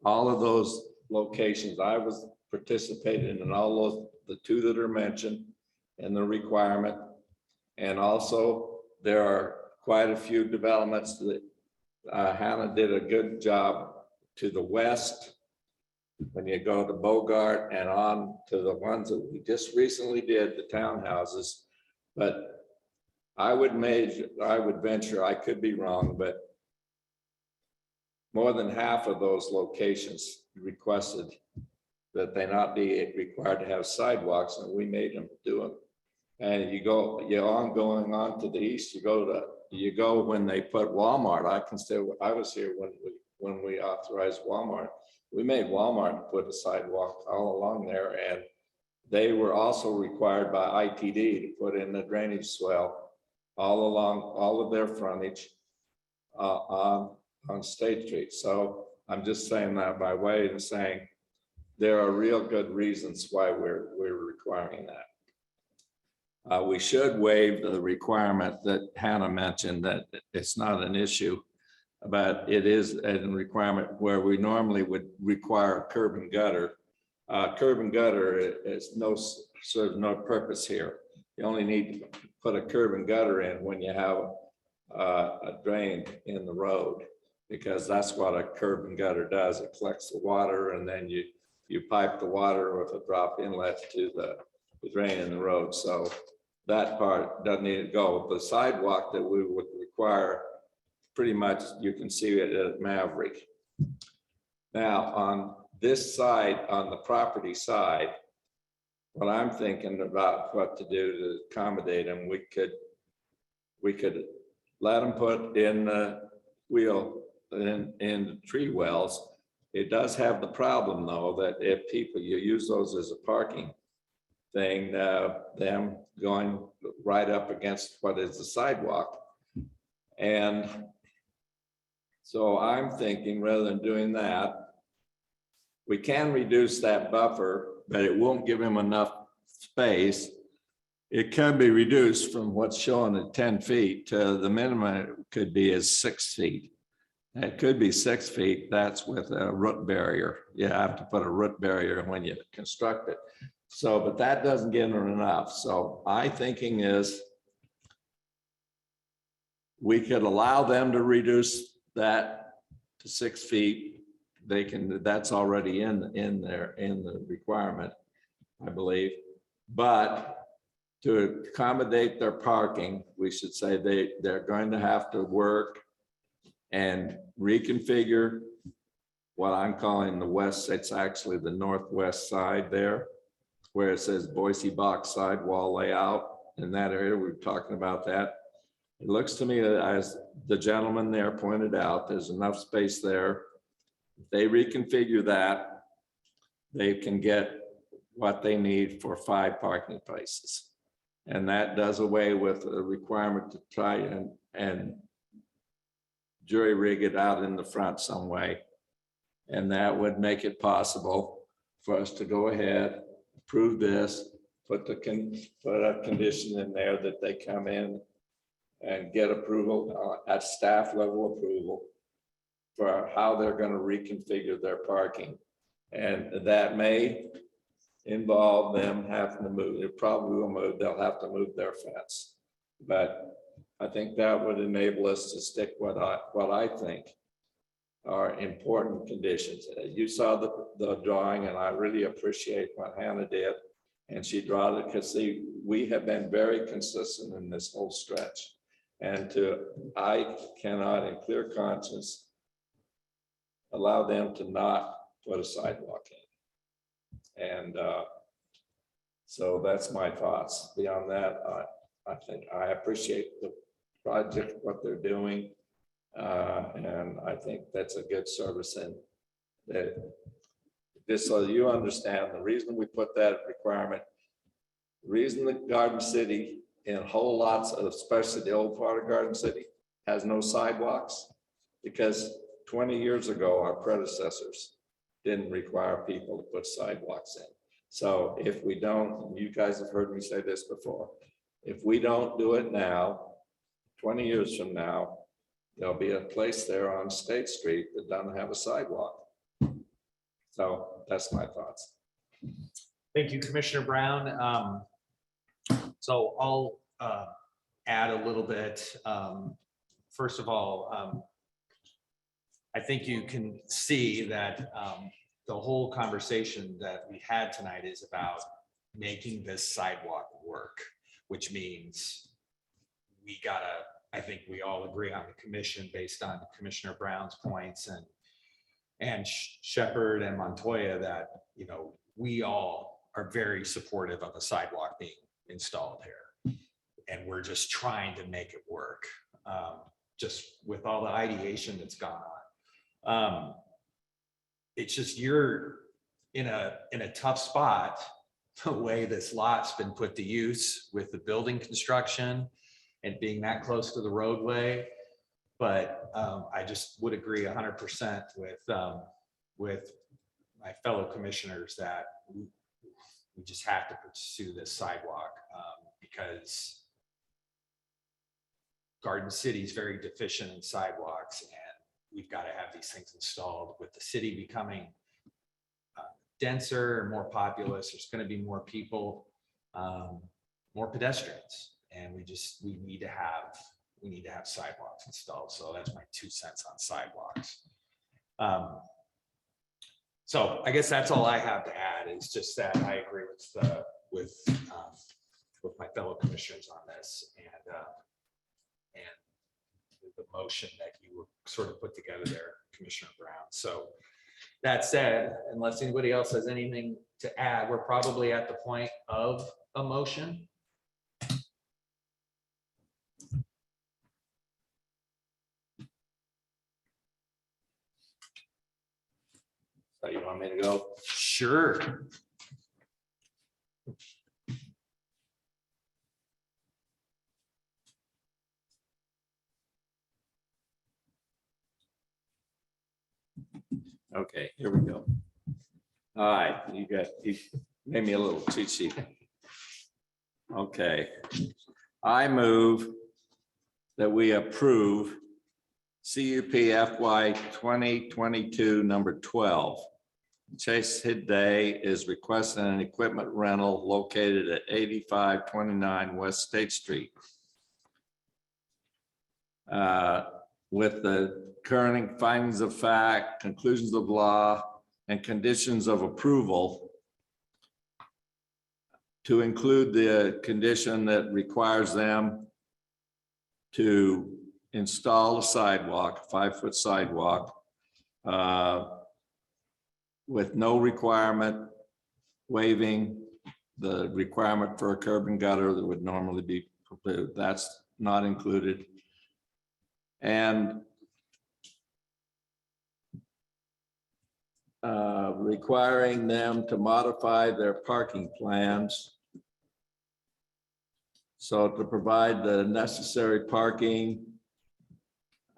All of those locations, I was participating in all those, the 2 that are mentioned in the requirement. And also there are quite a few developments that Hannah did a good job to the west. When you go to Bogart and on to the ones that we just recently did, the townhouses. But I would venture, I could be wrong, but more than half of those locations requested that they not be required to have sidewalks, and we made them do them. And you're going on to the east, you go when they put Walmart. I was here when we authorized Walmart. We made Walmart put a sidewalk all along there, and they were also required by ITD to put in the drainage swell all along all of their frontage on State Street. So I'm just saying that by way of saying there are real good reasons why we're requiring that. We should waive the requirement that Hannah mentioned, that it's not an issue, but it is a requirement where we normally would require a curb and gutter. Curb and gutter is serves no purpose here. You only need to put a curb and gutter in when you have a drain in the road, because that's what a curb and gutter does. It collects the water, and then you pipe the water with a drop inlet to the drain in the road. So that part doesn't need to go. The sidewalk that we would require, pretty much you can see it at Maverick. Now on this side, on the property side, what I'm thinking about what to do to accommodate them, we could let them put in the wheel in the tree wells. It does have the problem though, that if you use those as a parking thing, them going right up against what is the sidewalk. And so I'm thinking, rather than doing that, we can reduce that buffer, but it won't give him enough space. It can be reduced from what's shown at 10 feet to the minimum it could be is 6 feet. It could be 6 feet. That's with a root barrier. You have to put a root barrier when you construct it. So, but that doesn't give them enough. So my thinking is we could allow them to reduce that to 6 feet. They can, that's already in the requirement, I believe. But to accommodate their parking, we should say they're going to have to work and reconfigure what I'm calling the west. It's actually the northwest side there, where it says Boise box sidewall layout. In that area, we were talking about that. It looks to me that, as the gentleman there pointed out, there's enough space there. If they reconfigure that, they can get what they need for 5 parking places. And that does away with the requirement to try and jury rig it out in the front some way. And that would make it possible for us to go ahead, approve this, put a condition in there that they come in and get approval at staff level approval for how they're going to reconfigure their parking. And that may involve them having to move. It probably will move. They'll have to move their fence. But I think that would enable us to stick what I think are important conditions. You saw the drawing, and I really appreciate what Hannah did. And she drew it because we have been very consistent in this whole stretch. And I cannot in clear conscience allow them to not put a sidewalk in. And so that's my thoughts. Beyond that, I think I appreciate the project, what they're doing. And I think that's a good service. And that, just so you understand, the reason we put that requirement, the reason the Garden City in whole lots of, especially the old part of Garden City, has no sidewalks, because 20 years ago, our predecessors didn't require people to put sidewalks in. So if we don't, you guys have heard me say this before, if we don't do it now, 20 years from now, there'll be a place there on State Street that doesn't have a sidewalk. So that's my thoughts. Thank you, Commissioner Brown. So I'll add a little bit. first of all, I think you can see that the whole conversation that we had tonight is about making this sidewalk work, which means we gotta, I think we all agree on the commission based on Commissioner Brown's points and Shepherd and Montoya that, you know, we all are very supportive of a sidewalk being installed here. And we're just trying to make it work, just with all the ideation that's gone on. It's just you're in a tough spot, the way this lot's been put to use with the building construction and being that close to the roadway. But I just would agree 100% with my fellow commissioners that we just have to pursue this sidewalk because Garden City is very deficient in sidewalks, and we've got to have these things installed. With the city becoming denser and more populous, there's going to be more people, more pedestrians, and we need to have sidewalks installed. So that's my 2 cents on sidewalks. So I guess that's all I have to add, is just that I agree with my fellow commissioners on this, and the motion that you sort of put together there, Commissioner Brown. So that said, unless anybody else has anything to add, we're probably at the point of a motion. So you want me to go? Sure. Okay, here we go. All right, you made me a little cheat sheet. Okay. I move that we approve CUP FY 2022 number 12. Chase Hidday is requesting an equipment rental located at 8529 West State Street. With the current findings of fact, conclusions of law, and conditions of approval, to include the condition that requires them to install a sidewalk, 5-foot sidewalk, with no requirement waiving the requirement for a curb and gutter that would normally be completed. That's not included. And requiring them to modify their parking plans so to provide the necessary parking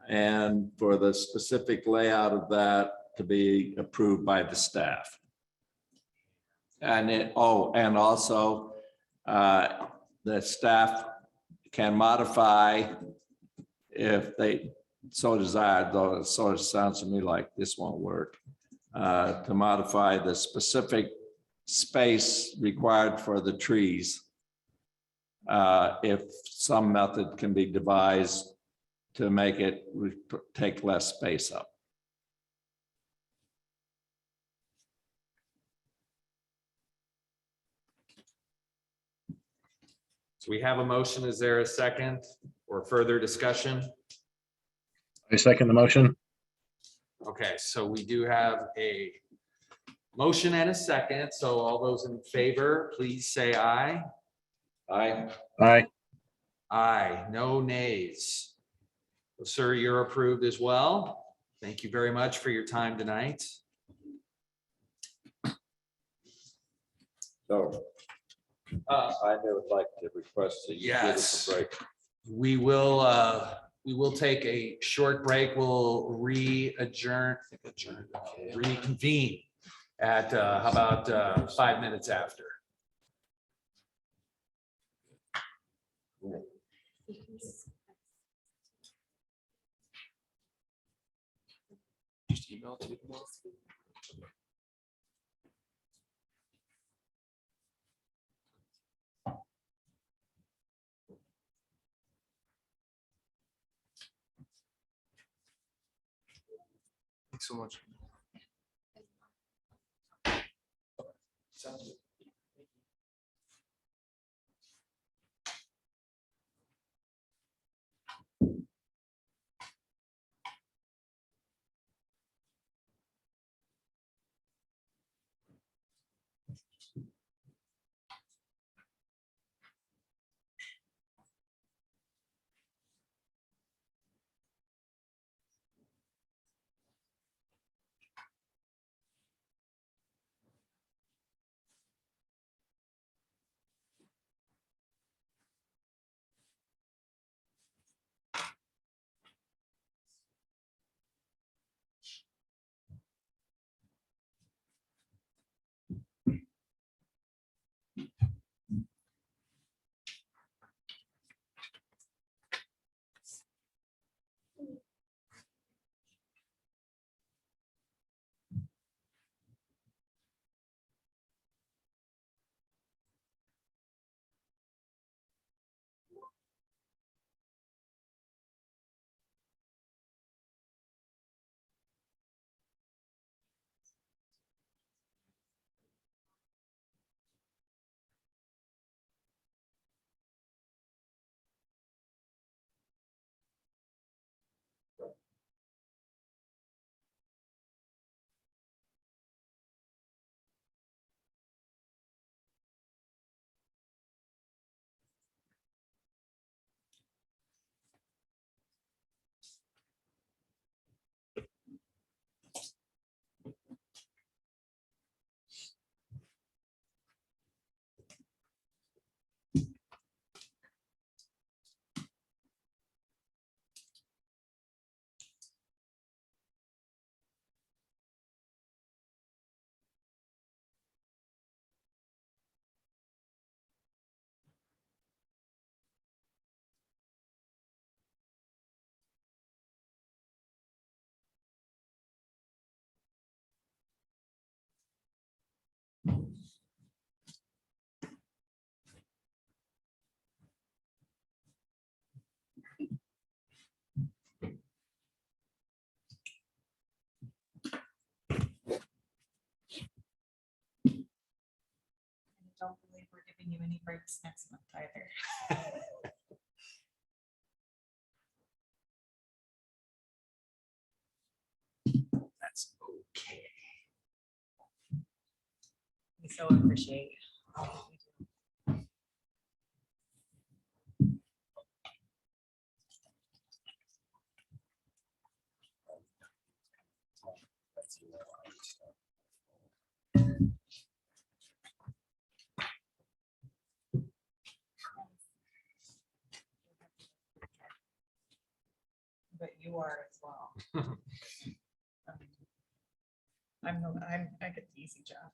and for the specific layout of that to be approved by the staff. And also the staff can modify if they so desire, though it sort of sounds to me like this won't work, to modify the specific space required for the trees if some method can be devised to make it take less space up. So we have a motion. Is there a second or further discussion? I second the motion. Okay, so we do have a motion and a second. So all those in favor, please say aye. Aye. Aye. Aye, no nays. Well, sir, you're approved as well. Thank you very much for your time tonight. So I would like to request that you give us a break. We will take a short break. We'll reconvene at how about 5 minutes after. Just email it to me tomorrow. Thanks so much. I don't believe we're giving you any breaks next month either. That's okay. We so appreciate all that you do. But you are as well. I get the easy job.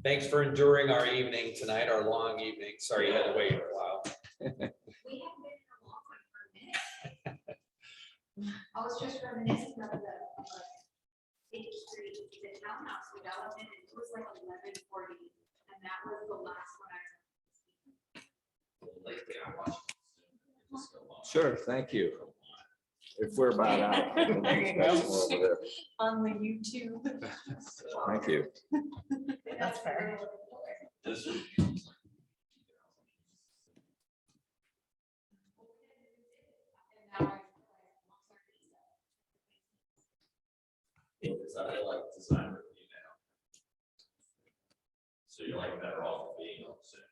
Thanks for enduring our evening tonight, our long evening. Sorry you had to wait a while. We haven't been here a long one for a minute. I was just reminiscing of the City Street, the townhouse development, and it was like 11:40, and that was the last one I. Sure, thank you. If we're about out. There you go. Over there. On the YouTube. Thank you. That's fair. Because I like design review now. So you're like better off being on Zoom.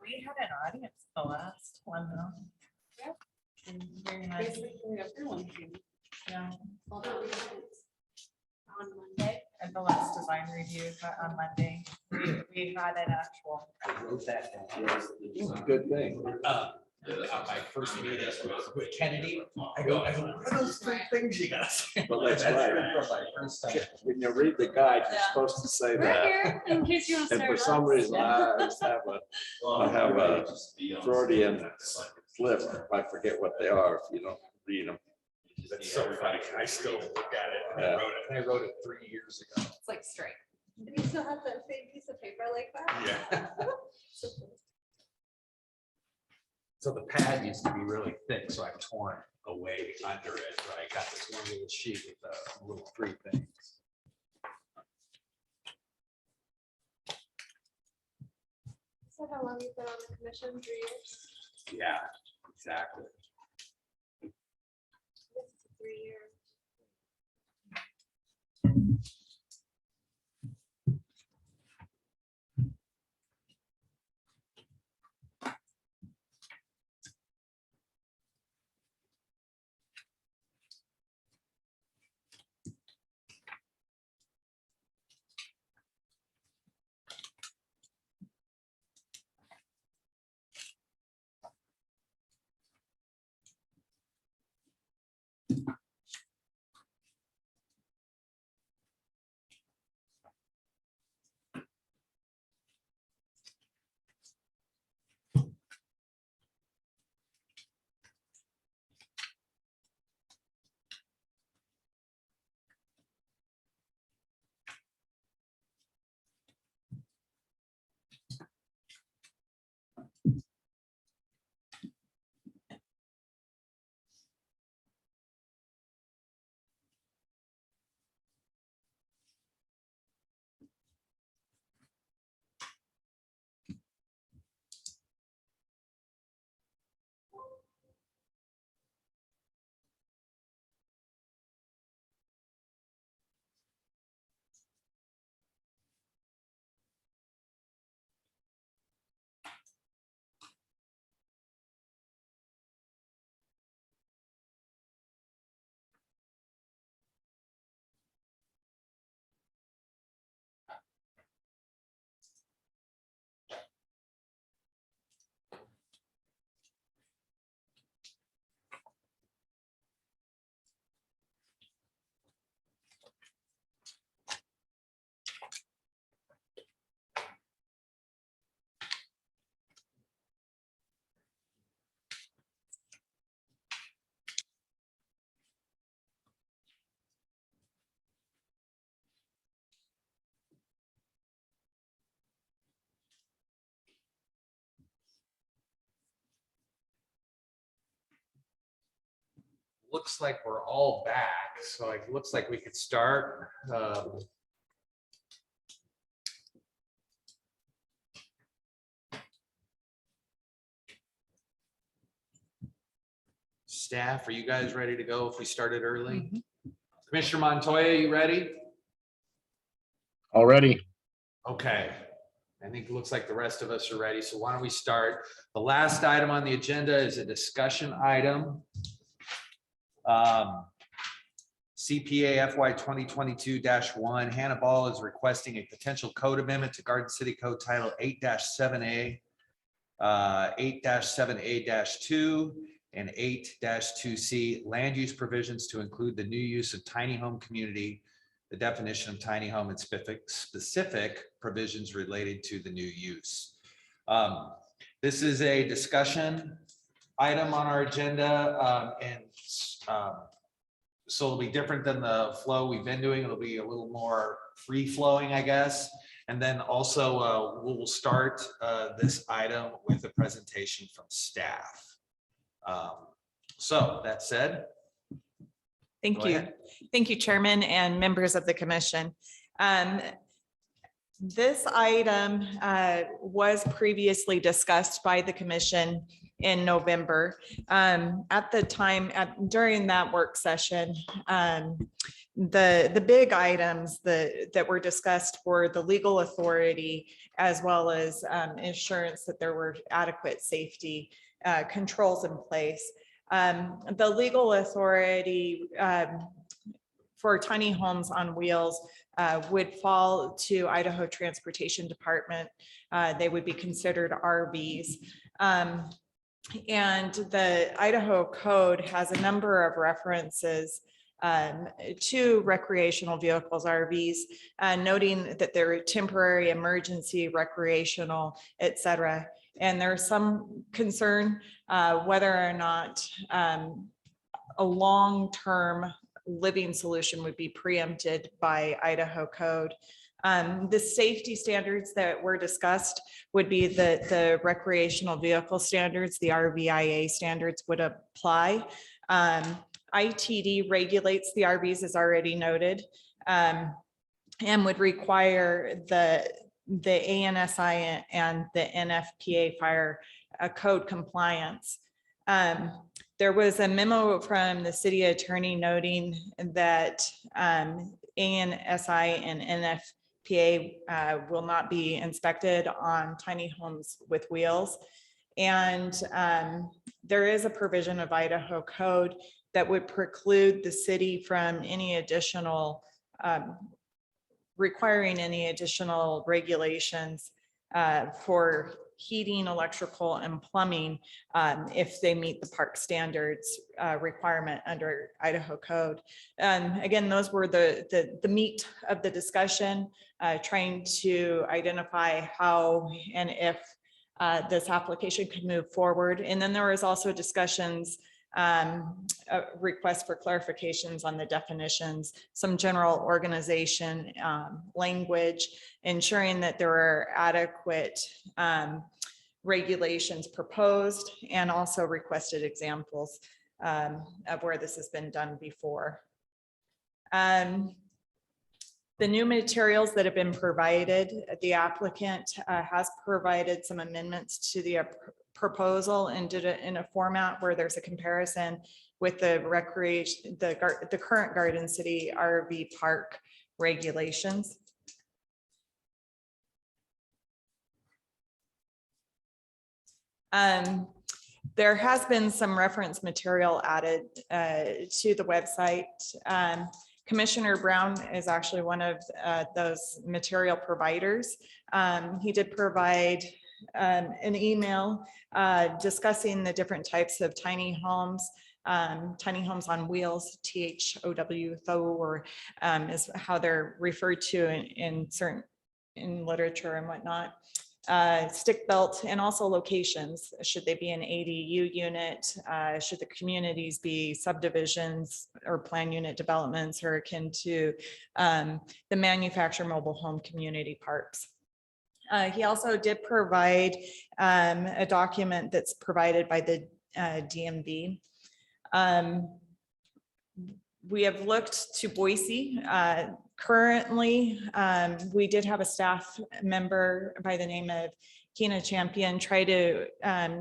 We had an audience the last one though. Yep. And we had- Basically, everyone came. Yeah, Although we had on Monday. at the last design review on Monday, we had an actual. I wrote that down. Good thing. My first meeting with Kennedy, I go, what are those three things you gotta say? Well, that's right. from my first time. When you read the guide, you're supposed to say Right that. here, in case you want to And start. for some reason, I always have a Freudian slip. I forget what they are if you don't read them. That's so funny. I still look at it. Yeah. I wrote it 3 years ago. It's like straight. And you still have that same piece of paper like that? Yeah. So the pad used to be really thick, so I've torn away under it, but I got this one little sheet with the little 3 things. So how long you've been on the commission? 3 years? Yeah, exactly. This is 3 years. Looks like we're all back, so it looks like we could start. Staff, are you guys ready to go if we started early? Commissioner Montoya, you ready? Already. Okay. I think it looks like the rest of us are ready, so why don't we start? The last item on the agenda is a discussion item. CPA FY 2022-1, Hannah Ball is requesting a potential code amendment to Garden City Code Title 8-7A, 8-7A-2, and 8-2C land use provisions to include the new use of tiny home community, the definition of tiny home, and specific provisions related to the new use. This is a discussion item on our agenda, so it'll be different than the flow we've been doing. It'll be a little more free flowing, I guess. And then also we'll start this item with a presentation from staff. So that said. Thank Go you. ahead. Thank you, Chairman and members of the commission. This item was previously discussed by the commission in November. At the time, during that work session, the big items that were discussed were the legal authority, as well as assurance that there were adequate safety controls in place. The legal authority for tiny homes on wheels would fall to Idaho Transportation Department. They would be considered RVs. And the Idaho Code has a number of references to recreational vehicles, RVs, noting that they're temporary, emergency, recreational, et cetera. And there's some concern whether or not a long-term living solution would be preempted by Idaho code. The safety standards that were discussed would be the recreational vehicle standards, the RVIA standards would apply. ITD regulates the RVs as already noted, and would require the ANSI and the NFPA fire code compliance. There was a memo from the city attorney noting that ANSI and NFPA will not be inspected on tiny homes with wheels. And there is a provision of Idaho code that would preclude the city from any additional requiring any additional regulations for heating, electrical, and plumbing if they meet the park standards requirement under Idaho code. Again, those were the meat of the discussion, trying to identify how and if this application could move forward. And then there was also discussions, requests for clarifications on the definitions, some general organization language, ensuring that there are adequate regulations proposed, and also requested examples of where this has been done before. The new materials that have been provided, the applicant has provided some amendments to the proposal and did it in a format where there's a comparison with the recreation, the current Garden City RV park regulations. There has been some reference material added to the website. Commissioner Brown is actually one of those material providers. He did provide an email discussing the different types of tiny homes on wheels, THOW, or is how they're referred to in certain literature and whatnot. Stick built, and also locations. Should they be an ADU unit? Should the communities be subdivisions or plan unit developments, or akin to the manufactured mobile home community parks? He also did provide a document that's provided by the DMV. We have looked to Boise. Currently, we did have a staff member by the name of Kina Champion try to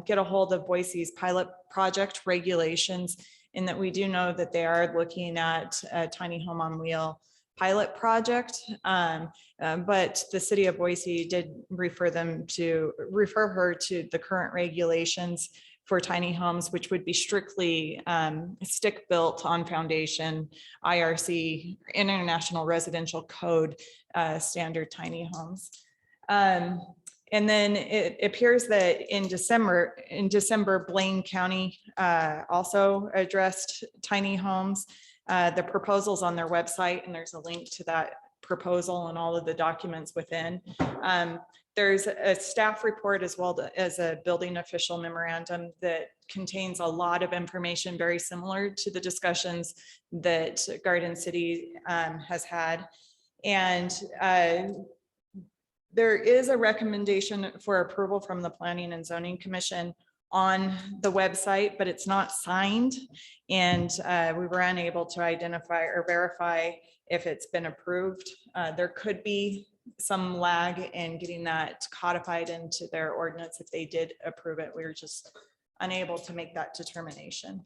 get a hold of Boise's pilot project regulations, in that we do know that they are looking at a tiny home on wheel pilot project, but the city of Boise did refer her to the current regulations for tiny homes, which would be strictly stick built on foundation, IRC, International Residential Code standard tiny homes. And then it appears that in December, Blaine County also addressed tiny homes. The proposals on their website, and there's a link to that proposal and all of the documents within. There's a staff report as well as a building official memorandum that contains a lot of information very similar to the discussions that Garden City has had. And there is a recommendation for approval from the Planning and Zoning Commission on the website, but it's not signed. And we were unable to identify or verify if it's been approved. There could be some lag in getting that codified into their ordinance if they did approve it. We were just unable to make that determination.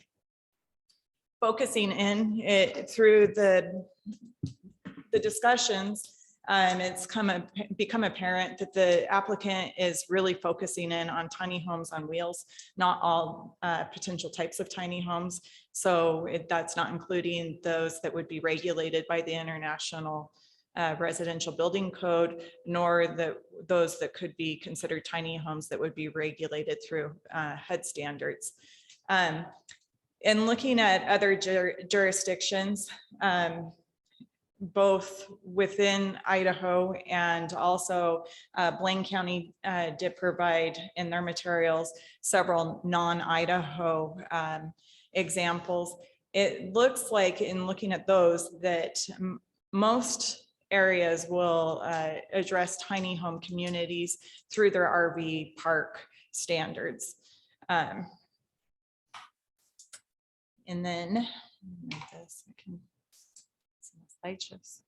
Focusing in through the discussions, it's become apparent that the applicant is really focusing in on tiny homes on wheels, not all potential types of tiny homes. So that's not including those that would be regulated by the International Residential Building Code, nor those that could be considered tiny homes that would be regulated through HUD standards. And looking at other jurisdictions, both within Idaho and also Blaine County did provide in their materials several non-Idaho examples. it looks like in looking at those that most areas will address tiny home communities through their RV park standards. And then this, I can see the slide shifts.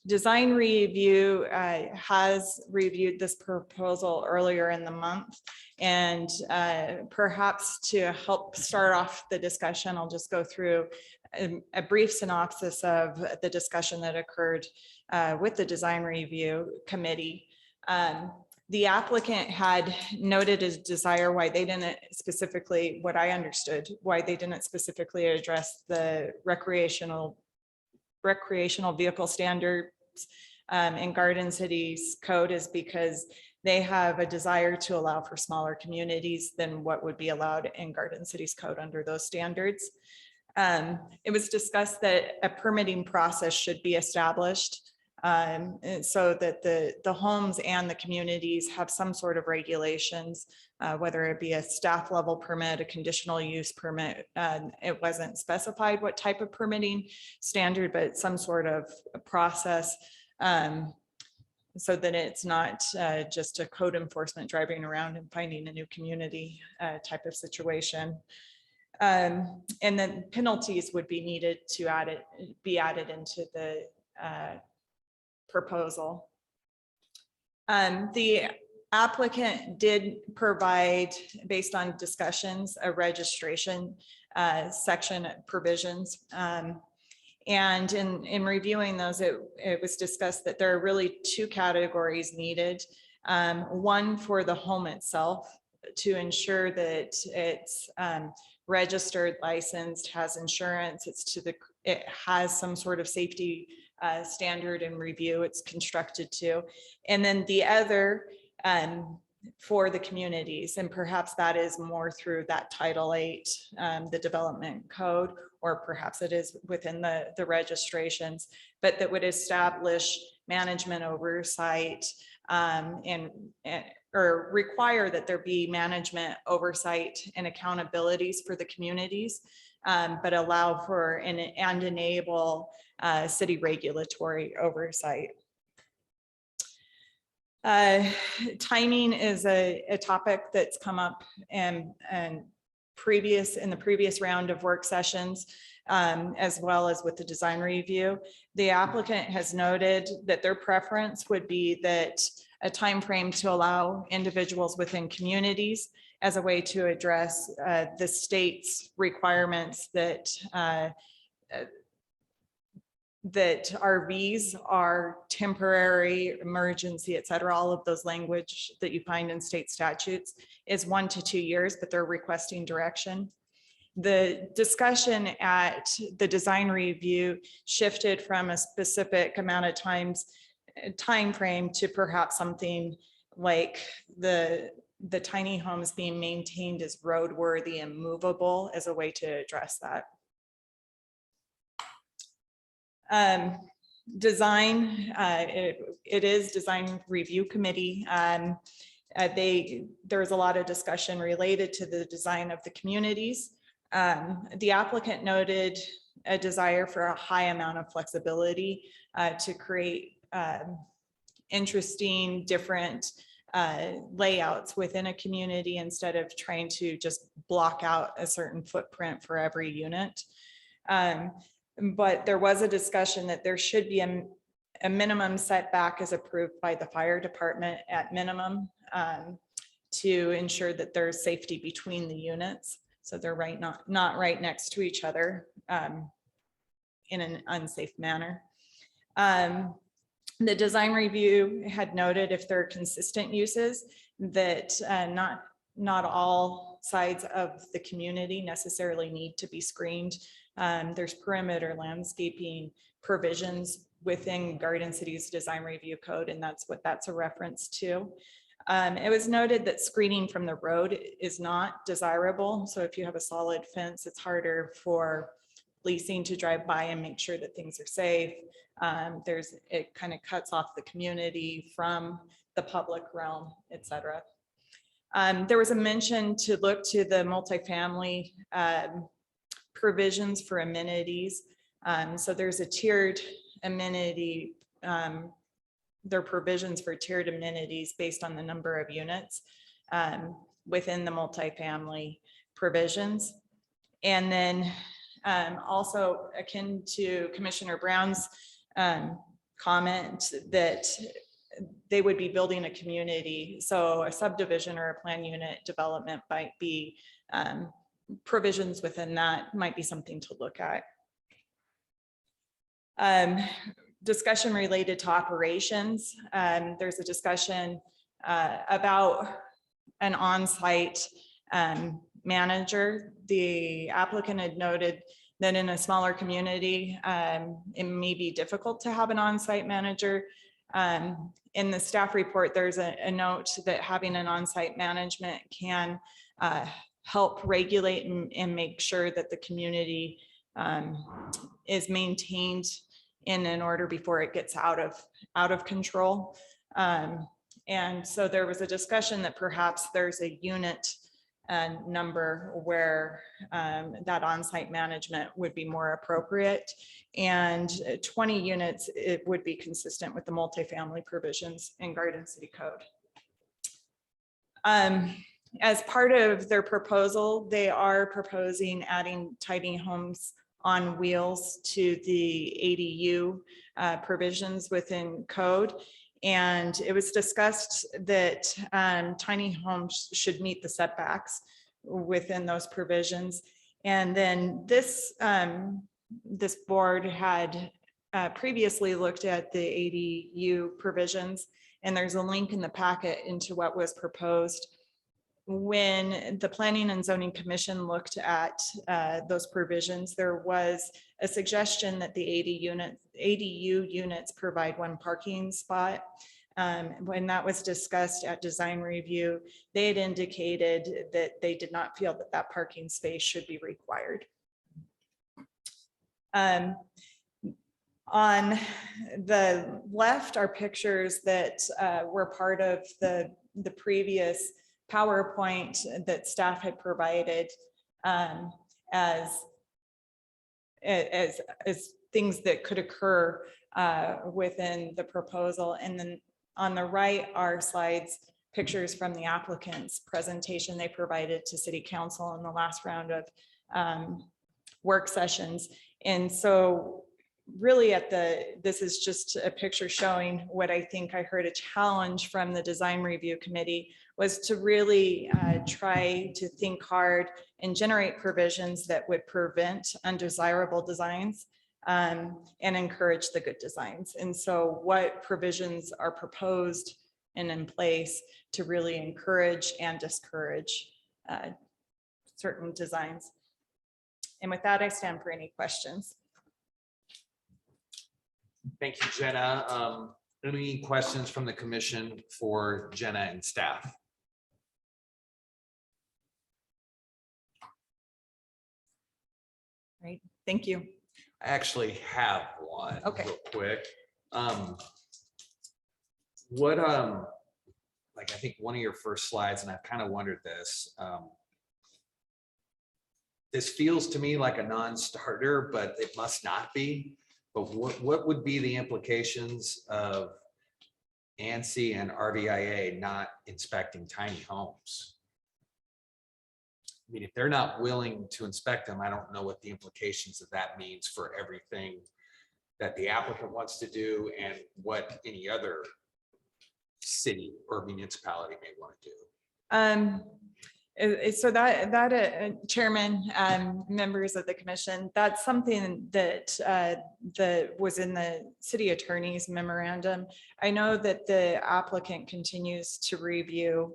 Design Review has reviewed this proposal earlier in the month, and perhaps to help start off the discussion, I'll just go through a brief synopsis of the discussion that occurred with the Design Review Committee. The applicant had noted his desire why they didn't specifically, what I understood, why they didn't specifically address the recreational vehicle standards in Garden City's code is because they have a desire to allow for smaller communities than what would be allowed in Garden City's code under those standards. It was discussed that a permitting process should be established so that the homes and the communities have some sort of regulations, whether it be a staff level permit, a conditional use permit. It wasn't specified what type of permitting standard, but some sort of a process so that it's not just a code enforcement driving around and finding a new community type of situation. And then penalties would be needed to be added into the proposal. The applicant did provide, based on discussions, a registration section provisions. And in reviewing those, it was discussed that there are really two categories needed. One for the home itself to ensure that it's registered, licensed, has insurance, it has some sort of safety standard and review it's constructed to. And then the other for the communities, and perhaps that is more through that Title 8, the development code, or perhaps it is within the registrations, but that would establish management oversight or require that there be management oversight and accountabilities for the communities, but allow for and enable city regulatory oversight. Timing is a topic that's come up in the previous round of work sessions, as well as with the design review. The applicant has noted that their preference would be that a time frame to allow individuals within communities as a way to address the state's requirements that that RVs are temporary, emergency, et cetera. All of those language that you find in state statutes is 1 to 2 years, but they're requesting direction. The discussion at the design review shifted from a specific amount of time frame to perhaps something like the tiny homes being maintained as roadworthy and movable as a way to address that. Design, it is design review committee. There's a lot of discussion related to the design of the communities. The applicant noted a desire for a high amount of flexibility to create interesting, different layouts within a community instead of trying to just block out a certain footprint for every unit. But there was a discussion that there should be a minimum setback as approved by the fire department at minimum to ensure that there's safety between the units. So they're not right next to each other in an unsafe manner. The design review had noted if there are consistent uses that not all sides of the community necessarily need to be screened. There's perimeter landscaping provisions within Garden City's design review code, and that's what that's a reference to. It was noted that screening from the road is not desirable. So if you have a solid fence, it's harder for leasing to drive by and make sure that things are safe. It kind of cuts off the community from the public realm, et cetera. There was a mention to look to the multifamily provisions for amenities. So there's a tiered amenity. There are provisions for tiered amenities based on the number of units within the multifamily provisions. And then also akin to Commissioner Brown's comment that they would be building a community. So a subdivision or a plan unit development might be provisions within that might be something to look at. Discussion related to operations. There's a discussion about an on-site manager. The applicant had noted that in a smaller community, it may be difficult to have an on-site manager. In the staff report, there's a note that having an on-site management can help regulate and make sure that the community is maintained in an order before it gets out of control. And so there was a discussion that perhaps there's a unit number where that on-site management would be more appropriate, and 20 units, it would be consistent with the multifamily provisions in Garden City Code. As part of their proposal, they are proposing adding tiny homes on wheels to the ADU provisions within code. And it was discussed that tiny homes should meet the setbacks within those provisions. And then this board had previously looked at the ADU provisions, and there's a link in the packet into what was proposed. When the Planning and Zoning Commission looked at those provisions, there was a suggestion that the ADU units provide one parking spot. When that was discussed at design review, they had indicated that they did not feel that that parking space should be required. On the left are pictures that were part of the previous PowerPoint that staff had provided as things that could occur within the proposal. And then on the right are slides, pictures from the applicant's presentation they provided to City Council in the last round of work sessions. And so really this is just a picture showing what I think I heard a challenge from the design review committee was to really try to think hard and generate provisions that would prevent undesirable designs and encourage the good designs. And so what provisions are proposed and in place to really encourage and discourage certain designs. And with that, I stand for any questions. Thank you, Jenna. Any questions from the commission for Jenna and staff? Right, thank you. I actually have one. Okay. Real quick. Like I think one of your first slides, and I've kind of wondered this. This feels to me like a non-starter, but it must not be. But what would be the implications of ANSI and RVIA not inspecting tiny homes? I mean, if they're not willing to inspect them, I don't know what the implications of that means for everything that the applicant wants to do and what any other city or municipality may want to do. So that Chairman, members of the commission, that's something that that was in the city attorney's memorandum. I know that the applicant continues to review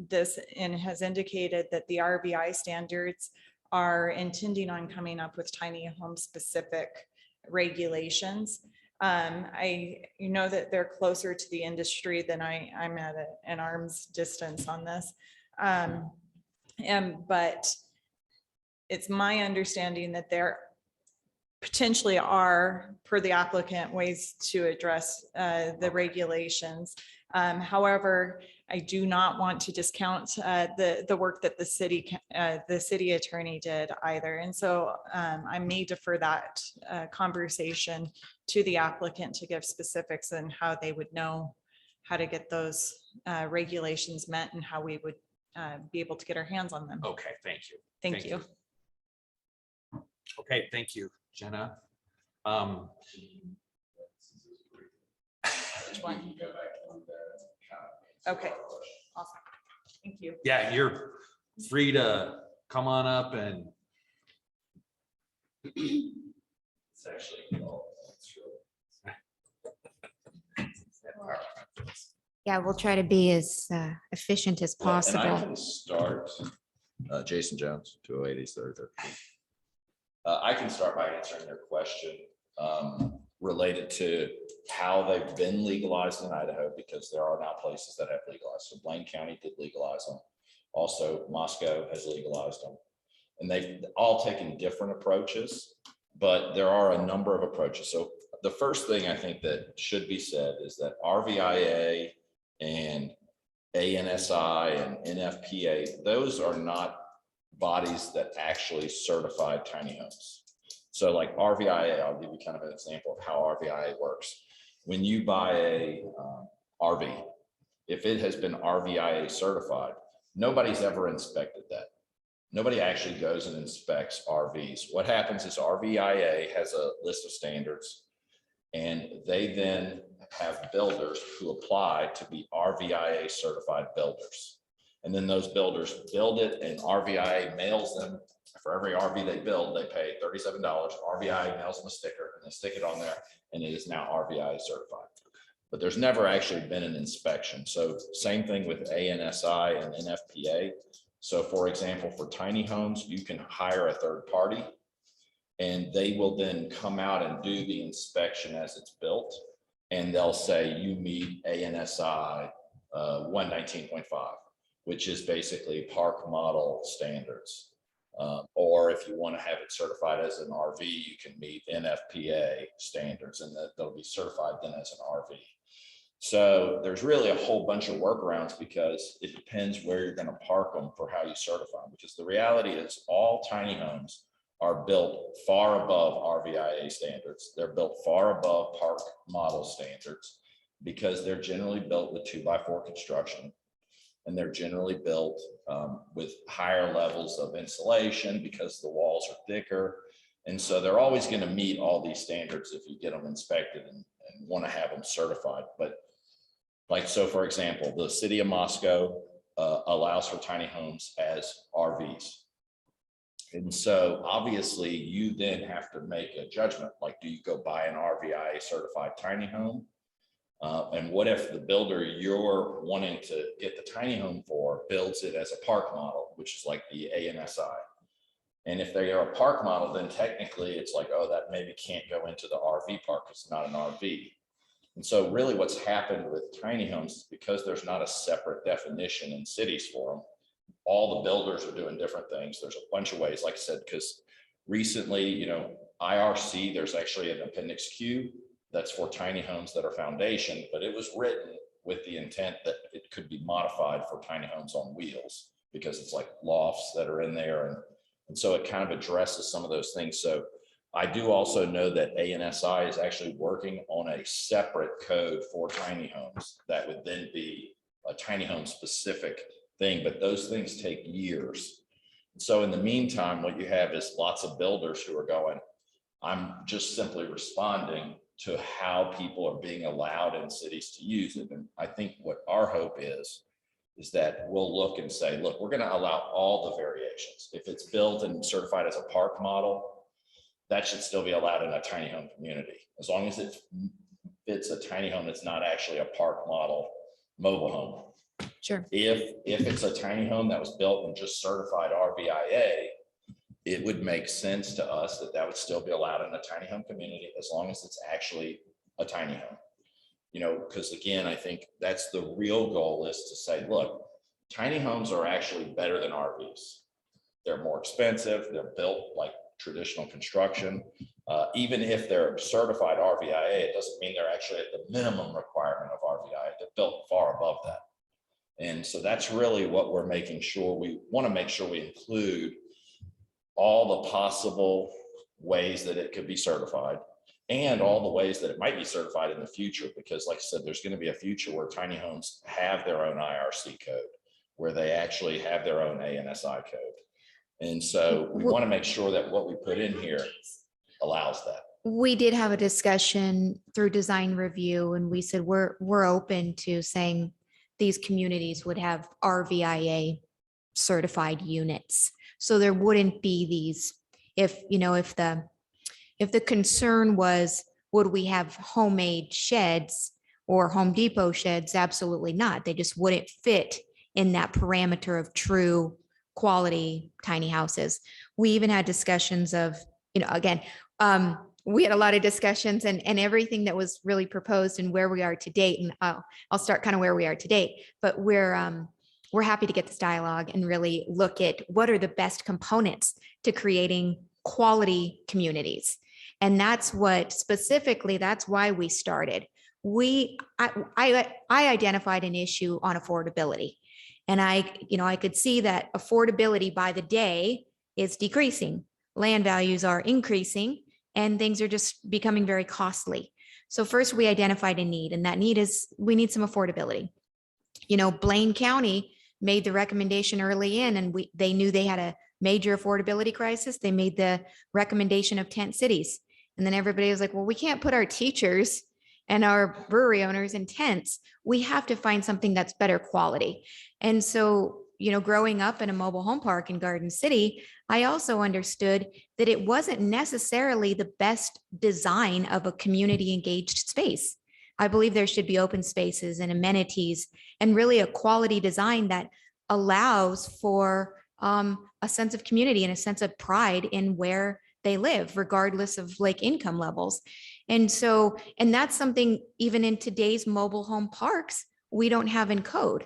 this and has indicated that the RVI standards are intending on coming up with tiny home specific regulations. I know that they're closer to the industry than I'm at an arm's distance on this. But it's my understanding that there potentially are, per the applicant, ways to address the regulations. However, I do not want to discount the work that the city attorney did either. And so I may defer that conversation to the applicant to give specifics and how they would know how to get those regulations met and how we would be able to get our hands on them. Okay, thank you. Thank you. Okay, thank you, Jenna. Which one? Okay, awesome. Thank you. Yeah, you're free to come on up and. It's actually. Yeah, we'll try to be as efficient as Well, and I possible. can start, Jason Jones, 208 East 33rd. I can start by answering their question related to how they've been legalized in Idaho, because there are now places that have legalized. So Blaine County did legalize them. Also, Moscow has legalized them. And they've all taken different approaches, but there are a number of approaches. So the first thing I think that should be said is that RVIA and ANSI and NFPA, those are not bodies that actually certify tiny homes. So like RVIA, I'll give you kind of an example of how RVIA works. When you buy a RV, if it has been RVIA certified, nobody's ever inspected that. Nobody actually goes and inspects RVs. What happens is RVIA has a list of standards, and they then have builders who apply to be RVIA certified builders. And then those builders build it, and RVIA mails them. For every RV they build, they pay $37. RVIA mails them a sticker, and they stick it on there, and it is now RVIA certified. But there's never actually been an inspection. So same thing with ANSI and NFPA. So for example, for tiny homes, you can hire a third party, and they will then come out and do the inspection as it's built. And they'll say you meet ANSI 119.5, which is basically park model standards. Or if you want to have it certified as an RV, you can meet NFPA standards, and that they'll be certified then as an RV. So there's really a whole bunch of workarounds, because it depends where you're going to park them for how you certify them. Because the reality is all tiny homes are built far above RVIA standards. They're built far above park model standards, because they're generally built with 2x4 construction. And they're generally built with higher levels of insulation because the walls are thicker. And so they're always going to meet all these standards if you get them inspected and want to have them certified. But like, so for example, the city of Moscow allows for tiny homes as RVs. And so obviously you then have to make a judgment, like, do you go buy an RVIA certified tiny home? And what if the builder you're wanting to get the tiny home for builds it as a park model, which is like the ANSI? And if they are a park model, then technically it's like, oh, that maybe can't go into the RV park. It's not an RV. And so really what's happened with tiny homes is because there's not a separate definition in cities for them, all the builders are doing different things. There's a bunch of ways, like I said, because recently, you know, IRC, there's actually an appendix Q that's for tiny homes that are foundation, but it was written with the intent that it could be modified for tiny homes on wheels, because it's like lofts that are in there. And so it kind of addresses some of those things. So I do also know that ANSI is actually working on a separate code for tiny homes that would then be a tiny home specific thing, but those things take years. So in the meantime, what you have is lots of builders who are going, I'm just simply responding to how people are being allowed in cities to use it. And I think what our hope is that we'll look and say, look, we're going to allow all the variations. If it's built and certified as a park model, that should still be allowed in a tiny home community, as long as it's a tiny home that's not actually a park model mobile home. Sure. If it's a tiny home that was built and just certified RVIA, it would make sense to us that would still be allowed in a tiny home community, as long as it's actually a tiny home. You know, because again, I think that's the real goal, is to say, look, tiny homes are actually better than RVs. They're more expensive. They're built like traditional construction. Even if they're certified RVIA, it doesn't mean they're actually at the minimum requirement of RVIA. They're built far above that. And so that's really what we're making sure. We want to make sure we include all the possible ways that it could be certified and all the ways that it might be certified in the future, because like I said, there's going to be a future where tiny homes have their own IRC code, where they actually have their own ANSI code. And so we want to make sure that what we put in here allows that. We did have a discussion through design review, and we said we're open to saying these communities would have RVIA certified units. So there wouldn't be these, if the concern was, would we have homemade sheds or Home Depot sheds? Absolutely not. They just wouldn't fit in that parameter of true quality tiny houses. We even had discussions of, again, we had a lot of discussions and everything that was really proposed and where we are to date. And I'll start kind of where we are to date, but we're happy to get this dialogue and really look at what are the best components to creating quality communities. And that's what specifically, that's why we started. I identified an issue on affordability. And I could see that affordability by the day is decreasing. Land values are increasing and things are just becoming very costly. So first we identified a need, and that need is we need some affordability. Blaine County made the recommendation early in, and they knew they had a major affordability crisis. They made the recommendation of tent cities. And then everybody was like, well, we can't put our teachers and our brewery owners in tents. We have to find something that's better quality. And so, growing up in a mobile home park in Garden City, I also understood that it wasn't necessarily the best design of a community engaged space. I believe there should be open spaces and amenities and really a quality design that allows for a sense of community and a sense of pride in where they live, regardless of income levels. And that's something even in today's mobile home parks, we don't have in code.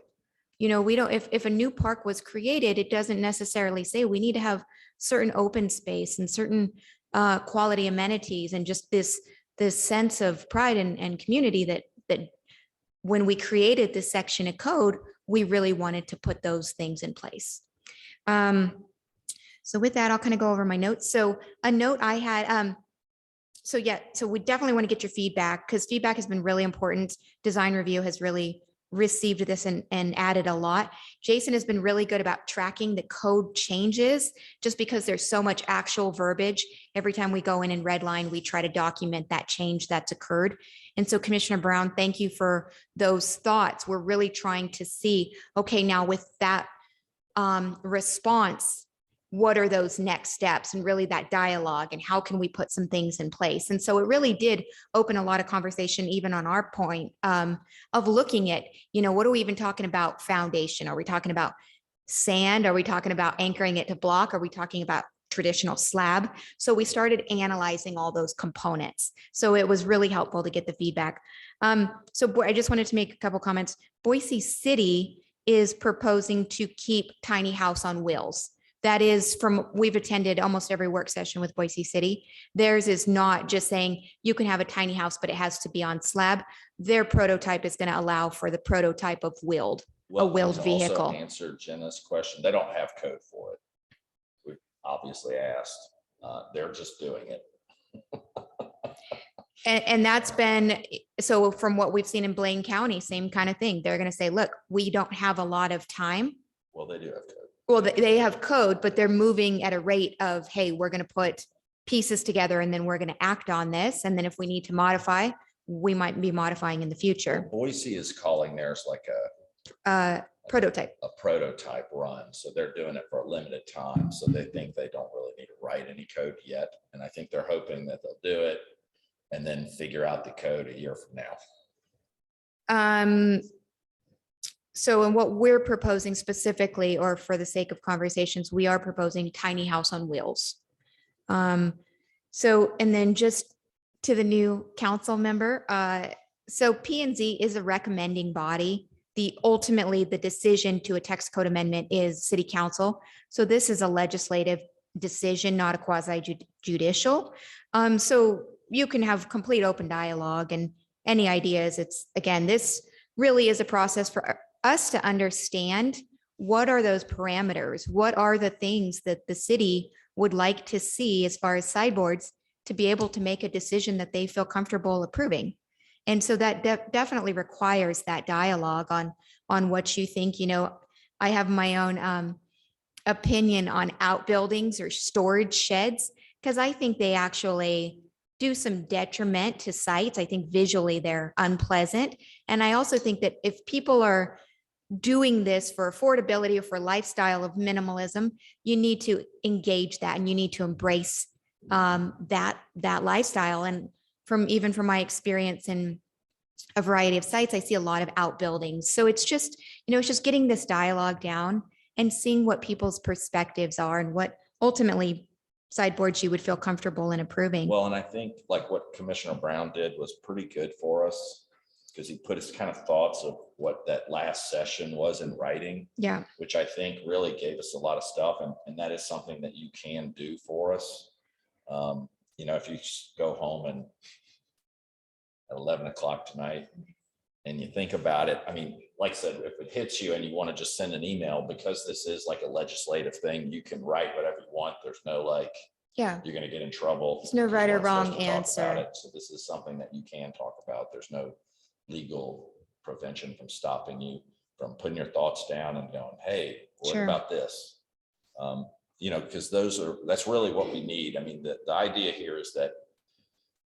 We don't, if a new park was created, it doesn't necessarily say we need to have certain open space and certain quality amenities and just this sense of pride and community that when we created this section of code, we really wanted to put those things in place. So with that, I'll kind of go over my notes. So a note I had, so we definitely want to get your feedback because feedback has been really important. Design review has really received this and added a lot. Jason has been really good about tracking the code changes just because there's so much actual verbiage. Every time we go in and redline, we try to document that change that's occurred. And so Commissioner Brown, thank you for those thoughts. We're really trying to see, okay, now with that response, what are those next steps and really that dialogue and how can we put some things in place? And so it really did open a lot of conversation, even on our point of looking at, what are we even talking about foundation? Are we talking about sand? Are we talking about anchoring it to block? Are we talking about traditional slab? So we started analyzing all those components. So it was really helpful to get the feedback. So I just wanted to make a couple comments. Boise City is proposing to keep tiny house on wheels. That is we've attended almost every work session with Boise City. Theirs is not just saying you can have a tiny house, but it has to be on slab. Their prototype is going to allow for the prototype of a wheeled vehicle. Also answered Jenna's question. They don't have code for it. We obviously asked. They're just doing it. And that's been, so from what we've seen in Blaine County, same kind of thing. They're going to say, look, we don't have a lot of time. Well, they do have code. Well, they have code, but they're moving at a rate of, hey, we're going to put pieces together and then we're going to act on this. And then if we need to modify, we might be modifying in the future. Boise is calling theirs like a prototype run. So they're doing it for a limited time. So they think they don't really need to write any code yet. And I think they're hoping that they'll do it and then figure out the code a year from now. So in what we're proposing specifically, or for the sake of conversations, we are proposing tiny house on wheels. So, and then just to the new council member, so P&Z is a recommending body. Ultimately the decision to a text code amendment is city council. So this is a legislative decision, not a quasi judicial. So you can have complete open dialogue and any ideas. It's, again, this really is a process us to understand what are those parameters? What are the things that the city would like to see as far as sideboards to be able to make a decision that they feel comfortable approving? And so that definitely requires that dialogue on what you think. You know, I have my own opinion on outbuildings or storage sheds, because I think they actually do some detriment to sites. I think visually they're unpleasant. And I also think that if people are doing this for affordability or for lifestyle of minimalism, you need to engage that and you need to embrace that lifestyle. And even from my experience in a variety of sites, I see a lot of outbuildings. So it's just, it's just getting this dialogue down and seeing what people's perspectives are and what ultimately sideboards you would feel comfortable in approving. Well, and I think like what Commissioner Brown did was pretty good for us, because he put his kind of thoughts of what that last session was in writing. Yeah. Which I think really gave us a lot of stuff. And that is something that you can do for us. If you just go home and at 11 o'clock tonight and you think about it, I mean, like I said, if it hits you and you want to just send an email, because this is like a legislative thing, you can write whatever you want. There's no like, Yeah. you're going to get in trouble. There's no if you right or weren't supposed wrong to talk about answer. it. So this is something that you can talk about. There's no legal prevention from stopping you from putting your thoughts down and going, hey, what Sure. about this? Because that's really what we need. I mean, the idea here is that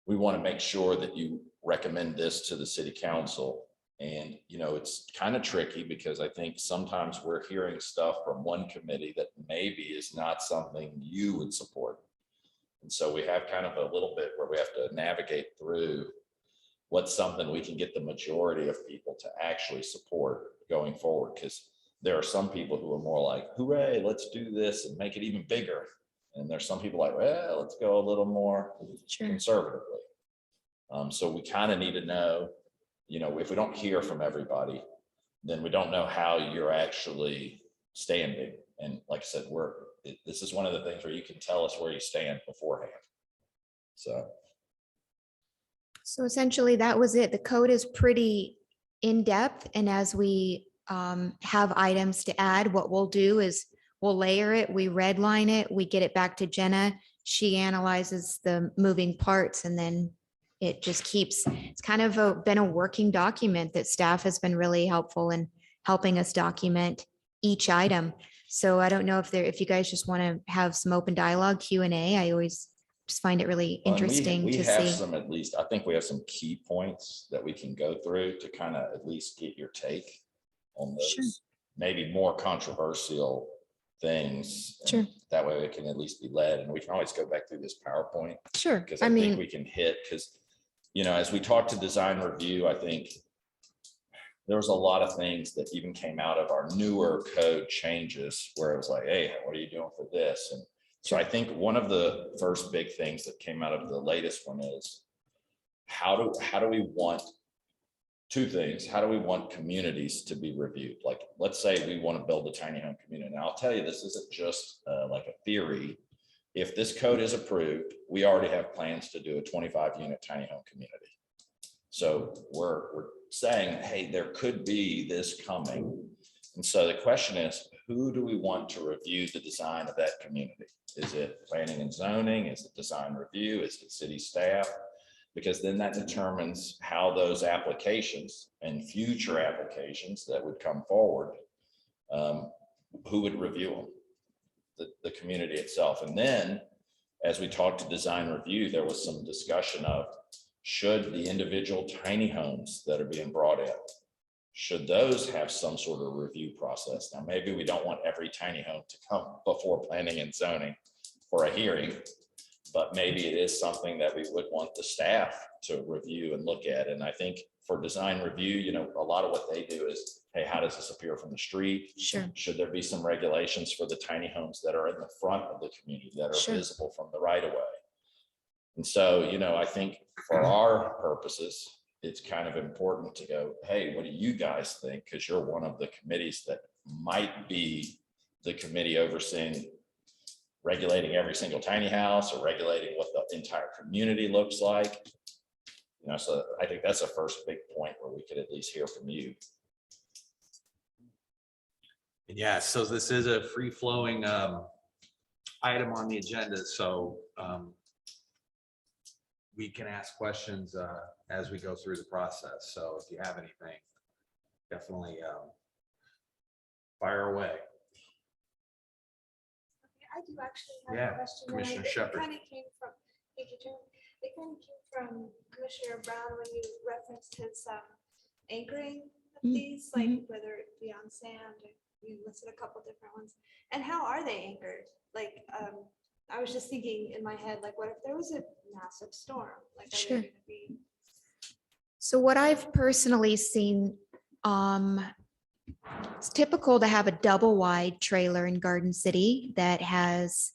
we want to make sure that you recommend this to the city council. And, it's kind of tricky because I think sometimes we're hearing stuff from one committee that maybe is not something you would support. And so we have kind of a little bit where we have to navigate through what's something we can get the majority of people to actually support going forward. Because there are some people who are more like, hooray, let's do this and make it even bigger. And there's some people like, well, let's go a little more conservatively. So we kind of need to know, if we don't hear from everybody, then we don't know how you're actually standing. And like I said, this is one of the things where you can tell us where you stand beforehand. So essentially that was it. The code is pretty in-depth. And as we have items to add, what we'll do is we'll layer it, we redline it, we get it back to Jenna. She analyzes the moving parts, and then it just it's kind of been a working document that staff has been really helpful in helping us document each item. So I don't know if you guys just want to have some open dialogue, Q&A. I always just find it really interesting we to have see. some, at least, I think we have some key points that we can go through to kind of at least get your take on those. Sure. Maybe more controversial things. Sure. That way it can at least be led, and we can always go back through this PowerPoint. Sure. Because I think we can hit, because, as we talk to design review, I think there was a lot of things that even came out of our newer code changes where it was like, hey, what are you doing for this? And so I think one of the first big things that came out of the latest one is how do we want two things? How do we want communities to be reviewed? Like, let's say we want to build a tiny home community. Now, I'll tell you, this isn't just like a theory. If this code is approved, we already have plans to do a 25-unit tiny home community. So we're saying, hey, there could be this coming. And so the question is, who do we want to review the design of that community? Is it planning and zoning? Is it design review? Is it city staff? Because then that determines how those applications and future applications that would come forward, who would review them? The community itself. And then as we talked to design review, there was some discussion of, should the individual tiny homes that are being brought in, should those have some sort of review process? Now, maybe we don't want every tiny home to come before planning and zoning for a hearing, but maybe it is something that we would want the staff to review and look at. And I think for design review, a lot of what they do is, hey, how does this appear from the street? Sure. Should there be some regulations for the tiny homes that are in the front of the community that are visible from the right of way? And so, I think for our purposes, it's kind of important to go, hey, what do you guys think? Because you're one of the committees that might be the committee overseeing regulating every single tiny house or regulating what the entire community looks like. So I think that's a first big point where we could at least hear from you. Yeah, so this is a free-flowing item on the agenda, so we can ask questions as we go through the process. So if you have anything, definitely fire away. I do actually have Yeah, a question. and I Commissioner think it Shepherd. Kind of came from, thank you, Chairman. It kind of came from Commissioner Brown when you referenced his anchoring of these, like whether it be on sand, or you listed a couple different ones. And how are they anchored? Like, I was just thinking in my head, like, what if there was a massive storm? Like, are they Sure. gonna be? So what I've personally seen, it's typical to have a double wide trailer in Garden City that has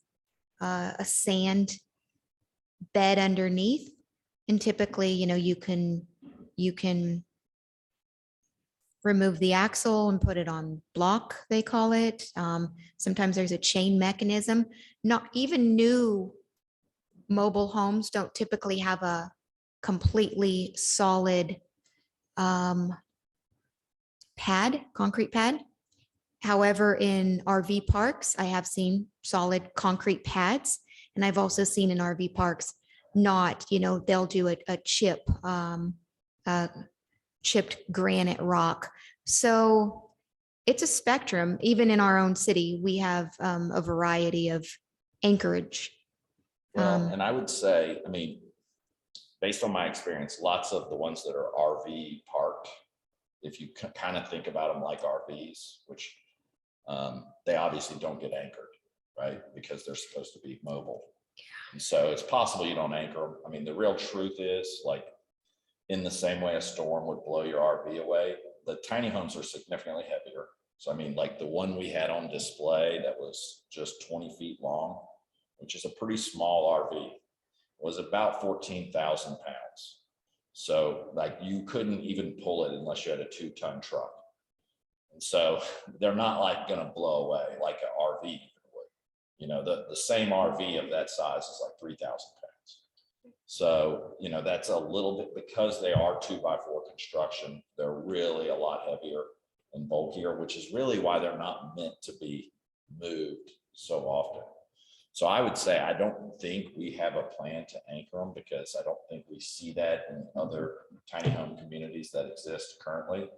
a sand bed underneath. And typically, you can remove the axle and put it on block, they call it. Sometimes there's a chain mechanism. Not even new mobile homes don't typically have a completely solid concrete pad. However, in RV parks, I have seen solid concrete pads. And I've also seen in RV parks, not, they'll do a chipped granite rock. So it's a spectrum. Even in our own city, we have a variety of anchorage. Well, and I would say, I mean, based on my experience, lots of the ones that are RV parked, if you kind of think about them like RVs, which they obviously don't get anchored, right? Because they're supposed to be mobile. And so it's possible you don't anchor them. I mean, the real truth is, like, in the same way a storm would blow your RV away, the tiny homes are significantly heavier. So I mean, like the one we had on display that was just 20 feet long, which is a pretty small RV, was about 14,000 pounds. So like you couldn't even pull it unless you had a 2-ton truck. And so they're not like gonna blow away like an RV would. The same RV of that size is like 3,000 pounds. So, that's a little bit, because they are 2x4 construction, they're really a lot heavier and bulkier, which is really why they're not meant to be moved so often. So I would say, I don't think we have a plan to anchor them, because I don't think we see that in other tiny home communities that exist currently.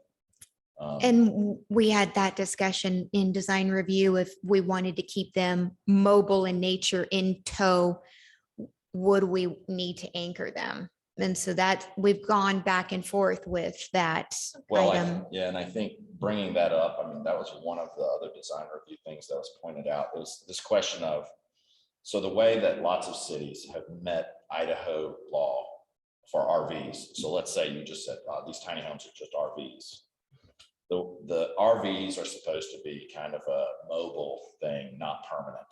And we had that discussion in design review. If we wanted to keep them mobile in nature in tow, would we need to anchor them? And so that we've gone back and forth with that Well, item. and I think bringing that up, I mean, that was one of the other design review things that was pointed out, was this question of, so the way that lots of cities have met Idaho law for RVs. So let's say you just said, these tiny homes are just RVs. The RVs are supposed to be kind of a mobile thing, not permanent.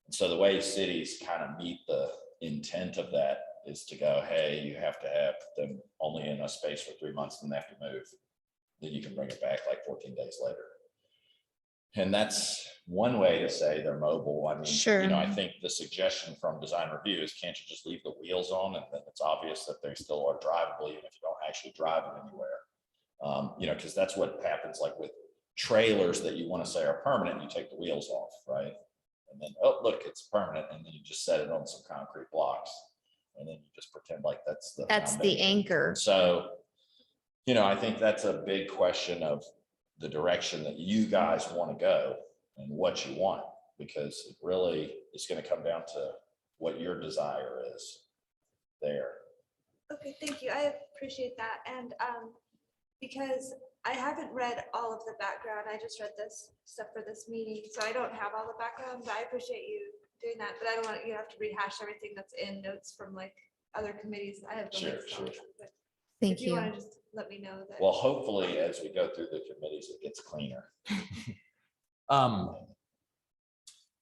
And so the way cities kind of meet the intent of that is to go, hey, you have to have them only in a space for 3 months, and they have to move. Then you can bring it back like 14 days later. And that's one way to say they're mobile. I mean, Sure. I think the suggestion from design review is, can't you just leave the wheels on, and then it's obvious that they still are drivable, even if you don't actually drive them anywhere. Because that's what happens, like with trailers that you want to say are permanent, you take the wheels off, right? And then, oh, look, it's permanent. And then you just set it on some concrete blocks. And then you just pretend like that's the foundation. Anchor. So, I think that's a big question of the direction that you guys want to go and what you want, because it really is going to come down to what your desire is there. Okay, thank you. I appreciate that. And because I haven't read all of the background, I just read this stuff for this meeting, so I don't have all the background, but I appreciate you doing that. But I don't want you to have to rehash everything that's in notes from like other committees. I have the Sure, links. sure. But Thank if you you. want to just let me know that. Well, hopefully, as we go through the committees, it gets cleaner.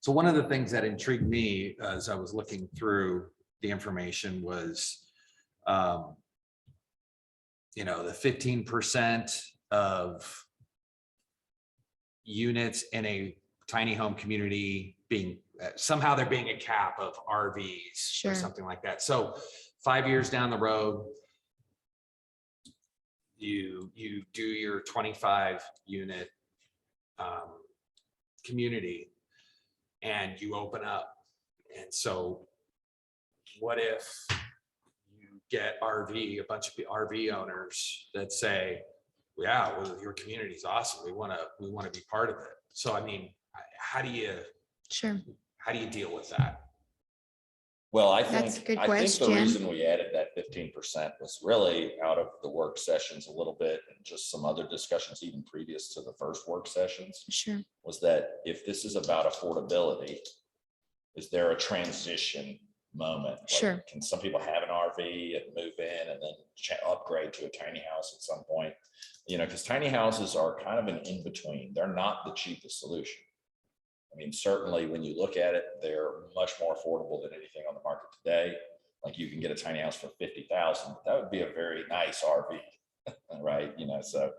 So one of the things that intrigued me as I was looking through the information was, the 15% of units in a tiny home community being, somehow there being a cap of RVs Sure. or something like that. So 5 years down the road, you do your 25 unit community and you open up. And so what if you get a bunch of RV owners that say, yeah, well, your community is awesome. We want to be part of it. So, I mean, how do you Sure. deal with that? Well, That's a good I think the question. reason we added that 15% was really out of the work sessions a little bit and just some other discussions even previous to the first work sessions, Sure. was that if this is about affordability, is there a transition moment? Like, Sure. can some people have an RV and move in and then upgrade to a tiny house at some point? You know, because tiny houses are kind of an in-between. They're not the cheapest solution. I mean, certainly when you look at it, they're much more affordable than anything on the market today. Like you can get a tiny house for 50,000, but that would be a very nice RV, right? You know, so,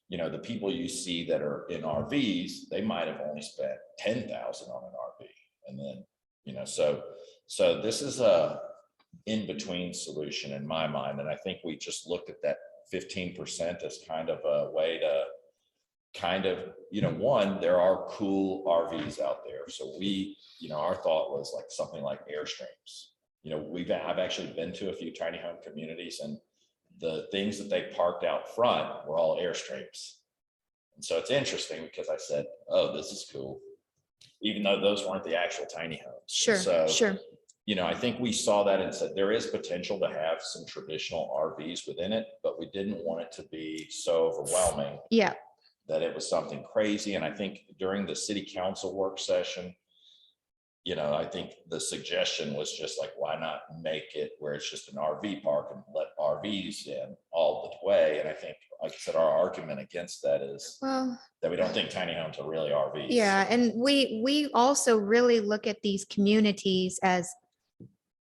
you know, the people you see that are in RVs, they might have only spent 10,000 on an RV. And then, you know, so this is a in-between solution in my mind. And I think we just looked at that 15% as kind of a way to kind of, you know, one, there are cool RVs out there. So we, you know, our thought was like something like Airstreams. You know, I've actually been to a few tiny home communities and the things that they parked out front were all Airstreams. And so it's interesting because I said, oh, this is cool, even though those weren't the actual tiny homes. Sure. So, Sure. you know, I think we saw that and said there is potential to have some traditional RVs within it, but we didn't want it to be so overwhelming Yeah. that it was something crazy. And I think during the city council work session, you know, I think the suggestion was just like, why not make it where it's just an RV park and let RVs in all the way? And I think, like I said, our argument against that is Well, that we don't think tiny homes are really RVs. yeah. And we also really look at these communities as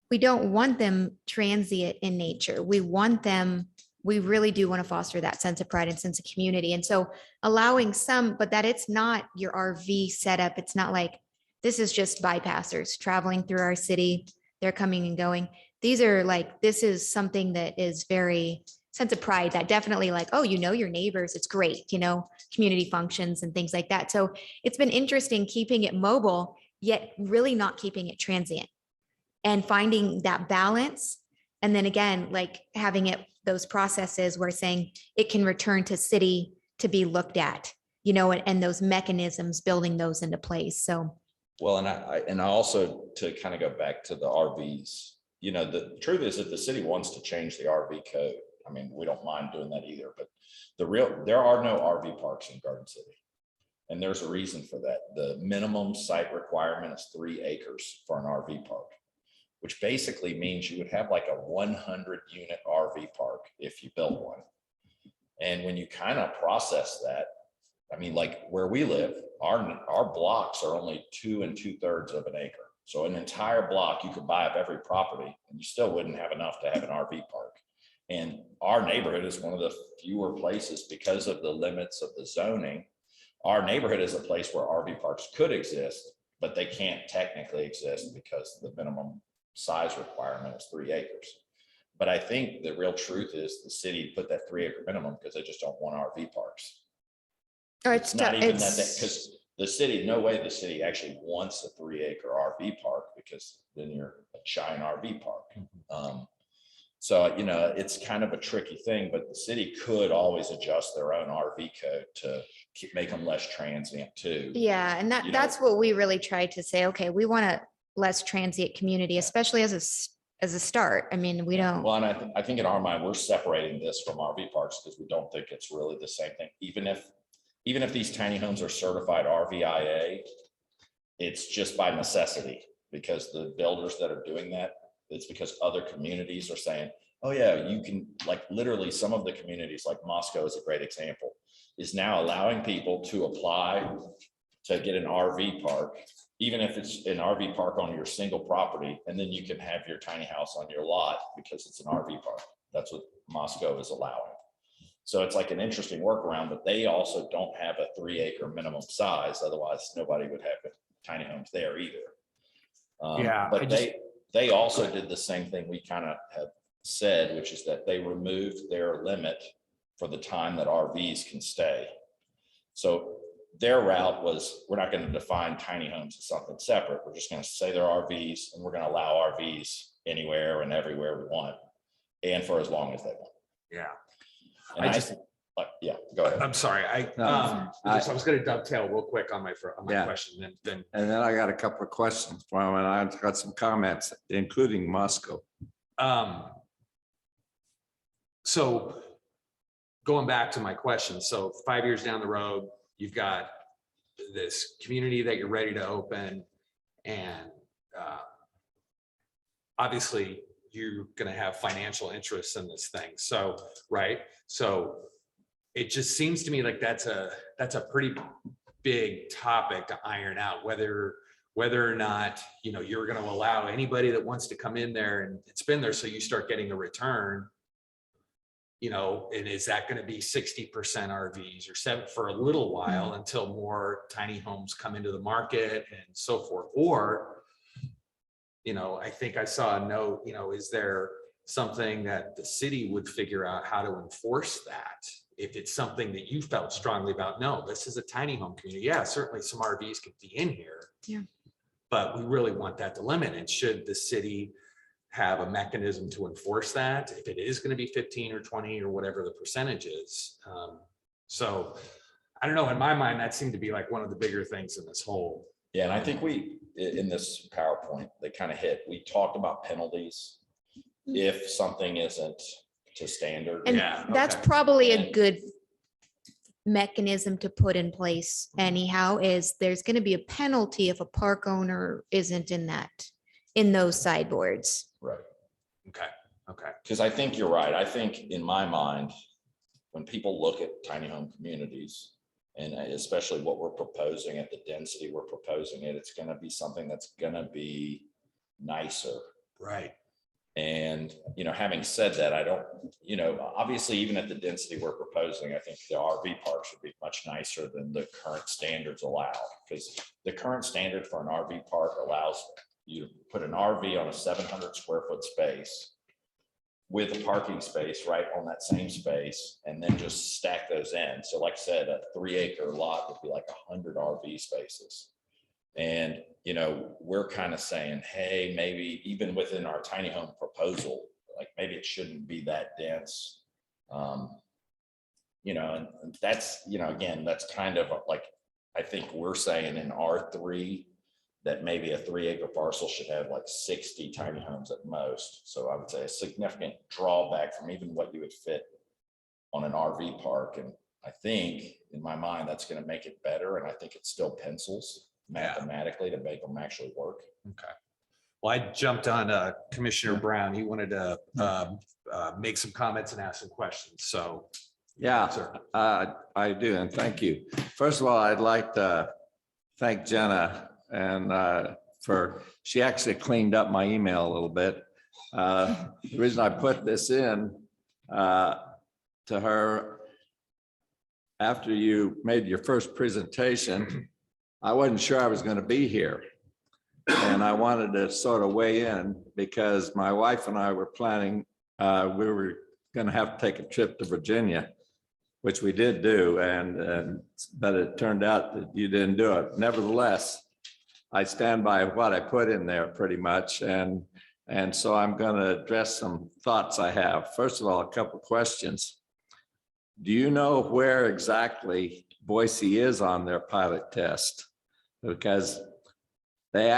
we don't want them transient in nature. We want them, we really do want to foster that sense of pride and sense of community. And so allowing some, but that it's not your RV setup. It's not like, this is just bypassers traveling through our city. They're coming and going. These are like, this is something that is very sense of pride, that definitely like, oh, you know, your neighbors, it's great, you know, community functions and things like that. So it's been interesting keeping it mobile, yet really not keeping it transient and finding that balance. And then again, like having it, those processes where saying it can return to city to be looked at, you know, and those mechanisms, building those into place. So. Well, and I also, to kind of go back to the RVs, you know, the truth is that the city wants to change the RV code. I mean, we don't mind doing that either, but there are no RV parks in Garden City. And there's a reason for that. The minimum site requirement is 3 acres for an RV park, which basically means you would have like a 100 unit RV park if you built one. And when you kind of process that, I mean, like where we live, our blocks are only 2 2/3 of an acre. So an entire block, you could buy up every property and you still wouldn't have enough to have an RV park. And our neighborhood is one of the fewer places because of the limits of the zoning. Our neighborhood is a place where RV parks could exist, but they can't technically exist because the minimum size requirement is 3 acres. But I think the real truth is the city put that 3 acre minimum because they just don't want RV parks. It's not even that, because the city, no way the city actually wants a 3 acre RV park, because then you're a giant RV park. So, you know, it's kind of a tricky thing, but the city could always adjust their own RV code to make them less transient too. Yeah, and that's what we really tried to say. Okay, we want a less transient community, especially as a start. I mean, we don't. Well, and I think in our mind, we're separating this from RV parks because we don't think it's really the same thing. Even if these tiny homes are certified RVIA, it's just by necessity, because the builders that are doing that, it's because other communities are saying, oh yeah, you can, like literally some of the communities like Moscow is a great example, is now allowing people to apply to get an RV park, even if it's an RV park on your single property, and then you can have your tiny house on your lot because it's an RV park. That's what Moscow is allowing. So it's like an interesting workaround, but they also don't have a 3 acre minimum size. Otherwise, nobody would have tiny homes there either. Yeah, But they also did the same thing we kind of have said, which is that they removed their limit for the time that RVs can stay. So their route was, we're not going to define tiny homes as something separate. We're just going to say they're RVs, and we're going to allow RVs anywhere and everywhere we want, and for as long as they want. Yeah. And I I just- think, yeah, go ahead. I'm sorry, No, I was gonna dovetail real quick on my Yeah. question, then. And then I got a couple of questions for him, and I've got some comments, including Moscow. So going back to my question, so 5 years down the road, you've got this community that you're ready to open, and obviously you're gonna have financial interests in this thing. So, right? So it just seems to me like that's a pretty big topic to iron out, whether or not, you know, you're gonna allow anybody that wants to come in there and spend there, so you start getting a return. You know, and is that going to be 60% RVs or 7 for a little while until more tiny homes come into the market and so forth? Or, you know, I think I saw a note, you know, is there something that the city would figure out how to enforce that? If it's something that you felt strongly about, no, this is a tiny home community. Yeah, certainly some RVs could be in here. Yeah. But we really want that to limit. And should the city have a mechanism to enforce that if it is going to be 15 or 20 or whatever the percentage is? So I don't know, in my mind, that seemed to be like one of the bigger things in this whole. Yeah, and I think we, in this PowerPoint, they kind of hit, we talked about penalties if something isn't to standard. And Yeah, that's okay. probably a And- good mechanism to put in place anyhow, is there's going to be a penalty if a park owner isn't in those sideboards. Right. Okay. Because I think you're right. I think in my mind, when people look at tiny home communities, and especially what we're proposing at the density we're proposing it's going to be something that's going to be nicer. Right. And, you know, having said that, I don't, you know, obviously, even at the density we're proposing, I think the RV park should be much nicer than the current standards allow. Because the current standard for an RV park allows you to put an RV on a 700 square foot space with a parking space right on that same space, and then just stack those in. So like I said, a 3-acre lot would be like 100 RV spaces. And, you know, we're kind of saying, hey, maybe even within our tiny home proposal, like maybe it shouldn't be that dense. You know, and that's, you know, again, that's kind of like, I think we're saying in R3 that maybe a 3-acre parcel should have like 60 tiny homes at most. So I would say a significant drawback from even what you would fit on an RV park. And I think in my mind, that's going to make it better. And I think it still pencils mathematically to make them actually work. Okay. Well, I jumped on Commissioner Brown. He wanted to make some comments and ask some questions. So. Yeah, Sir. I do, and thank you. First of all, I'd like to thank Jenna and she actually cleaned up my email a little bit. The reason I put this in to her after you made your first presentation, I wasn't sure I was going to be here. And I wanted to sort of weigh in because my wife and I were planning, we were going to have to take a trip to Virginia, which we did do, but it turned out that you didn't do it. Nevertheless, I stand by what I put in there pretty much, and so I'm going to address some thoughts I have. First of all, a couple of questions. Do you know where exactly Boise is on their pilot test? Because they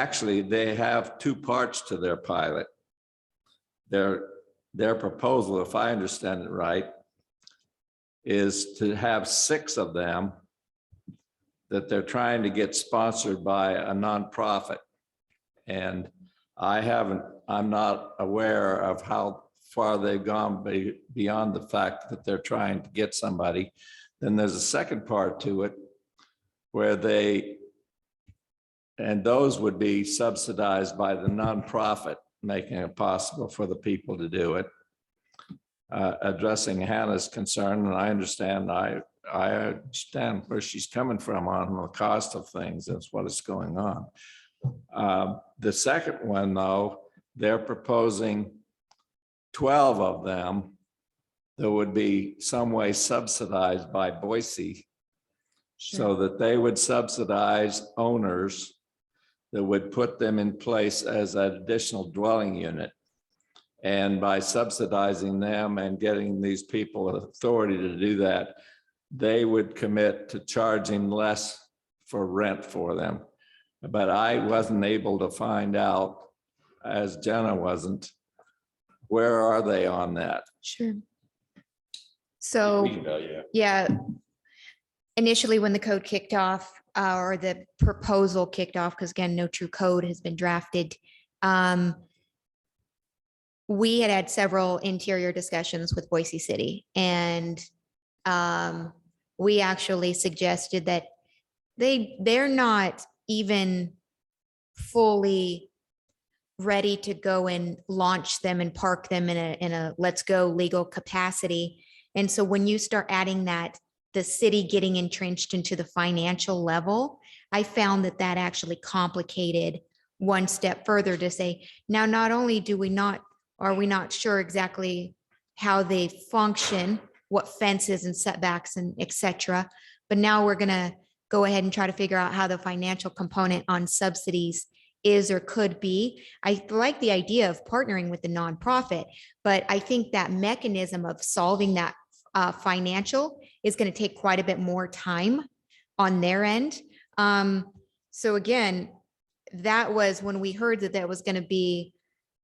have 2 parts to their pilot. Their proposal, if I understand it right, is to have 6 of them that they're trying to get sponsored by a nonprofit. And I'm not aware of how far they've gone beyond the fact that they're trying to get somebody. Then there's a second part to it where those would be subsidized by the nonprofit, making it possible for the people to do it. Addressing Hannah's concern, and I understand where she's coming from on the cost of things. That's what is going on. The second one, though, they're proposing 12 of them that would be some way subsidized by Boise. so that they would subsidize owners that would put them in place as an additional dwelling unit. And by subsidizing them and getting these people authority to do that, they would commit to charging less for rent for them. But I wasn't able to find out, as Jenna wasn't, where are they on that? Sure. We So, can tell you. yeah, initially when the code kicked off, or the proposal kicked off, because again, no true code has been drafted. We had several interior discussions with Boise City, and we actually suggested that they're not even fully ready to go and launch them and park them in a let's go legal capacity. And so when you start adding that, the city getting entrenched into the financial level, I found that actually complicated one step further to say, now, not only are we not sure exactly how they function, what fences and setbacks and et cetera, but now we're going to go ahead and try to figure out how the financial component on subsidies is or could be. I like the idea of partnering with the nonprofit, but I think that mechanism of solving that financial is going to take quite a bit more time on their end. So again, that was when we heard that was going to be.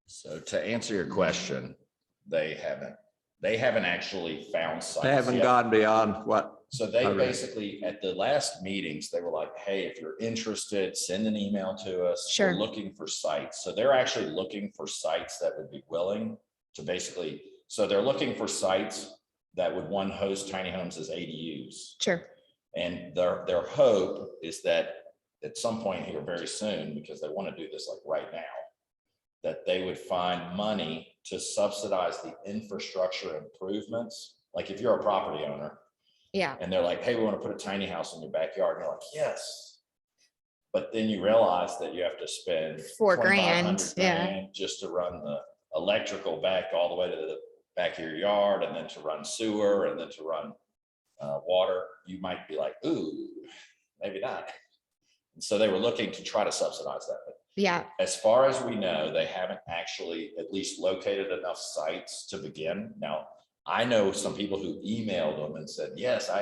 So to answer your question, they haven't actually found sites. They haven't yet. gone beyond what? So they I read. basically, at the last meetings, they were like, hey, if you're interested, send an email to us. Sure. We're looking for sites. So they're actually looking for sites that would be willing to basically, so they're looking for sites that would host tiny homes as ADUs. Sure. And their hope is that at some point here very soon, because they want to do this like right now, that they would find money to subsidize the infrastructure improvements. Like if you're a property owner, Yeah. and they're like, hey, we want to put a tiny house in your backyard. And you're like, yes. But then you realize that you have to spend $4 $2,500 grand, yeah. just to run the electrical back all the way to the back of your yard, and then to run sewer, and then to run water. You might be like, ooh, maybe not. And so they were looking to try to subsidize that. But Yeah. as far as we know, they haven't actually at least located enough sites to begin. Now, I know some people who emailed them and said, yes, I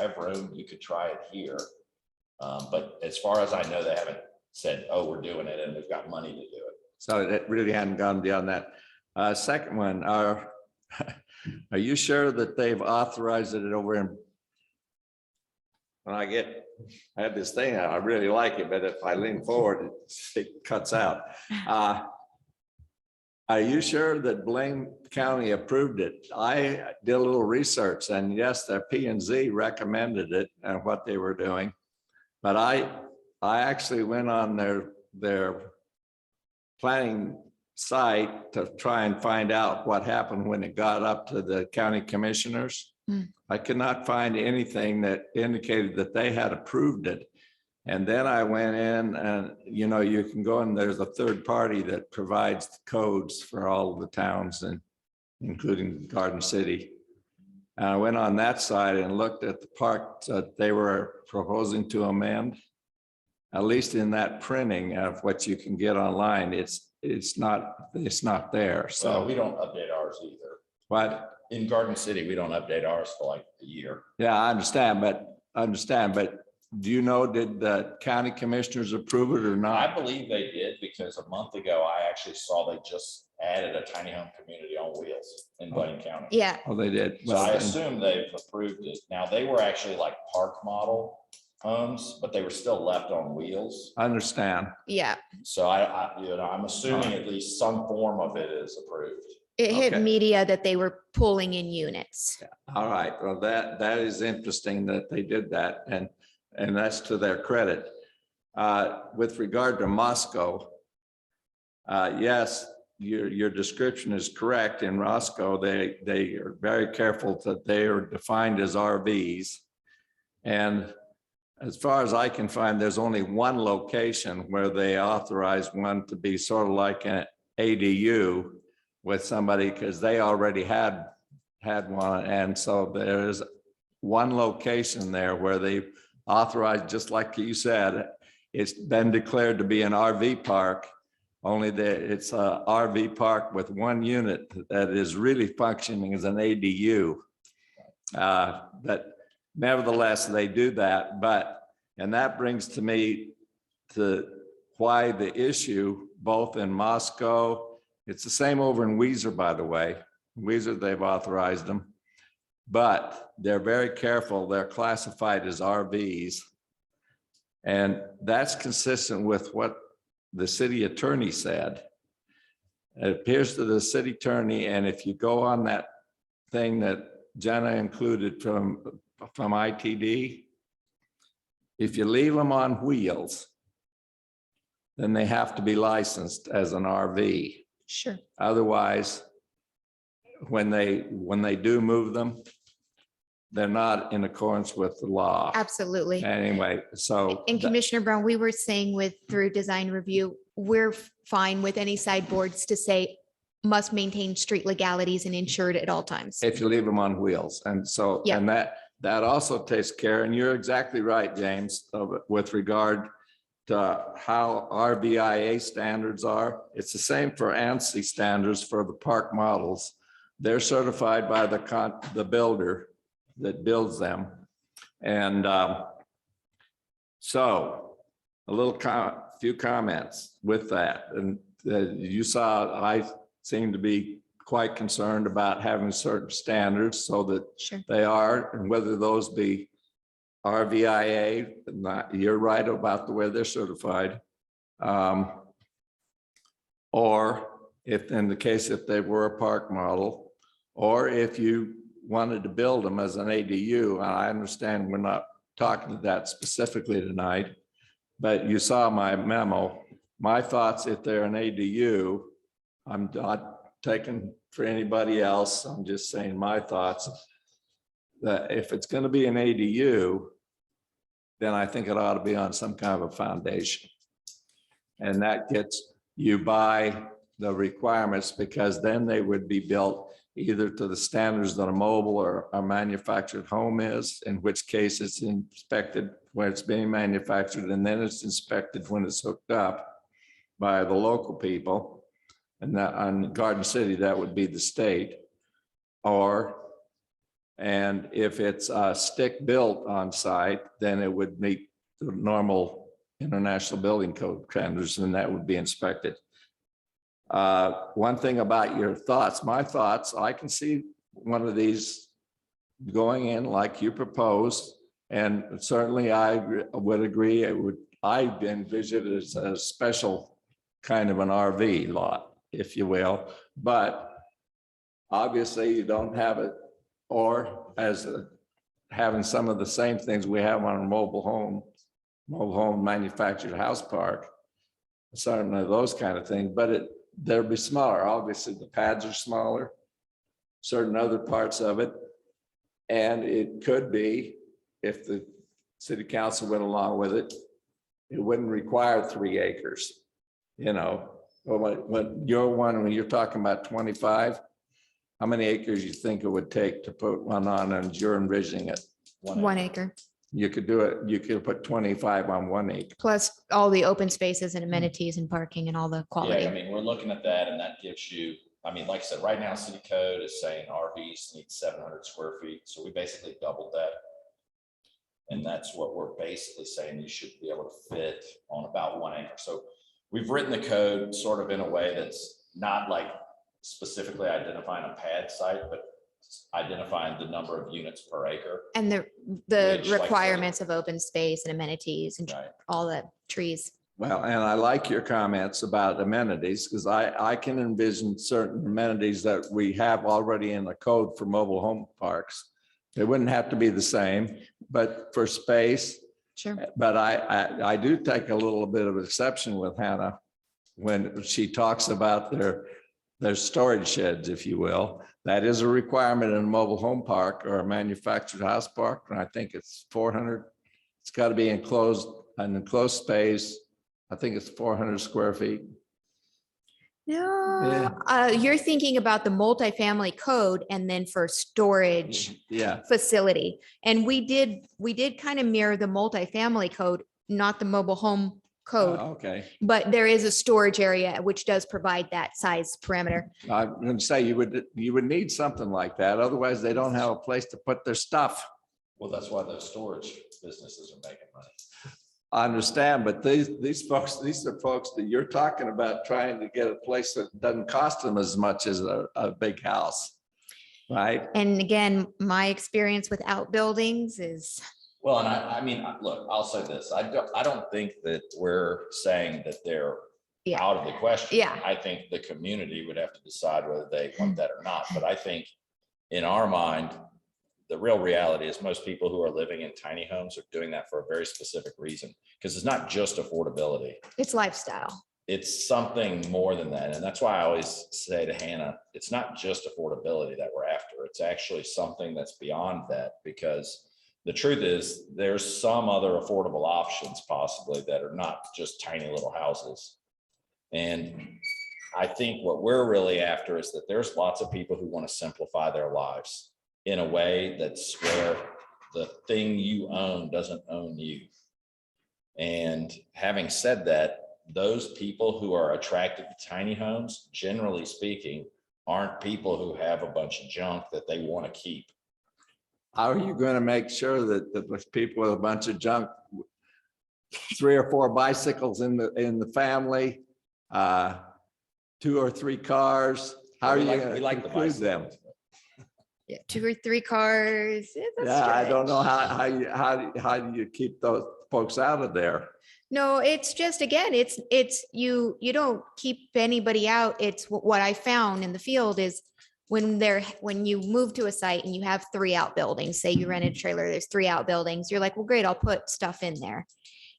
have room, you could try it here. But as far as I know, they haven't said, oh, we're doing it and we've got money to do it. So it really hadn't gone beyond that. Second one, are you sure that they've authorized it over in? When I have this thing, I really like it, but if I lean forward, it cuts out. Are you sure that Blaine County approved it? I did a little research, and yes, their P&Z recommended it and what they were doing. But I actually went on their planning site to try and find out what happened when it got up to the county commissioners. I could not find anything that indicated that they had approved it. And then I went in and, you can go and there's a third party that provides the codes for all of the towns, and including Garden City. And I went on that side and looked at the part that they were proposing to amend. At least in that printing of what you can get online, it's not there. So So we don't update ours either. what? In Garden City, we don't update ours for like a year. Yeah, I understand, but do you know, did the county commissioners approve it or I not? believe they did, because a month ago, I actually saw they just added a tiny home community on wheels in Blaine County. Yeah. Oh, they did. So I Well, assume they've approved it. Now, they were actually like park model homes, but they were still left on wheels. I understand. Yeah. So I'm assuming at least some form of it is approved. It hit Okay. media that they were pulling in units. All right, well, that is interesting that they did that, and that's to their credit. With regard to Moscow, yes, your description is correct. In Roscoe, they are very careful that they are defined as RVs. And as far as I can find, there's only one location where they authorize one to be sort of like an ADU with somebody, because they already had one. And so there is one location there where they authorized, just like you said, it's been declared to be an RV park, only that it's a RV park with one unit that is really functioning as an ADU. But nevertheless, they do that, and that brings to me to why the issue, both in Moscow, it's the same over in Weiser, by the way. Weiser, they've authorized them, but they're very careful. They're classified as RVs. And that's consistent with what the city attorney said. It appears to the city attorney, and if you go on that thing that Jenna included from ITD, if you leave them on wheels, then they have to be licensed as an RV. Sure. Otherwise, when they do move them, they're not in accordance with the law. Absolutely. Anyway, so. And Commissioner Brown, we were saying through design review, we're fine with any sideboards to say must maintain street legalities and insured at all times. If you leave them on wheels. And so, Yeah. and that also takes care, and you're exactly right, James, with regard to how RVIA standards are. It's the same for ANSI standards for the park models. They're certified by the builder that builds them. And so a few comments with that. And you saw, I seem to be quite concerned about having certain standards so that Sure. they are, and whether those be RVIA, you're right about the way they're certified. Or if in the case, if they were a park model, or if you wanted to build them as an ADU, and I understand we're not talking to that specifically tonight, but you saw my memo. My thoughts, if they're an ADU, I'm not taking for anybody else, I'm just saying my thoughts, that if it's going to be an ADU, then I think it ought to be on some kind of a foundation. And that gets you by the requirements, because then they would be built either to the standards that a mobile or a manufactured home is, in which case it's inspected where it's being manufactured, and then it's inspected when it's hooked up by the local people. And that on Garden City, that would be the state. And if it's stick built on site, then it would meet the normal International Building Code standards, and that would be inspected. One thing about your thoughts, my thoughts, I can see one of these going in like you proposed, and certainly I would agree. I envision it as a special kind of an RV lot, if you will, but obviously you don't have it, or as having some of the same things we have on a mobile home manufactured house park, certainly those kind of things, but they'll be smaller. Obviously the pads are smaller, certain other parts of it. And it could be, if the city council went along with it, it wouldn't require 3 acres. You know, when you're talking about 25, how many acres you think it would take to put one on, and you're envisioning it? 1 acre, You could do it, you could put 25 on 1 acre. plus all the open spaces and amenities and parking and all the Yeah, I quality. mean, we're looking at that, and that gives you, I mean, like I said, right now, city code is saying RVs need 700 square feet, so we basically doubled that. And that's what we're basically saying you should be able to fit on about 1 acre. So we've written the code sort of in a way that's not like specifically identifying a pad site, but identifying the number of units per acre. And the Which, like, requirements of open space and amenities and Right. all the trees. Well, and I like your comments about amenities, because I can envision certain amenities that we have already in the code for mobile home parks. They wouldn't have to be the same, but for space. Sure. But I do take a little bit of exception with Hannah when she talks about their storage sheds, if you will. That is a requirement in a mobile home park or a manufactured house park, and I think it's 400. It's got to be enclosed, an enclosed space. I think it's 400 square feet. No, you're thinking about the multifamily code and then for storage Yeah, facility. And we did kind of mirror the multifamily code, not the mobile home code. okay. But there is a storage area which does provide that size parameter. I'm going to say you would need something like that. Otherwise, they don't have a place to put their stuff. Well, that's why those storage businesses are making money. I understand, but these are folks that you're talking about trying to get a place that doesn't cost them as much as a big house. Right? And again, my experience with outbuildings is, Well, and I mean, look, I'll say this, I don't think that we're saying that they're Yeah. out of the question. Yeah. I think the community would have to decide whether they want that or not, but I think in our mind, the real reality is most people who are living in tiny homes are doing that for a very specific reason, because it's not just affordability. it's lifestyle. It's something more than that. And that's why I always say to Hannah, it's not just affordability that we're after. It's actually something that's beyond that, because the truth is there's some other affordable options possibly that are not just tiny little houses. And I think what we're really after is that there's lots of people who want to simplify their lives in a way that's where the thing you own doesn't own you. And having said that, those people who are attracted to tiny homes, generally speaking, aren't people who have a bunch of junk that they want to keep. How are you going to make sure that the people with a bunch of junk, 3 or 4 bicycles in the family, 2 or 3 cars, how are you going to include them? Yeah, 2 or 3 cars. It's a Yeah, I don't know stretch. how do you keep those folks out of there? No, it's just, again, it's you don't keep anybody out. It's what I found in the field is when you move to a site and you have 3 outbuildings, say you rented a trailer, there's 3 outbuildings, you're like, well, great, I'll put stuff in there.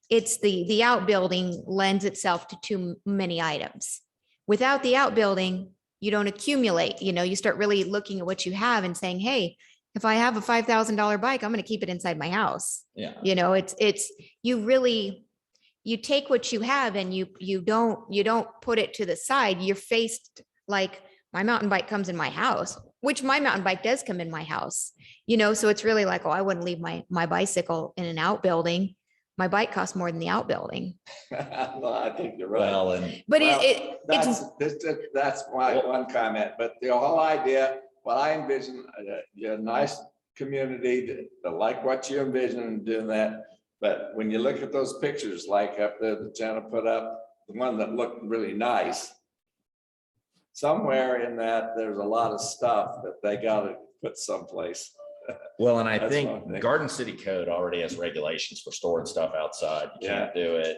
It's the outbuilding lends itself to too many items. Without the outbuilding, you don't accumulate, you start really looking at what you have and saying, hey, if I have a $5,000 bike, I'm going to keep it inside my house. Yeah. It's you take what you have and you don't put it to the side. You're faced like, my mountain bike comes in my house, which my mountain bike does come in my house, so it's really like, oh, I wouldn't leave my bicycle in an outbuilding. My bike costs more than the outbuilding. No, I think you're right. Well, and But Well, that's my one comment, but the whole idea, what I envision, a nice community that like what you envision and doing that. But when you look at those pictures, like up there that Jenna put up, the one that looked really nice, somewhere in that, there's a lot of stuff that they gotta put someplace. well, and I That's think what I'm thinking. Garden City Code already has regulations for storing stuff outside. You can't do it.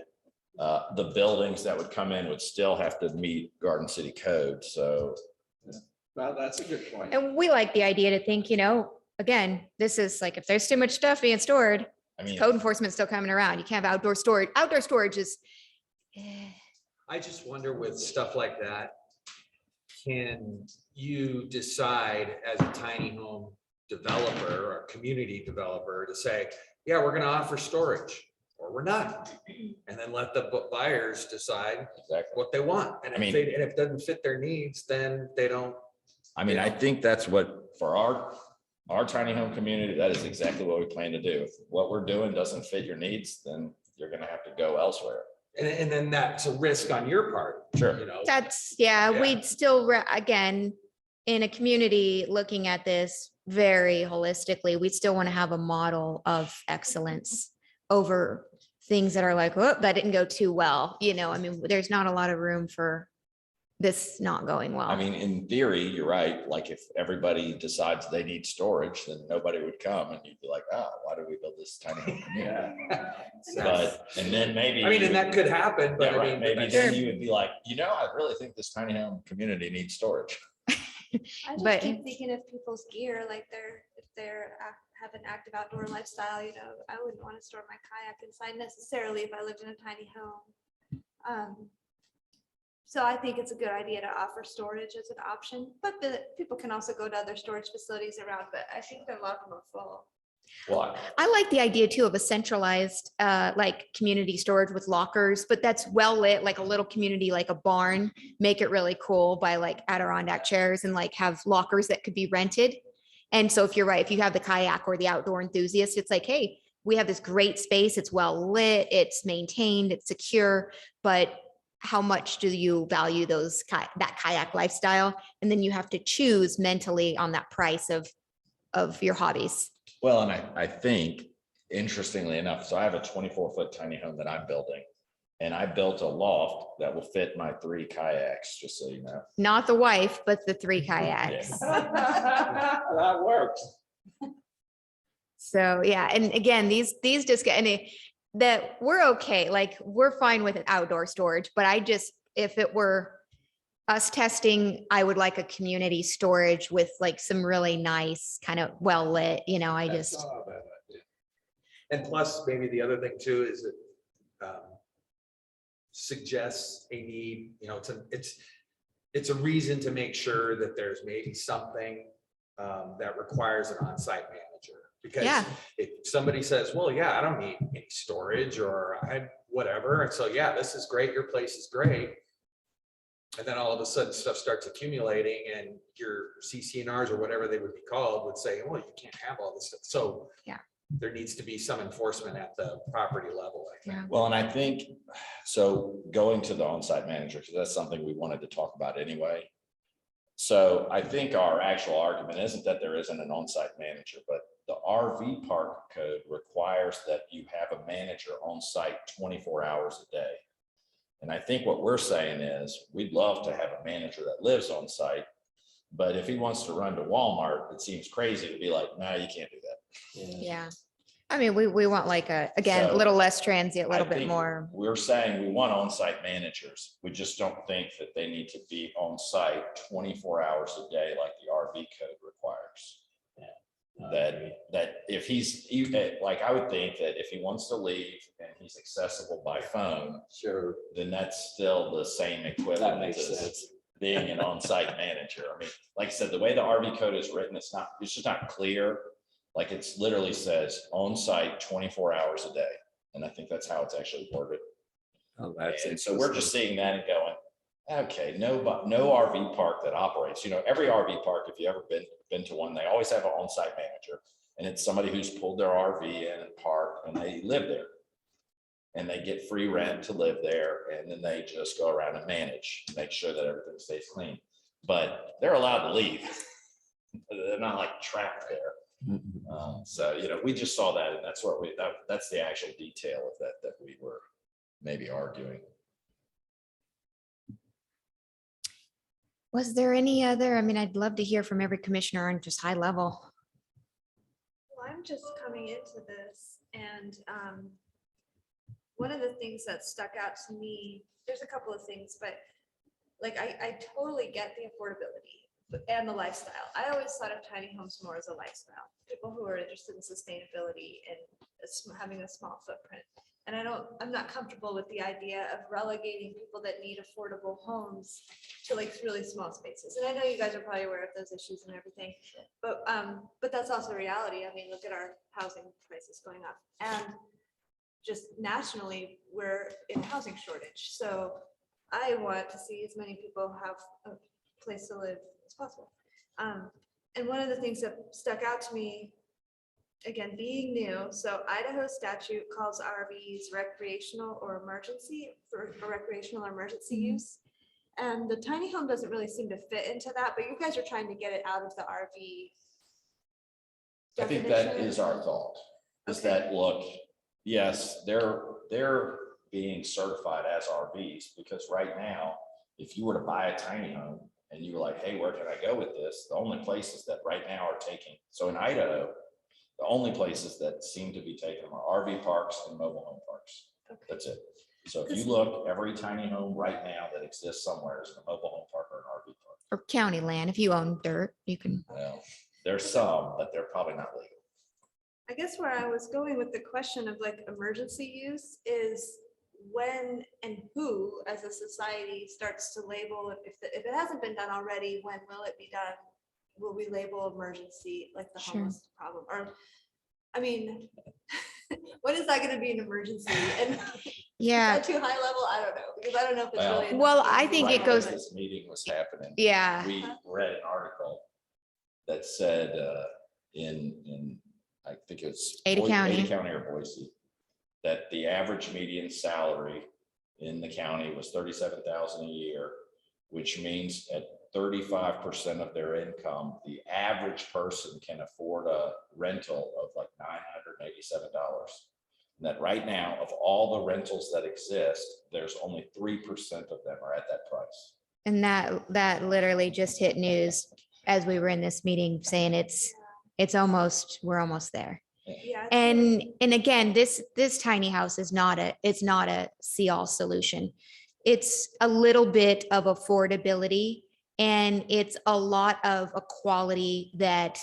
The buildings that would come in would still have to meet Garden City Code. So Well, that's a good point. And we like the idea to think, again, this is like, if there's too much stuff being stored, I mean, code enforcement's still coming around. You can't have outdoor storage. Outdoor storage is, I just wonder with stuff like that, can you decide as a tiny home developer or community developer to say, yeah, we're going to offer storage or we're not, and then let the buyers decide exactly. what they want. And I mean- if it doesn't fit their needs, then they don't. I mean, I think that's what, for our tiny home community, that is exactly what we plan to do. If what we're doing doesn't fit your needs, then you're gonna have to go elsewhere. And then that's a risk on your part. Sure. yeah, Yeah. we'd still, again, in a community looking at this very holistically, we still want to have a model of excellence over things that are like, oh, that didn't go too well. There's not a lot of room for this not going well. I mean, in theory, you're right. Like if everybody decides they need storage, then nobody would come and you'd be like, why do we build this tiny home community? But, and then maybe. I mean, and that could happen, but Yeah, I right. mean. Maybe that's- then you would be like, I really think this tiny home community needs storage. I just But- keep thinking of people's gear, like if they're have an active outdoor lifestyle, I wouldn't want to store my kayak inside necessarily if I lived in a tiny home. So I think it's a good idea to offer storage as an option, but the people can also go to other storage facilities around, but I think that a lot of them are full. Well, I like the idea too of a centralized, like community storage with lockers, but that's well lit, like a little community, like a barn. Make it really cool by like Adirondack chairs and like have lockers that could be rented. And so if you're right, if you have the kayak or the outdoor enthusiast, it's like, hey, we have this great space. It's well lit, it's maintained, it's secure, but how much do you value those that kayak lifestyle? And then you have to choose mentally on that price of your hobbies. well, and I think interestingly enough, so I have a 24-foot tiny home that I'm building. And I built a loft that will fit my 3 kayaks, just so you know. Not the wife, but the 3 kayaks. That works. So yeah, and again, these just that we're okay, like we're fine with an outdoor storage, but I just, if it were us testing, I would like a community storage with like some really nice kind of well lit, I That's just, not a bad idea. And plus, maybe the other thing too is that suggests a need, it's a reason to make sure that there's maybe something that requires an on-site manager. Because Yeah. if somebody says, well, yeah, I don't need any storage or whatever. And so, yeah, this is great. Your place is great. And then all of a sudden stuff starts accumulating and your CCNRs or whatever they would be called would say, well, you can't have all this stuff. So Yeah. there needs to be some enforcement at the property level, I think. Yeah. Well, and I think, so going to the on-site manager, because that's something we wanted to talk about anyway. So I think our actual argument isn't that there isn't an on-site manager, but the RV park code requires that you have a manager on site 24 hours a day. And I think what we're saying is we'd love to have a manager that lives on site, but if he wants to run to Walmart, it seems crazy to be like, no, you can't do that. yeah. I mean, we want like again, a So, little less transient, a little I bit think more. We're saying we want on-site managers. We just don't think that they need to be on site 24 hours a day like the RV code requires. That if he's, like, I would think that if he wants to leave and he's accessible by phone, Sure. then that's still the same That equivalent makes as sense. being an on-site manager. I mean, like I said, the way the RV code is written, it's just not clear. Like it's literally says on-site 24 hours a day. And I think that's how it's actually worded. Oh, that's And so we're just seeing that and going, okay, no RV park that operates, every RV park, if you ever been to one, they always have an on-site manager. And it's somebody who's pulled their RV in and parked and they live there. And they get free rent to live there. And then they just go around and make sure that everything stays clean. But they're allowed to leave. They're not like trapped there. So, we just saw that, and that's what that's the actual detail of that we were maybe arguing. Was there any other, I mean, I'd love to hear from every commissioner on just high level. Well, I'm just coming into this and one of the things that stuck out to me, there's a couple of things, but like I totally get the affordability and the lifestyle. I always thought of tiny homes more as a lifestyle. People who are interested in sustainability and having a small footprint. And I'm not comfortable with the idea of relegating people that need affordable homes to like really small spaces. And I know you guys are probably aware of those issues and everything, but that's also reality. I mean, look at our housing prices going up, and just nationally, we're in a housing shortage. So I want to see as many people have a place to live as possible. And one of the things that stuck out to me, again, being new, so Idaho statute calls RVs recreational or emergency for recreational or emergency use. And the tiny home doesn't really seem to fit into that, but you guys are trying to get it out of the RV. I think that definition. is our thought, is Okay. that, look, yes, they're being certified as RVs, because right now, if you were to buy a tiny home and you were like, hey, where can I go with this? The only places that right now are taking, so in Idaho, the only places that seem to be taking them are RV parks and mobile home parks. Okay. That's it. So if you look, every tiny home right now that exists somewhere is a mobile home park or an RV park. Or county land, if you own dirt, you can. Well, there's some, but they're probably not legal. I guess where I was going with the question of like emergency use is when and who as a society starts to label, if it hasn't been done already, when will it be done? Will we label emergency like the Sure. homeless problem? Or I mean, when is that gonna be an emergency? And is Yeah, that too high level? I don't know, because I don't know if it's Well- really. an Well, I emergency. think Right it goes- as this meeting was happening. yeah. We read an article that said, in, I think it's. Ada County. Ada County or Boise, that the average median salary in the county was $37,000 a year, which means at 35% of their income, the average person can afford a rental of like $987. And that right now, of all the rentals that exist, there's only 3% of them are at that price. And that literally just hit news as we were in this meeting saying we're almost there. Yeah. And again, this tiny house is it's not a see-all solution. It's a little bit of affordability and it's a lot of equality that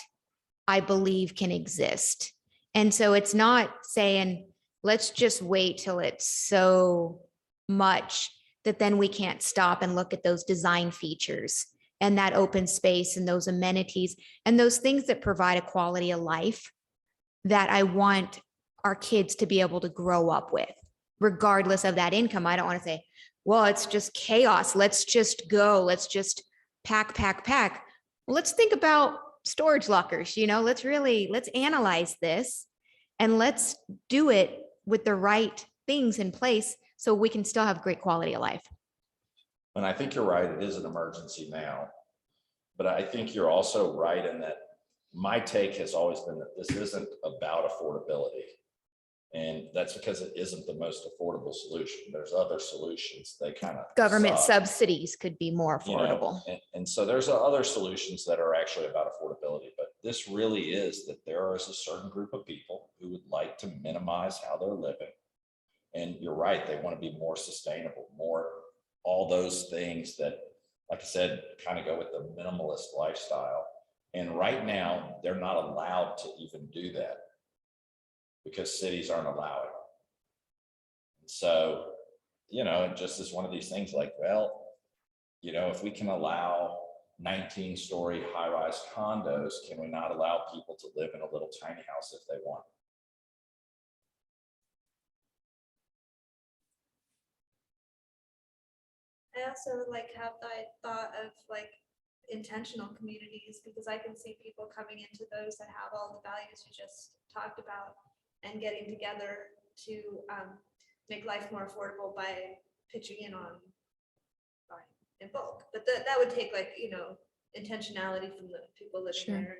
I believe can exist. And so it's not saying, let's just wait till it's so much that then we can't stop and look at those design features and that open space and those amenities and those things that provide a quality of life that I want our kids to be able to grow up with, regardless of that income. I don't want to say, well, it's just chaos. Let's just go. Let's just pack. Well, let's think about storage lockers, let's analyze this and let's do it with the right things in place so we can still have great quality of life. And I think you're right, it is an emergency now. But I think you're also right in that my take has always been that this isn't about affordability. And that's because it isn't the most affordable solution. There's other solutions. They kind of. Government subsidies could be more You know, affordable. and so there's other solutions that are actually about affordability, but this really is that there is a certain group of people who would like to minimize how they're living. And you're right, they want to be more sustainable, more, all those things that, like I said, kind of go with the minimalist lifestyle. And right now, they're not allowed to even do that because cities aren't allowing. So, it just is one of these things like, well, if we can allow 19-story high-rise condos, can we not allow people to live in a little tiny house if they want? I also have the thought of intentional communities, because I can see people coming into those that have all the values you just talked about and getting together to make life more affordable by pitching in on buying in bulk. But that would take intentionality from the people living Sure. there.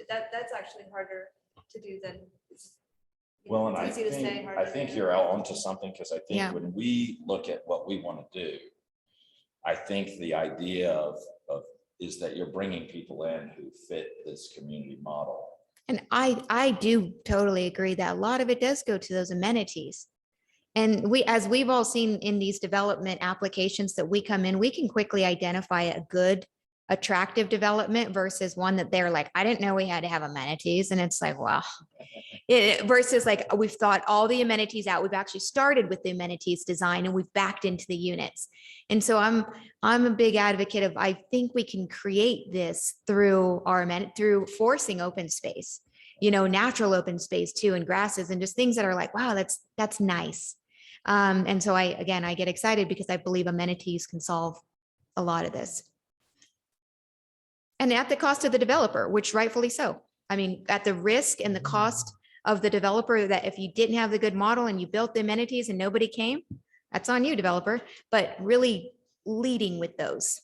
That's actually harder to do than. Well, and it's easy to say, hard I to think do. you're out onto something, because I think Yeah. when we look at what we want to do, I think the idea of is that you're bringing people in who fit this community model. And I do totally agree that a lot of it does go to those amenities. And as we've all seen in these development applications that we come in, we can quickly identify a good, attractive development versus one that they're like, I didn't know we had to have amenities. And it's like, wow. Versus we've thought all the amenities out. We've actually started with the amenities design and we've backed into the units. And so I'm a big advocate of, I think we can create this through through forcing open space, natural open space too, and grasses and just things that are like, wow, that's nice. And so I get excited because I believe amenities can solve a lot of this. And at the cost of the developer, which rightfully so. I mean, at the risk and the cost of the developer, that if you didn't have the good model and you built the amenities and nobody came, that's on you, developer, but really leading with those.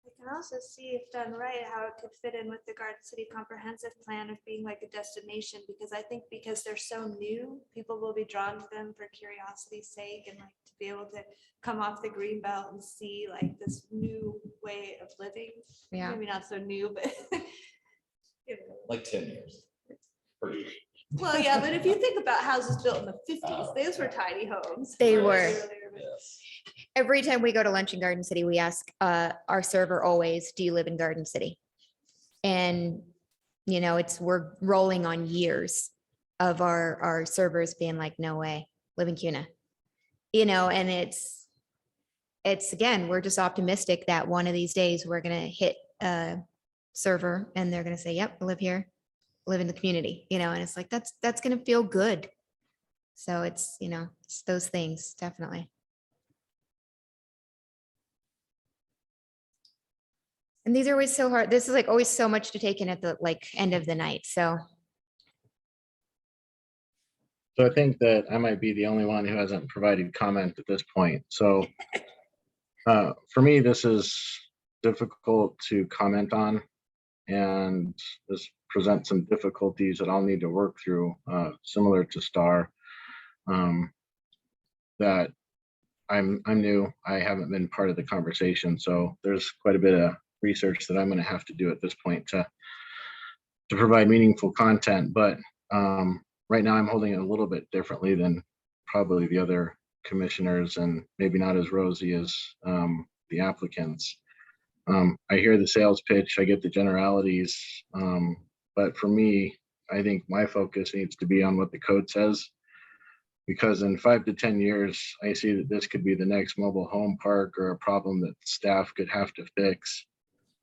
I can also see, if done right, how it could fit in with the Garden City Comprehensive Plan of being like a destination, because I think because they're so new, people will be drawn to them for curiosity's sake and to be able to come off the green belt and see this new way of living. Yeah. Maybe not so new, but Like 10 years. Pretty- Well, yeah, but if you think about houses built in the 50s, those were tiny homes. They were. Yes. Every time we go to lunch in Garden City, we ask our server always, do you live in Garden City? And, we're rolling on years of our servers being like, no way, live in Cuna. And it's again, we're just optimistic that one of these days we're going to hit server and they're gonna say, yep, I live here, live in the community, and it's like, that's gonna feel good. So it's, it's those things, definitely. And these are always so hard. This is like always so much to take in at the end of the night. So So I think that I might be the only one who hasn't provided comment at this point. So for me, this is difficult to comment on, and this presents some difficulties that I'll need to work through, similar to Star. That I'm new. I haven't been part of the conversation, so there's quite a bit of research that I'm going to have to do at this point to provide meaningful content. But right now, I'm holding it a little bit differently than probably the other commissioners, and maybe not as rosy as the applicants. I hear the sales pitch, I get the generalities, but for me, I think my focus needs to be on what the code says, because in 5 to 10 years, I see that this could be the next mobile home park or a problem that staff could have to fix.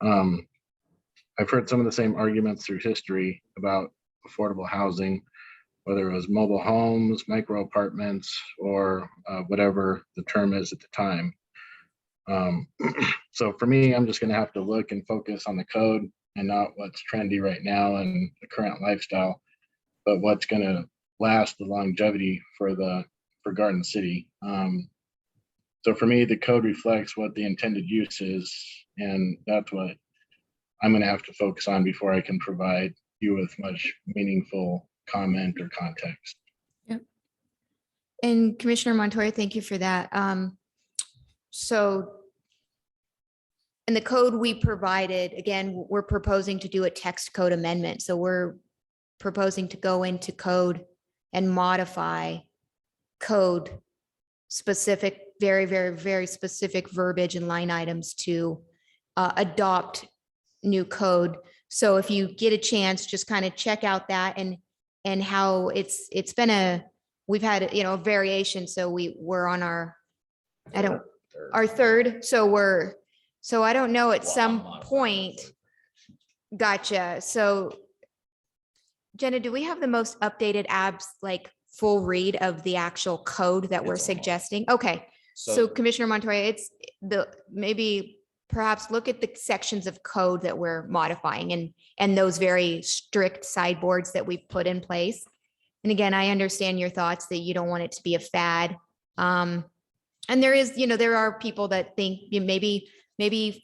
I've heard some of the same arguments through history about affordable housing, whether it was mobile homes, micro apartments, or whatever the term is at the time. So for me, I'm just going to have to look and focus on the code and not what's trendy right now and the current lifestyle, but what's going to last the longevity for Garden City. So for me, the code reflects what the intended use is, and that's what I'm going to have to focus on before I can provide you with much meaningful comment or context. Yep. And Commissioner Montoya, thank you for that. So in the code we provided, again, we're proposing to do a text code amendment. So we're proposing to go into code and modify code specific, very, very, very specific verbiage and line items to adopt new code. So if you get a chance, just kind of check out that and how it's been we've had, a variation. So we're on our third. So I don't know, at some point. Gotcha. So Jenna, do we have the most updated full read of the actual code that we're It's online. suggesting? Okay. So Commissioner Montoya, it's maybe perhaps look at the sections of code that we're modifying and those very strict sideboards that we've put in place. And again, I understand your thoughts that you don't want it to be a fad. And there is, there are people that think maybe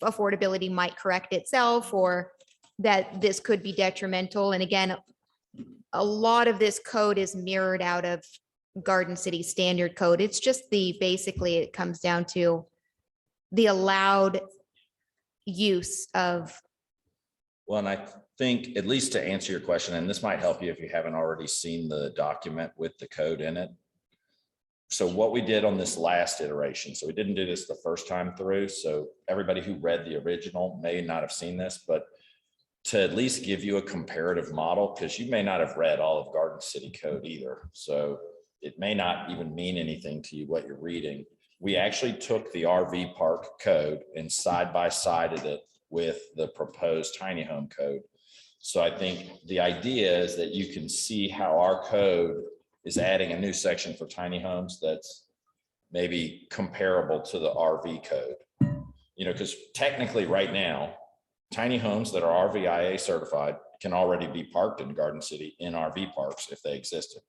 affordability might correct itself, or that this could be detrimental. And again, a lot of this code is mirrored out of Garden City standard code. It's just basically it comes down to the allowed use of. Well, and I think, at least to answer your question, and this might help you if you haven't already seen the document with the code in it. So what we did on this last iteration, so we didn't do this the first time through, so everybody who read the original may not have seen this, but to at least give you a comparative model, because you may not have read all of Garden City code either. So it may not even mean anything to you what you're reading. We actually took the RV park code and side by sided it with the proposed tiny home code. So I think the idea is that you can see how our code is adding a new section for tiny homes that's maybe comparable to the RV code. Because technically right now, tiny homes that are RVIA certified can already be parked in Garden City in RV parks if they existed.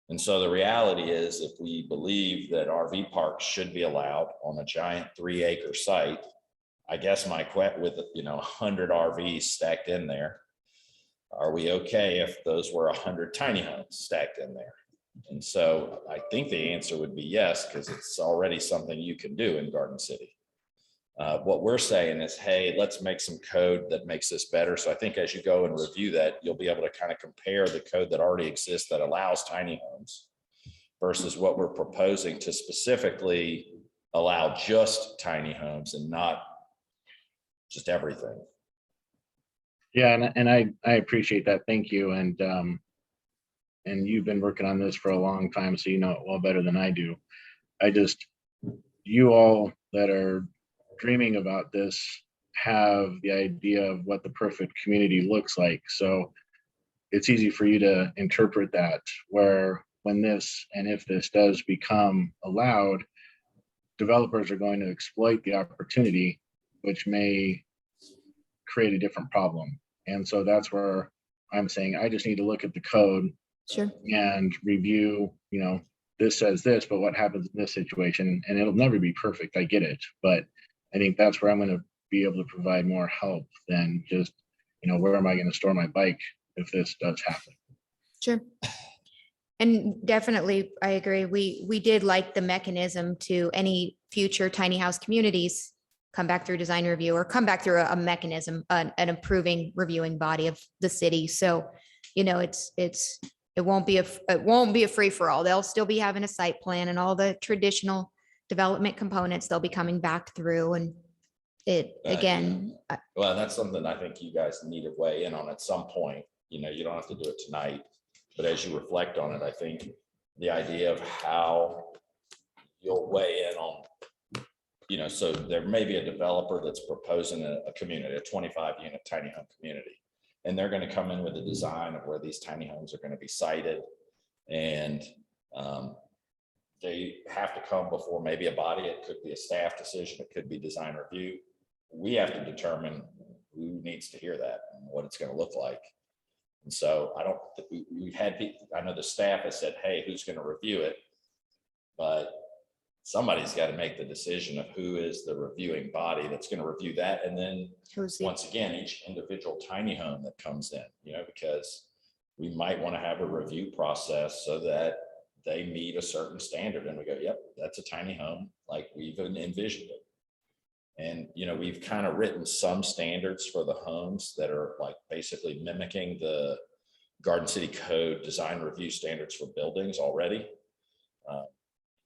And so the reality is, if we believe that RV parks should be allowed on a giant 3-acre site, I guess my question with 100 RVs stacked in there, are we okay if those were 100 tiny homes stacked in there? And so I think the answer would be yes, because it's already something you can do in Garden City. What we're saying is, hey, let's make some code that makes this better. So I think as you go and review that, you'll be able to kind of compare the code that already exists that allows tiny homes versus what we're proposing to specifically allow just tiny homes and not just everything. Yeah, and I appreciate that. Thank you. And you've been working on this for a long time, so you know it well better than I do. You all that are dreaming about this have the idea of what the perfect community looks like. So it's easy for you to interpret that, where when this and if this does become allowed, developers are going to exploit the opportunity, which may create a different problem. And so that's where I'm saying I just need to look at the code Sure. and review, this says this, but what happens in this situation? And it'll never be perfect. I get it. But I think that's where I'm going to be able to provide more help than just, where am I going to store my bike if this does happen? Sure. And definitely, I agree. We did like the mechanism to any future tiny house communities come back through design review or come back through a mechanism, an approving reviewing body of the city. So, it won't be a free for all. They'll still be having a site plan and all the traditional development components they'll be coming back through, and again. Well, that's something I think you guys need to weigh in on at some point. You don't have to do it tonight, but as you reflect on it, I think the idea of how you'll weigh in on, so there may be a developer that's proposing a community, a 25 unit tiny home community. And they're going to come in with a design of where these tiny homes are going to be sited. And they have to come before maybe a body. It could be a staff decision. It could be design review. We have to determine who needs to hear that and what it's going to look like. And so I know the staff has said, hey, who's going to review it? But somebody's got to make the decision of who is the reviewing body that's going to review that. And then once again, each individual tiny home that comes in, because we might want to have a review process so that they meet a certain standard and we go, yep, that's a tiny home like we've envisioned it. And, we've kind of written some standards for the homes that are like basically mimicking the Garden City Code design review standards for buildings already.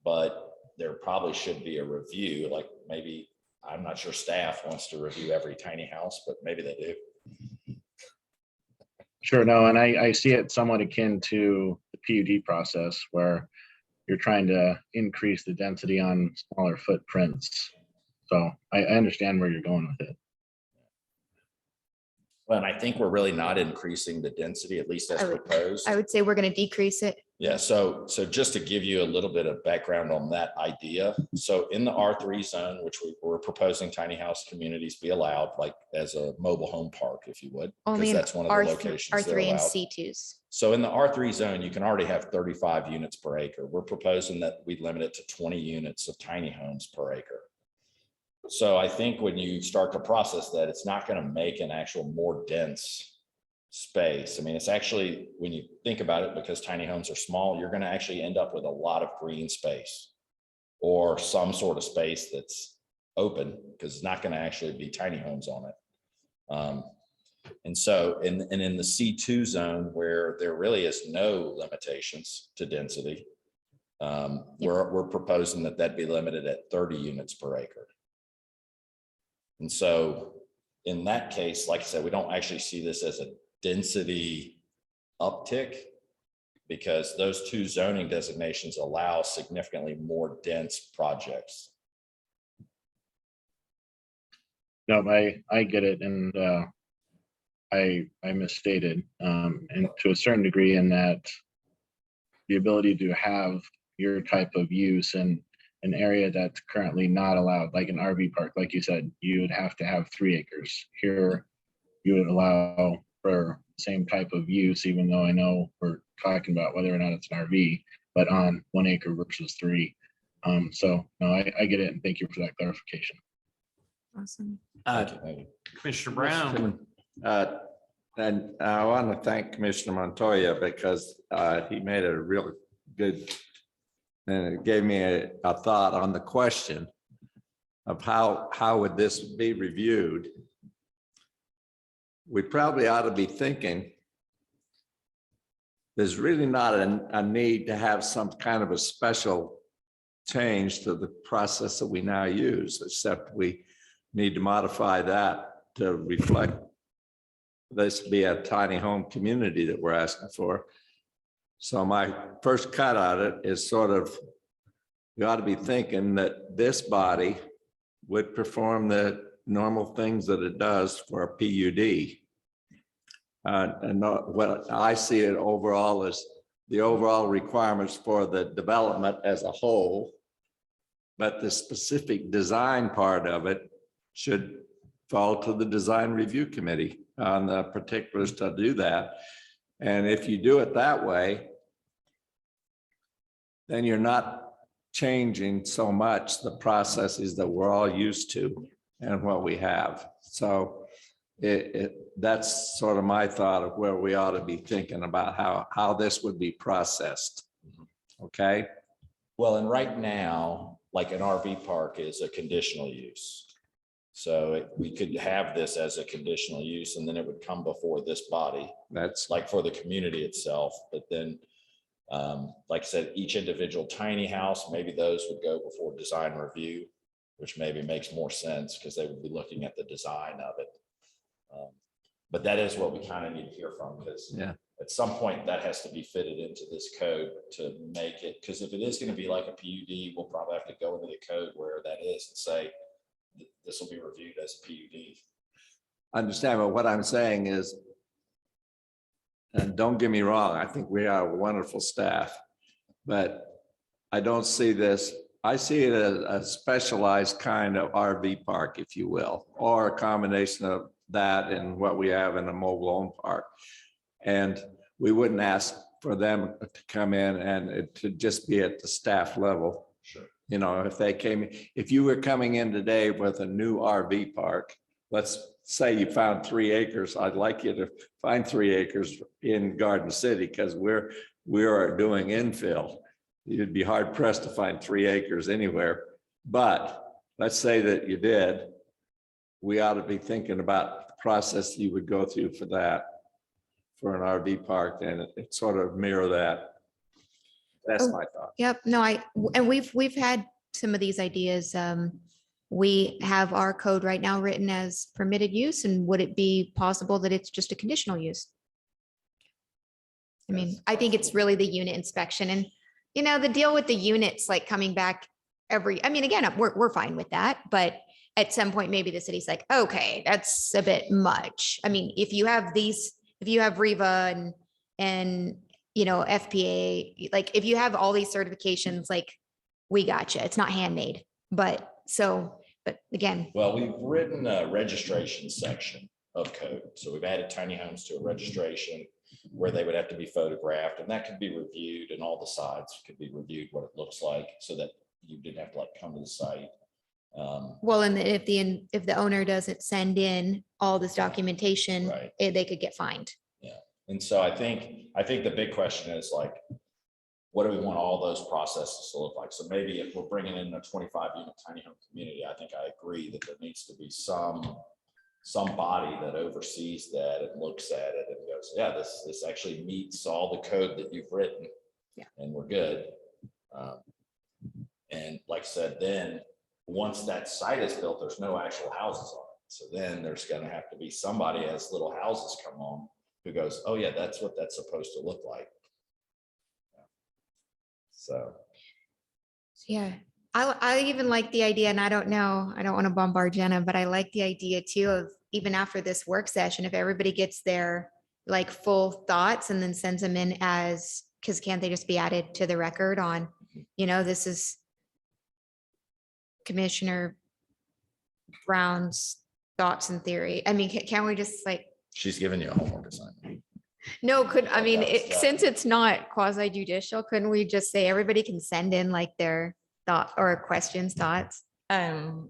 But there probably should be a review, like maybe, I'm not sure staff wants to review every tiny house, but maybe they do. Sure, no, and I see it somewhat akin to the PUD process where you're trying to increase the density on smaller footprints. So I understand where you're going with it. Well, and I think we're really not increasing the density, at least as proposed. I would say we're going to decrease it. Yeah, so just to give you a little bit of background on that idea. So in the R3 zone, which we're proposing tiny house communities be allowed, like as a mobile home park, if you would. Only because in that's one of the R3 locations they're and allowed. C2s. So in the R3 zone, you can already have 35 units per acre. We're proposing that we limit it to 20 units of tiny homes per acre. So I think when you start to process that, it's not going to make an actual more dense space. I mean, it's actually, when you think about it, because tiny homes are small, you're going to actually end up with a lot of green space or some sort of space that's open, because it's not going to actually be tiny homes on it. And so in the C2 zone, where there really is no limitations to density, we're proposing that be limited at 30 units per acre. And so in that case, like I said, we don't actually see this as a density uptick, because those two zoning designations allow significantly more dense projects. No, I get it. And I misstated, and to a certain degree, in that the ability to have your type of use in an area that's currently not allowed, like an RV park, like you said, you would have to have 3 acres. Here, you would allow for same type of use, even though I know we're talking about whether or not it's an RV, but on 1 acre versus 3. So no, I get it, and thank you for that clarification. Awesome. Thank you. Commissioner Brown. And I want to thank Commissioner Montoya, because he made a real good, and it gave me a thought on the question of how would this be reviewed. We probably ought to be thinking there's really not a need to have some kind of a special change to the process that we now use, except we need to modify that to reflect this be a tiny home community that we're asking for. So my first cut at it is sort of, you ought to be thinking that this body would perform the normal things that it does for a PUD. And what I see it overall is the overall requirements for the development as a whole. But the specific design part of it should fall to the design review committee on the particulars to do that. And if you do it that way, then you're not changing so much the processes that we're all used to and what we have. So that's sort of my thought of where we ought to be thinking about how this would be processed. Okay. Well, and right now, like an RV park is a conditional use. So we could have this as a conditional use and then it would come before this body, That's like for the community itself. But then, like I said, each individual tiny house, maybe those would go before design review, which maybe makes more sense because they would be looking at the design of it. But that is what we kind of need to hear from, because yeah. at some point that has to be fitted into this code to make it, because if it is going to be like a PUD, we'll probably have to go into the code where that is and say, this will be reviewed as a PUD. Understand, but what I'm saying is, and don't get me wrong, I think we are a wonderful staff, but I don't see this, I see it as a specialized kind of RV park, if you will, or a combination of that and what we have in a mobile home park. And we wouldn't ask for them to come in and it to just be at the staff level. Sure. You know, if they came, if you were coming in today with a new RV park, let's say you found 3 acres, I'd like you to find 3 acres in Garden City because we are doing infill. You'd be hard pressed to find 3 acres anywhere. But let's say that you did. We ought to be thinking about the process you would go through for that, for an RV park, and it sort of mirror that. That's my thought. Yep, no, and we've had some of these ideas. We have our code right now written as permitted use, and would it be possible that it's just a conditional use? I mean, I think it's really the unit inspection and, you know, the deal with the units like coming back I mean, again, we're fine with that, but at some point, maybe the city's like, okay, that's a bit much. I mean, if you have Riva and, you know, FPA, like if you have all these certifications, like we gotcha. It's not handmade, but again, Well, we've written a registration section of code. So we've added tiny homes to a registration where they would have to be photographed, and that could be reviewed, and all the sides could be reviewed, what it looks like, so that you didn't have to like come to the site. well, and if the owner doesn't send in all this documentation, Right. they could get fined. And so I think the big question is like, what do we want all those processes to look like? So maybe if we're bringing in a 25 unit tiny home community, I think I agree that there needs to be some body that oversees that and looks at it and goes, yeah, this actually meets all the code that you've written. Yeah. And we're good. And like I said, then once that site is built, there's no actual houses on it. So then there's going to have to be somebody as little houses come on who goes, oh yeah, that's what that's supposed to look like. So. Yeah, I even like the idea, and I don't know, I don't want to bombard Jenna, but I like the idea too of even after this work session, if everybody gets their like full thoughts and then sends them in as, because can't they just be added to the record on, you know, this is Commissioner Brown's thoughts and theory. I mean, can we just like, She's giving you a homework assignment. no, That's since it's not quasi judicial, couldn't we just say everybody can send in like their thought or questions, thoughts? Chairman,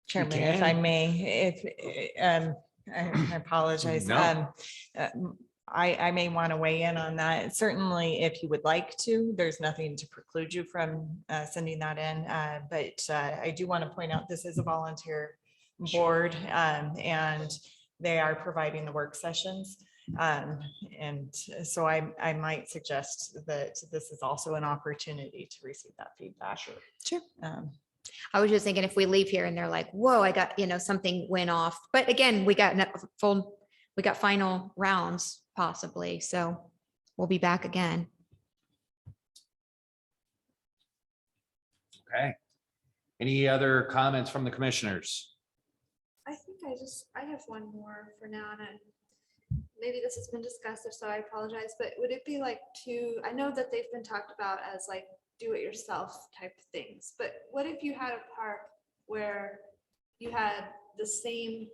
if I may, I apologize. No. I may want to weigh in on that. Certainly, if you would like to, there's nothing to preclude you from sending that in. But I do want to point out, this is a volunteer board, and they are providing the work sessions. And so I might suggest that this is also an opportunity to receive that feedback. Sure. I was just thinking if we leave here and they're like, whoa, I got, you know, something went off. But again, we got final rounds possibly. So we'll be back again. Okay. Any other comments from the commissioners? I have one more for now, and maybe this has been discussed, if so, I apologize, but would it be like I know that they've been talked about as like do-it-yourself type things, but what if you had a park where you had the same,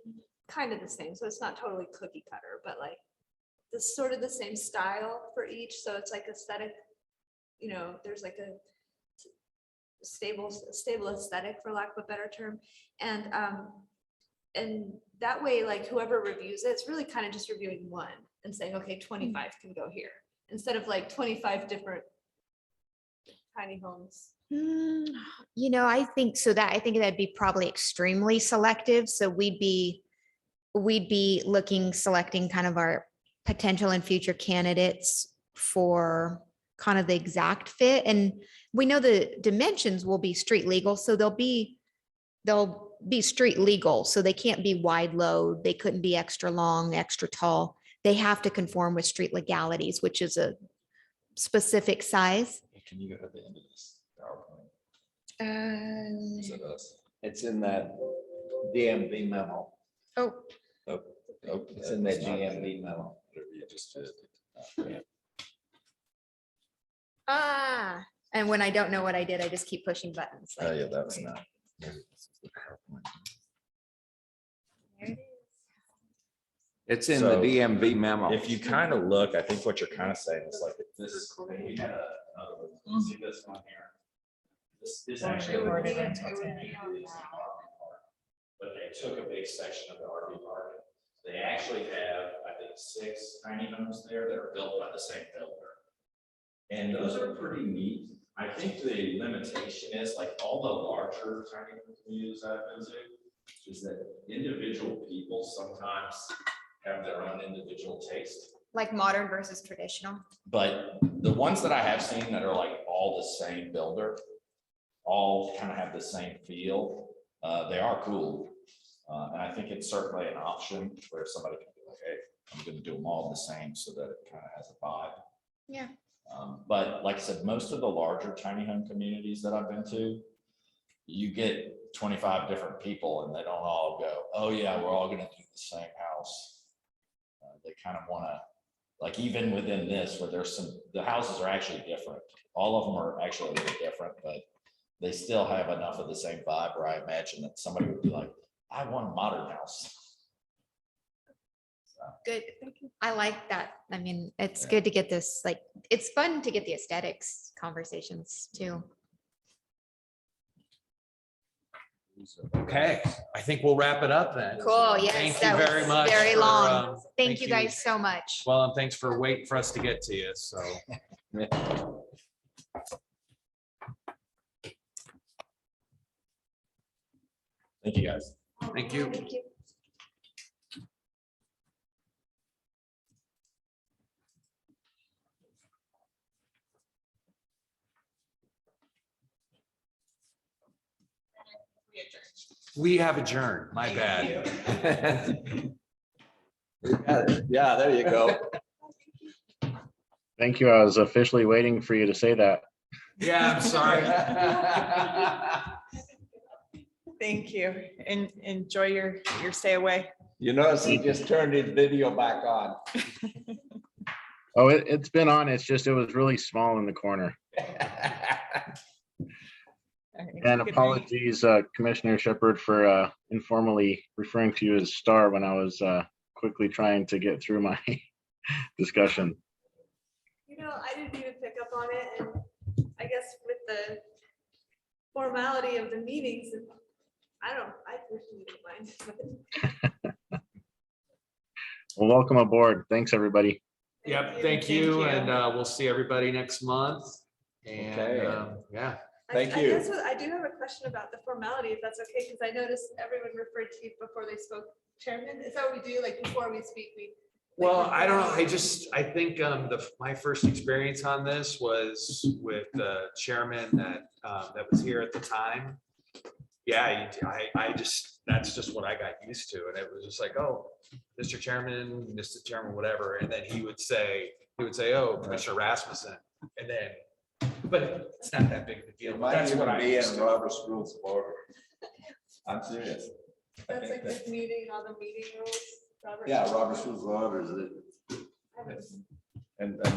kind of the same, so it's not totally cookie cutter, but like this sort of the same style for each, so it's like aesthetic, there's like a stable aesthetic, for lack of a better term, and that way, like whoever reviews it, it's really kind of just reviewing one and saying, okay, 25 can go here, instead of like 25 different tiny homes. I think so I think that'd be probably extremely selective. So we'd be selecting kind of our potential and future candidates for kind of the exact fit. And we know the dimensions will be street legal. So they'll be street legal. So they can't be wide load. They couldn't be extra long, extra tall. They have to conform with street legalities, which is a specific size. Can you go to the end of this PowerPoint? Is it us? It's in that DMV memo. Oh, Oh, It's in that DMV memo. whatever you just did. and when I don't know what I did, I just keep pushing buttons. Oh, yeah, that's not. maybe this is the PowerPoint. There it is. It's in the So, DMV memo. If you kind of look, I think what you're kind of saying is like, if this, we had see this one here. This actually. But they took a big section of the RV park. They actually have, I think, 6 tiny homes there that are built by the same builder. And those are pretty neat. I think the limitation is like all the larger tiny home communities I've been to, is that individual people sometimes have their own individual taste. Like modern versus traditional. But the ones that I have seen that are like all the same builder, all kind of have the same feel, they are cool. And I think it's certainly an option where somebody can be like, hey, I'm gonna do them all the same so that it kind of has a vibe. Yeah. But like I said, most of the larger tiny home communities that I've been to, you get 25 different people and they don't all go, oh yeah, we're all gonna do the same house. They kind of wanna, like even within this, where the houses are actually different. All of them are actually a little different, but they still have enough of the same vibe where I imagine that somebody would be like, I want a modern house. Good. I like that. I mean, it's good to get this, like, it's fun to get the aesthetics conversations too. Okay, I think we'll wrap it up then. Cool. Yes. Thank you that was very much. Very for, long. Thank you guys so much. Well, and thanks for waiting for us to get to you, so. Thank you, guys. Thank you. Thank you. We have adjourned, my bad. Yeah, there you go. Thank you. I was officially waiting for you to say that. Yeah, I'm sorry. Thank you. And enjoy your stay away. You notice he just turned his video back on. Oh, it's been on. It's just, it was really small in the corner. And apologies, Commissioner Shepherd, for informally referring to you as Star when I was quickly trying to get through my discussion. I didn't even pick up on it, and I guess with the formality of the meetings, I personally don't mind. Well, welcome aboard. Thanks, everybody. Yep, thank you, and we'll see everybody next month. And Okay. yeah. Thank I you. guess I do have a question about the formality, if that's okay, because I noticed everyone referred to you before they spoke. Chairman, is that what we do? Like before we speak, we. Well, I don't know. I think my first experience on this was with the chairman that was here at the time. Yeah, that's just what I got used to. And it was just like, oh, Mr. Chairman, whatever. And then he would say, oh, Commissioner Rasmussen. And then, but it's not that big of a deal. It But might that's even what I be in used to. Robert's Rules of Order. I'm serious. That's a good meeting on the meeting rules. Robert. Yeah, Robert's Rules of Order is it. And